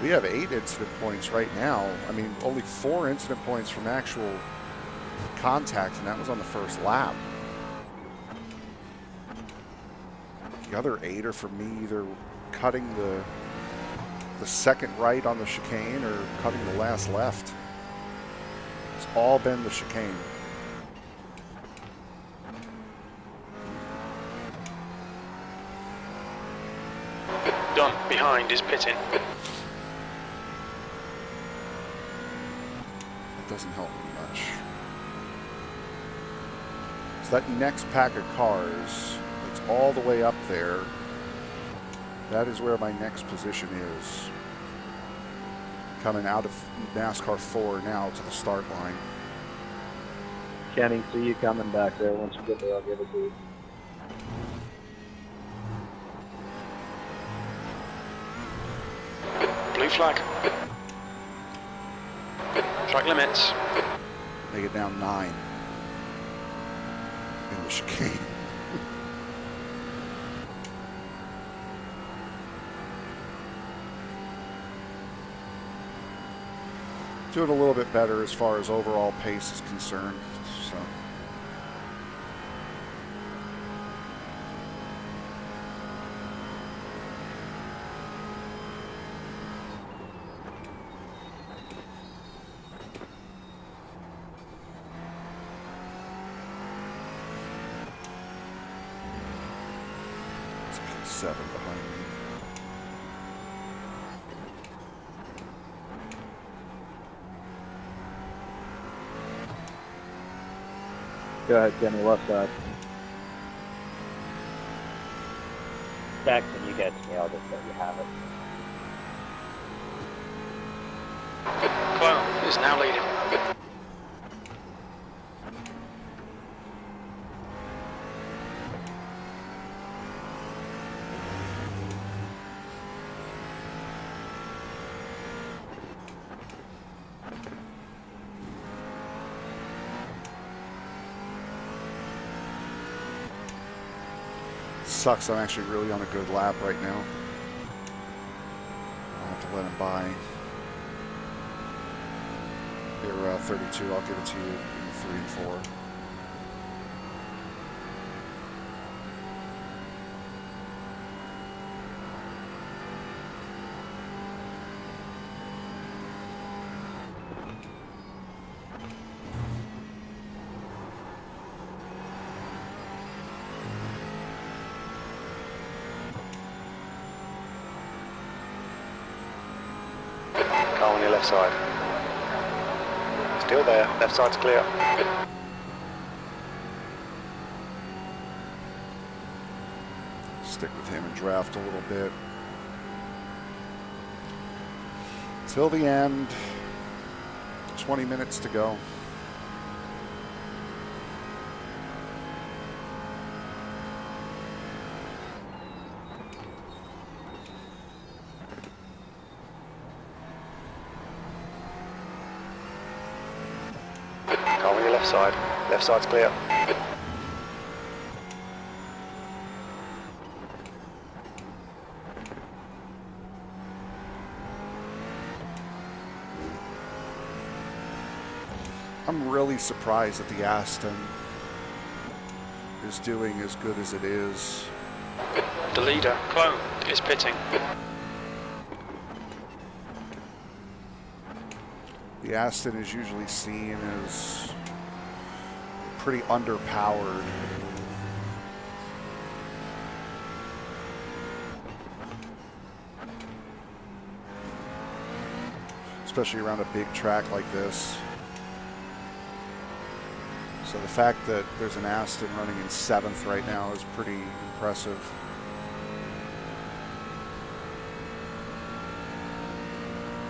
We have 8 incident points right now. I mean, only 4 incident points from actual contact, and that was on the first lap. The other 8 are from me either cutting the second right on the chicane or cutting the last left. It's all been the chicane. Done. Behind is pitting. Doesn't help me much. So that next pack of cars, it's all the way up there. That is where my next position is. Coming out of NASCAR 4 now to the start line. Kenny, see you coming back there. Once you get there, I'll give it to you. Blue flag. Track limits. Make it down 9 in the chicane. Doing a little bit better as far as overall pace is concerned. So. It's P7 behind me. Go ahead, Kenny, left side. Jackson, you get to me, I'll just let you have it. Clone is now leading. Sucks, I'm actually really on a good lap right now. I'll have to let him by. You're 32, I'll give it to you in 3 and 4. Car on your left side. Still there, left side's clear. Stick with him and draft a little bit. Till the end. 20 minutes to go. Car on your left side. Left side's clear. I'm really surprised that the Aston is doing as good as it is. The leader, Clone, is pitting. The Aston is usually seen as pretty underpowered. Especially around a big track like this. So the fact that there's an Aston running in 7th right now is pretty impressive.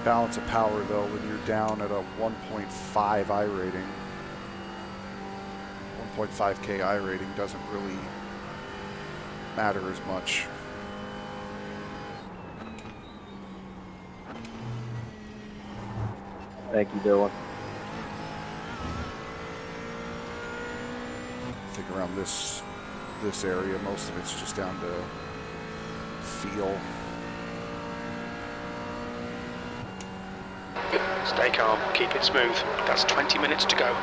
Balance of power though, when you're down at a 1.5 I rating, 1.5K I rating doesn't really matter as much. Thank you, Dylan. I think around this area, most of it's just down to feel. Stay calm, keep it smooth. That's 20 minutes to go.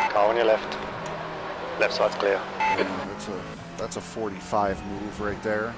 Car on your left. Left side's clear. Yeah, that's a 45 move right there.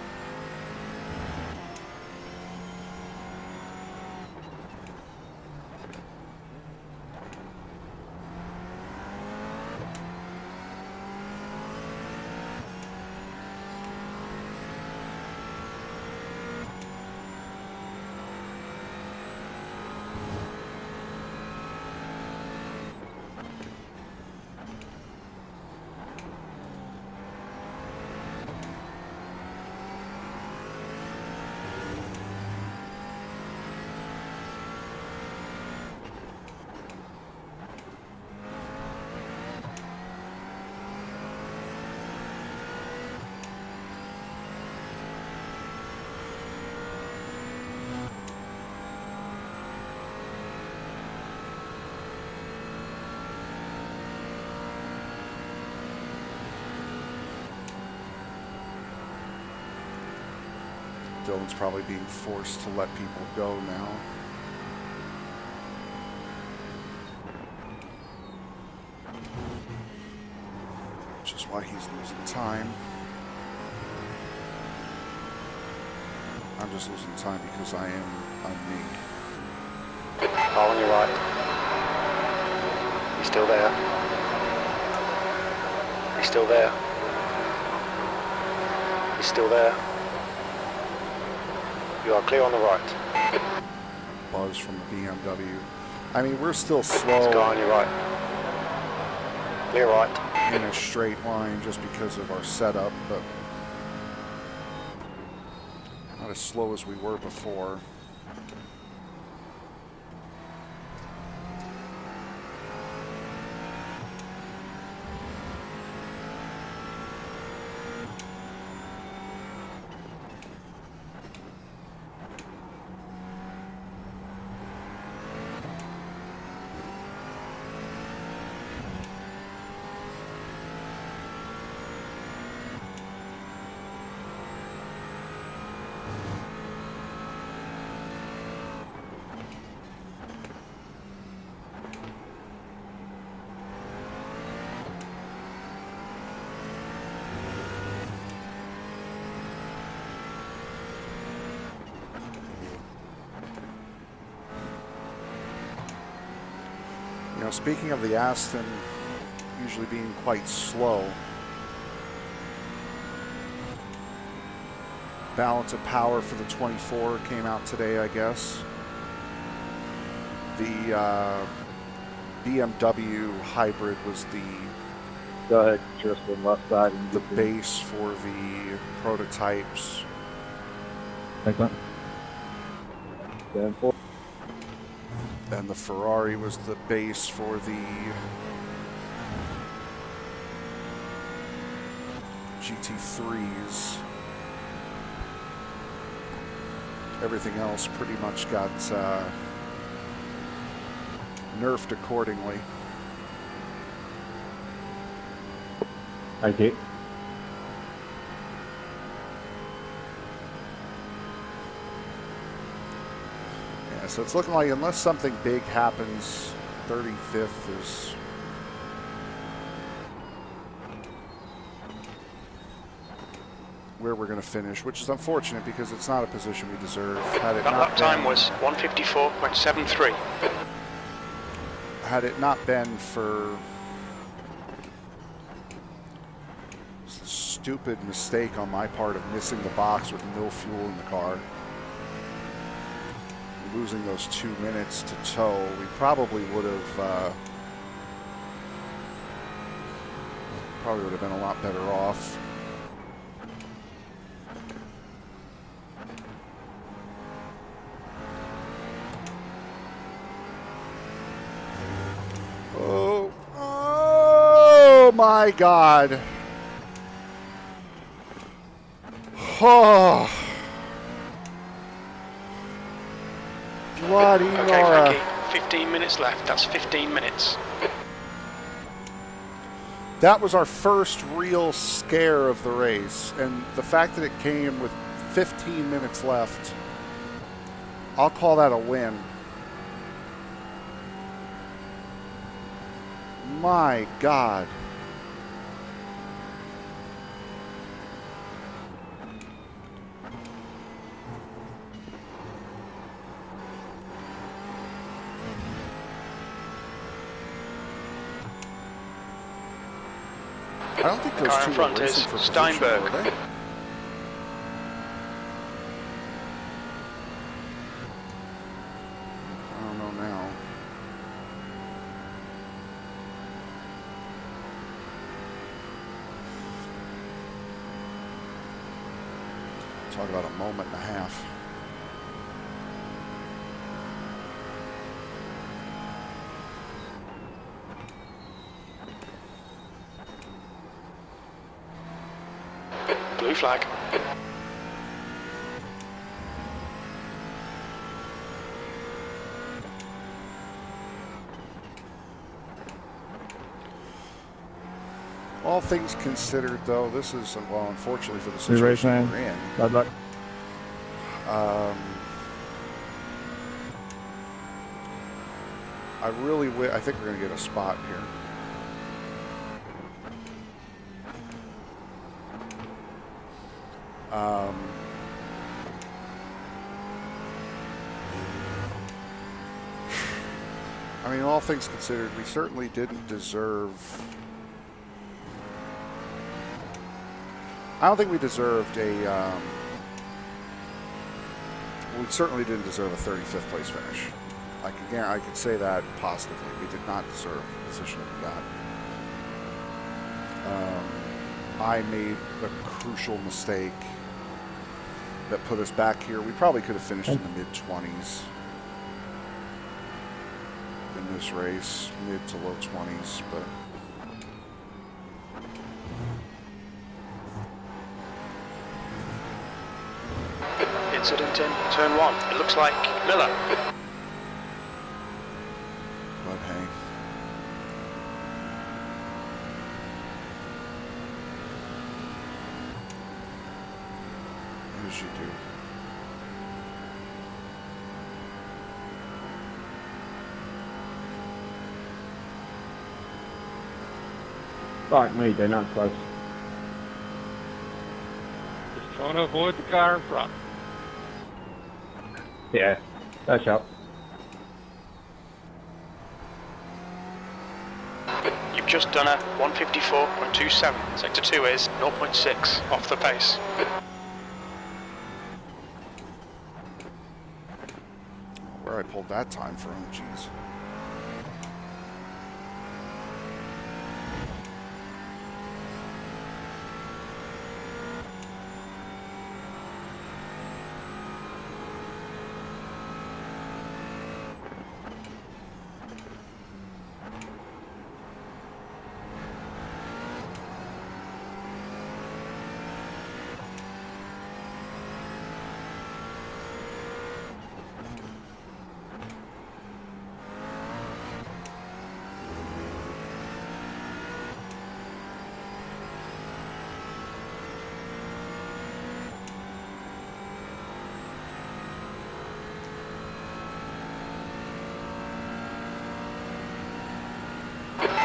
Dylan's probably being forced to let people go now. Which is why he's losing time. I'm just losing time because I'm me. Car on your right. He's still there. He's still there. He's still there. You are clear on the right. Buzz from the BMW. I mean, we're still slow. Car on your right. Clear right. In a straight line just because of our setup, but not as slow as we were before. You know, speaking of the Aston usually being quite slow, balance of power for the 24 came out today, I guess. The BMW hybrid was Go ahead, Tristan, left side. the base for the prototypes. Excellent. 10-4. And the Ferrari was the base for the GT3s. Everything else pretty much got nerfed accordingly. Thank you. Yeah, so it's looking like unless something big happens, 35th is where we're going to finish, which is unfortunate because it's not a position we deserve. Had it That not lap time been, was 1:54.73. had it not been for stupid mistake on my part of missing the box with no fuel in the car, losing those 2 minutes to tow, we probably would have been a lot better off. Oh my God. Oh. Bloody Okay, Laura. Frankie, 15 minutes left. That's 15 minutes. That was our first real scare of the race, and the fact that it came with 15 minutes left, I'll call that a win. My God. I don't think those Car two in front were is racing for position, Steinberg. were they? I don't know now. Talk about a moment and a half. Blue flag. All things considered, though, this is, well, unfortunately for the You're situation right, man. we're in, Bad luck. I think we're going to get a spot here. I mean, all things considered, we certainly didn't deserve... I don't think we deserved a... we certainly didn't deserve a 35th place finish. I could say that positively. We did not deserve a position like that. I made a crucial mistake that put us back here. We probably could have finished in the mid-20s in this race, mid to low 20s, but... Incident in turn 1. It looks like Miller. But hey. As you do. Like me, they're not close. Just trying to avoid the car in front. Yeah, that's up. You've just done a 154.27. Sector 2 is 0.6 off the pace. Where I pulled that time from, jeez.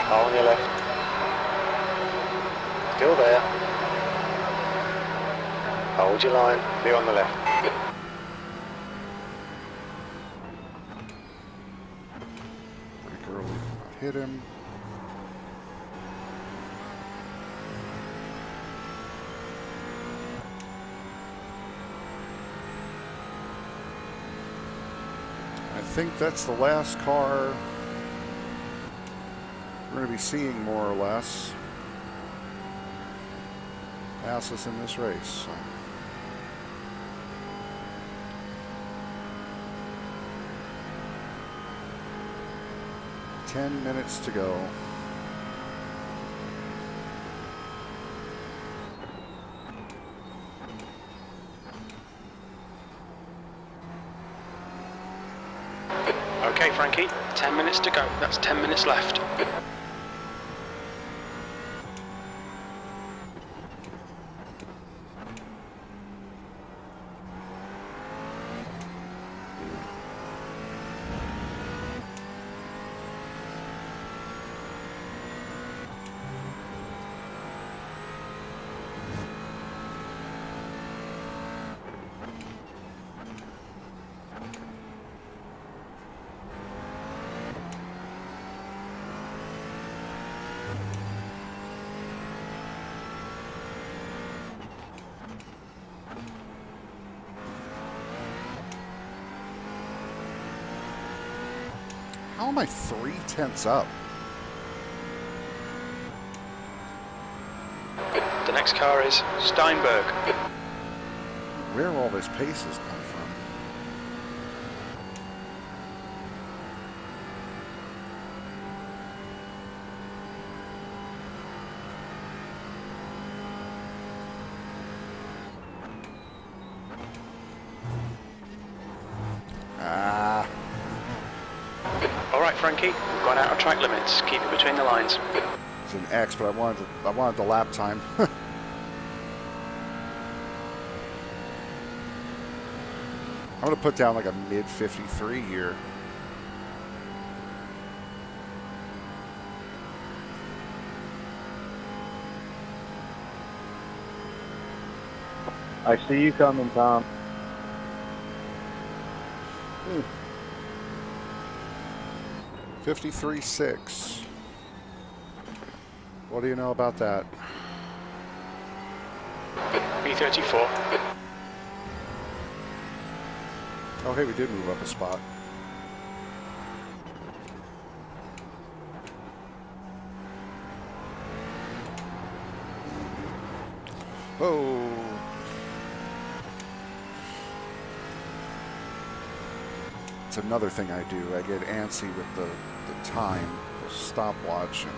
Car on your left. Still there. Hold your line. Clear on the left. Pretty early. Hit him. I think that's the last car we're going to be seeing, more or less, pass us in this race. So. Ten minutes to go. Okay, Frankie, 10 minutes to go. That's 10 minutes left. How am I 3/10 up? The next car is Steinberg. Where all this pace has come from? All right, Frankie, we've gone out of track limits. Keep it between the lines. It's an X, but I wanted the lap time. I'm going to put down like a mid 53 here. I see you coming, Tom. 53.6. What do you know about that? B34. Oh, hey, we did move up a spot. Oh. It's another thing I do. I get antsy with the time, the stopwatch, and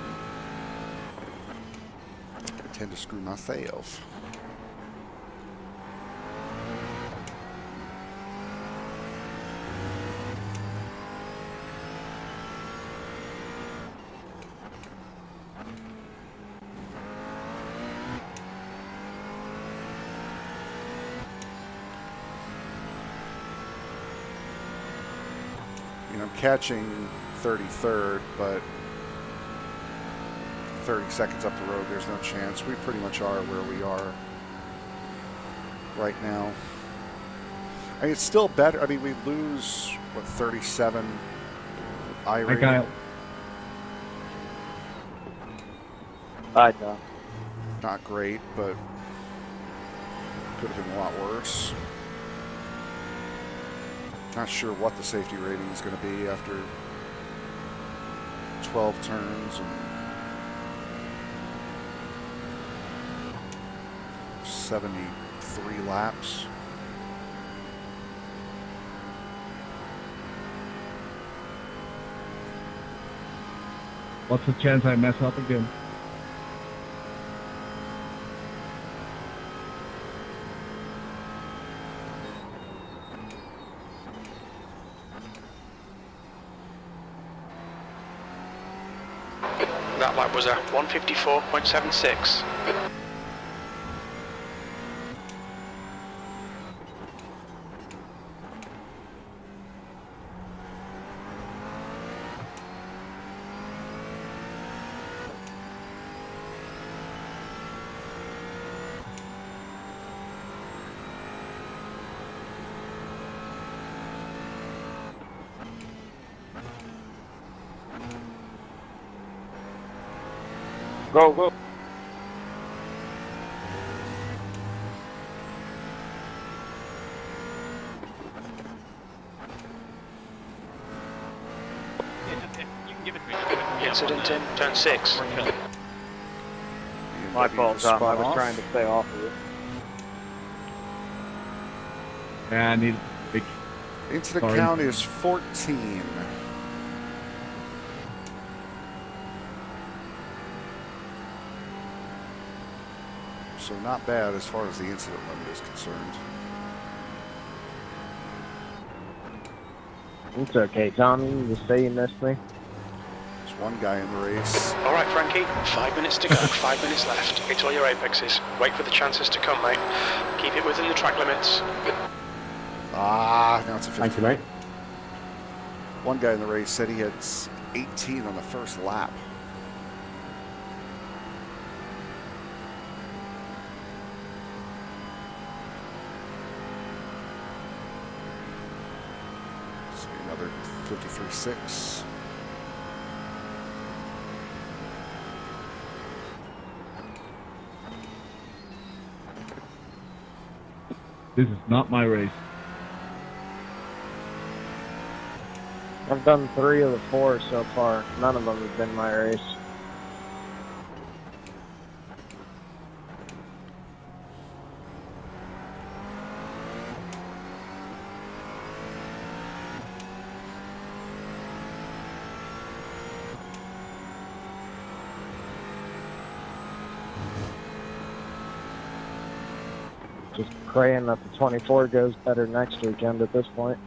I tend to screw myself. I'm catching 33rd, but 30 seconds up the road, there's no chance. We pretty much are where we are right now. I mean, it's still better. I mean, we lose, what, 37 iRacing? Kyle. Hi, Tom. Not great, but could have been a lot worse. Not sure what the safety rating is going to be after 12 turns and 73 laps. What's the chance I mess up again? That lap was a 154.76. Go, go. Incident in turn 6. My fault, Tom. I was trying to stay off of it. Yeah, I need big. Incident count is 14. So not bad as far as the incident limit is concerned. It's okay, Tommy. You just say you missed me. There's one guy in the race. All right, Frankie. 5 minutes to go. 5 minutes left. Hit all your apexes. Wait for the chances to come, mate. Keep it within the track limits. Ah, now it's a 50. Thank you, mate. One guy in the race said he had 18 on the first lap. Another 53.6. This is not my race. I've done 3 of the 4 so far. None of them have been my race. Just praying that the 24 goes better next weekend at this point.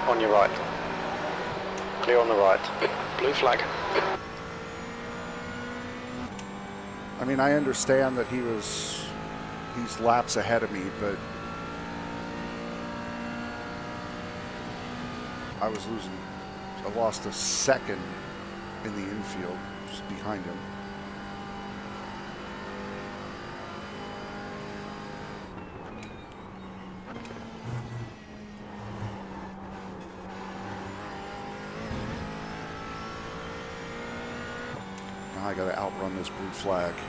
On your right. Clear on the right. Blue flag. I mean, I understand that he's laps ahead of me, but I lost a second in the infield, just behind him. Now I got to outrun this blue flag here.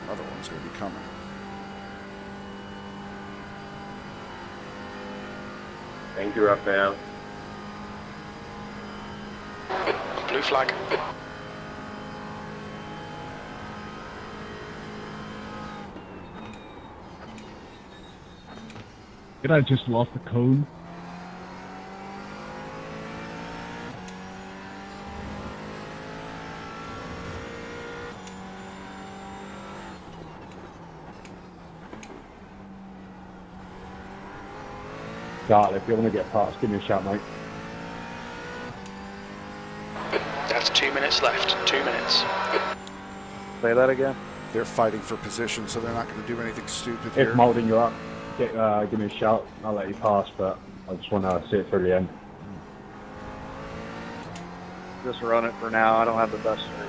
Another one's going to be coming. Thank you, Raphael. Blue flag. Did I just lost the cone? Charlie, if you want to get past, give me a shout, mate. That's 2 minutes left. 2 minutes. Say that again. They're fighting for position, so they're not going to do anything stupid If here. molding you up, give me a shout. I'll let you pass, but I just want to see it through the end. Just run it for now. I don't have the best strategy.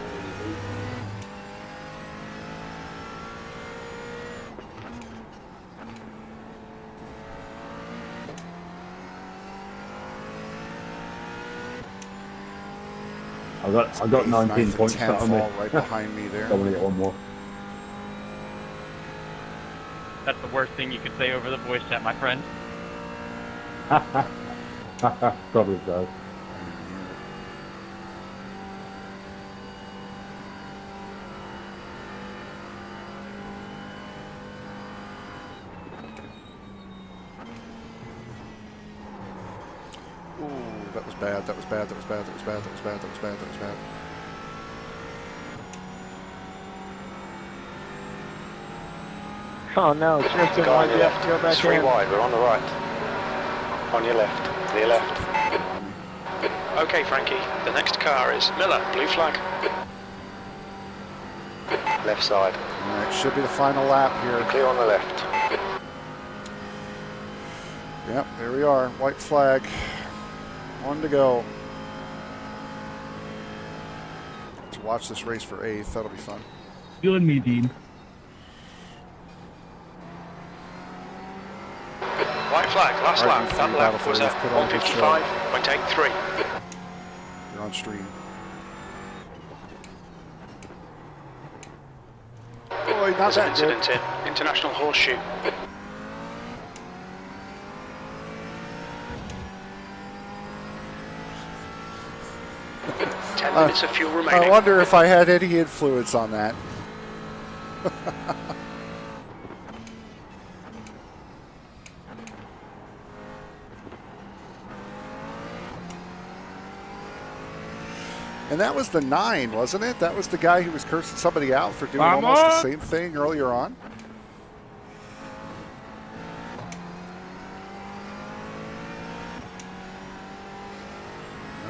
I got 19 points Fall on me. right behind me there. I want to get one more. That's the worst thing you could say over the voice chat, my friend. Probably does. Ooh, that was bad. That was bad. That was bad. That was bad. That was bad. That was bad. That was bad. Oh no, Tristan, why'd you have to go back 3 in? wide, we're on the right. On your left. To your left. Okay, Frankie. The next car is Miller. Blue flag. Left side. All right, should be the final lap here. Clear on the left. Yep, there we are. White flag. One to go. To watch this race for 8th. That'll be fun. You and me, Dean. White flag. Last lap. RG3 That battle lap for was eighth. at Put on a good show. 155.83. You're on stream. Boy, not There's an that good. incident in International Horseshoe. Ten minutes of fuel remaining. I wonder if I had any influence on that. And that was the 9, wasn't it? That was the guy who was cursing somebody out for doing almost the same thing earlier on.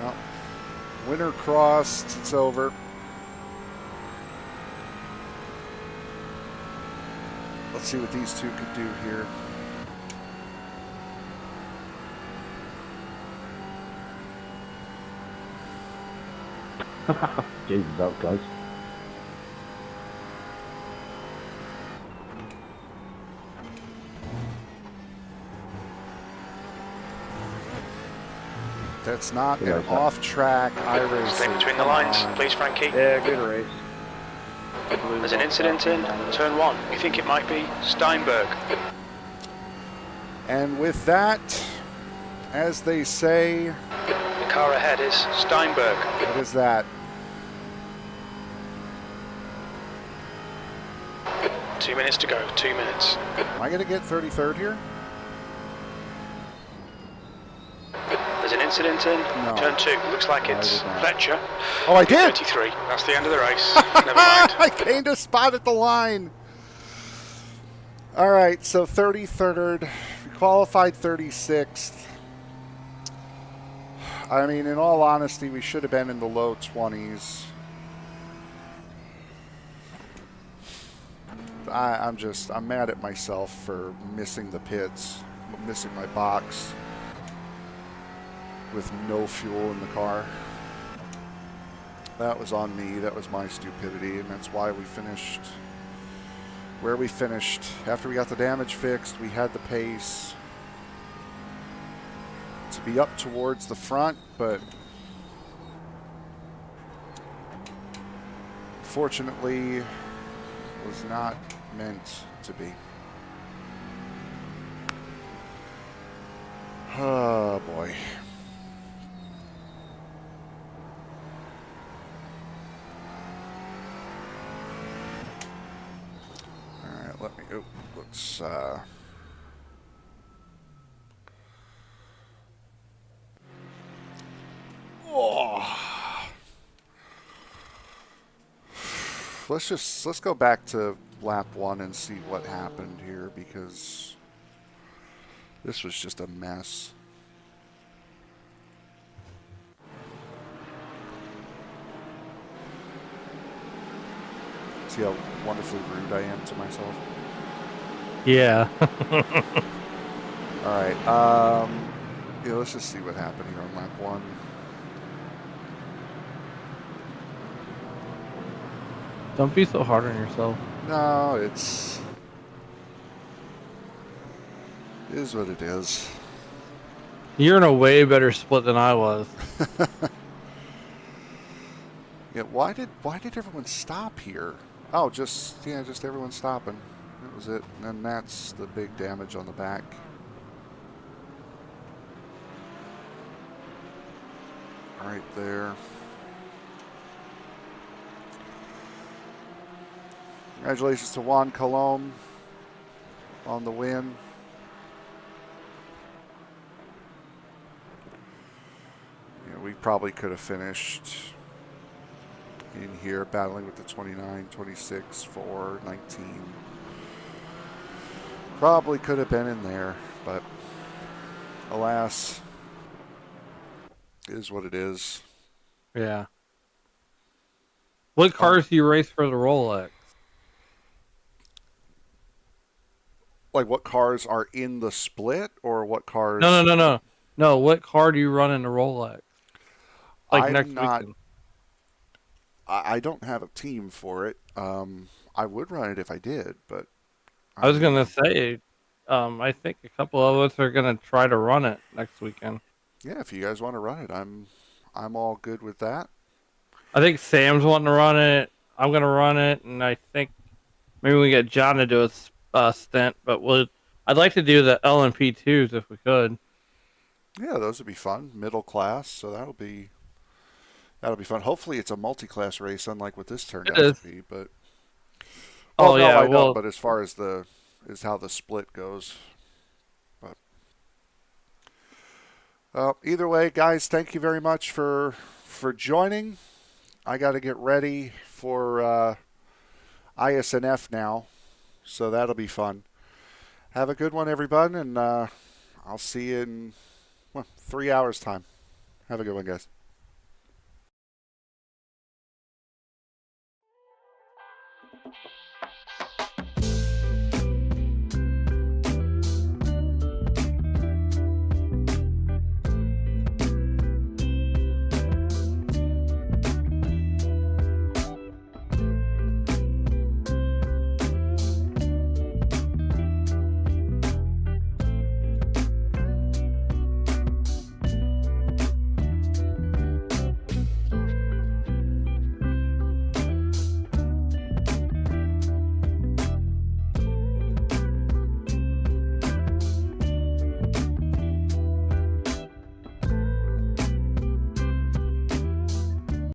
Well, winner crossed. It's over. Let's see what these two could do here. Jesus, that was close. That's not an off-track iRacing. Stay between the lines, please, Frankie. Yeah, good race. There's an incident in turn 1. We think it might be Steinberg. And with that, as they say, The car ahead is Steinberg. what is that? 2 minutes to go. 2 minutes. Am I going to get 33rd here? There's an incident in No. turn 2. Looks like it's Fletcher. Oh, I did. 33. That's the end of the race. Never mind. I gained a spot at the line. All right, so 33rd. We qualified 36th. I mean, in all honesty, we should have been in the low 20s. I'm mad at myself for missing the pits, missing my box with no fuel in the car. That was on me. That was my stupidity, and that's why we finished where we finished. After we got the damage fixed, we had the pace to be up towards the front, but fortunately was not meant to be. Oh boy. All right, let me go. Let's let's go back to lap 1 and see what happened here, because this was just a mess. See how wonderfully rude I am to myself? Yeah. All right. Yeah, let's just see what happened here on lap 1. Don't be so hard on yourself. No, it is what it is. You're in a way better split than I was. Yeah, why did everyone stop here? Oh, just everyone stopping. That was it. And then that's the big damage on the back. Right there. Congratulations to Juan Colom on the win. Yeah, we probably could have finished in here battling with the 29, 26, 4, 19. Probably could have been in there, but alas, it is what it is. Yeah. What cars do you race for the Rolex? Like what cars are in the split, or what cars? No, what car do you run in the Rolex? Like next weekend. I don't have a team for it. I would run it if I did, but I was gonna say, I think a couple of us are gonna try to run it next weekend. Yeah, if you guys want to run it, I'm all good with that. I think Sam's wanting to run it. I'm gonna run it, and I think maybe we get John to do a stint. But I'd like to do the LMP2s if we could. Yeah, those would be fun. Middle class, so that'll be fun. Hopefully, it's a multi-class race, unlike what this turned out to be. But I know. But as far as how the split goes, but either way, guys, thank you very much for joining. I got to get ready for ISNF now, so that'll be fun. Have a good one, everyone, and I'll see you in 3 hours' time. Have a good one, guys.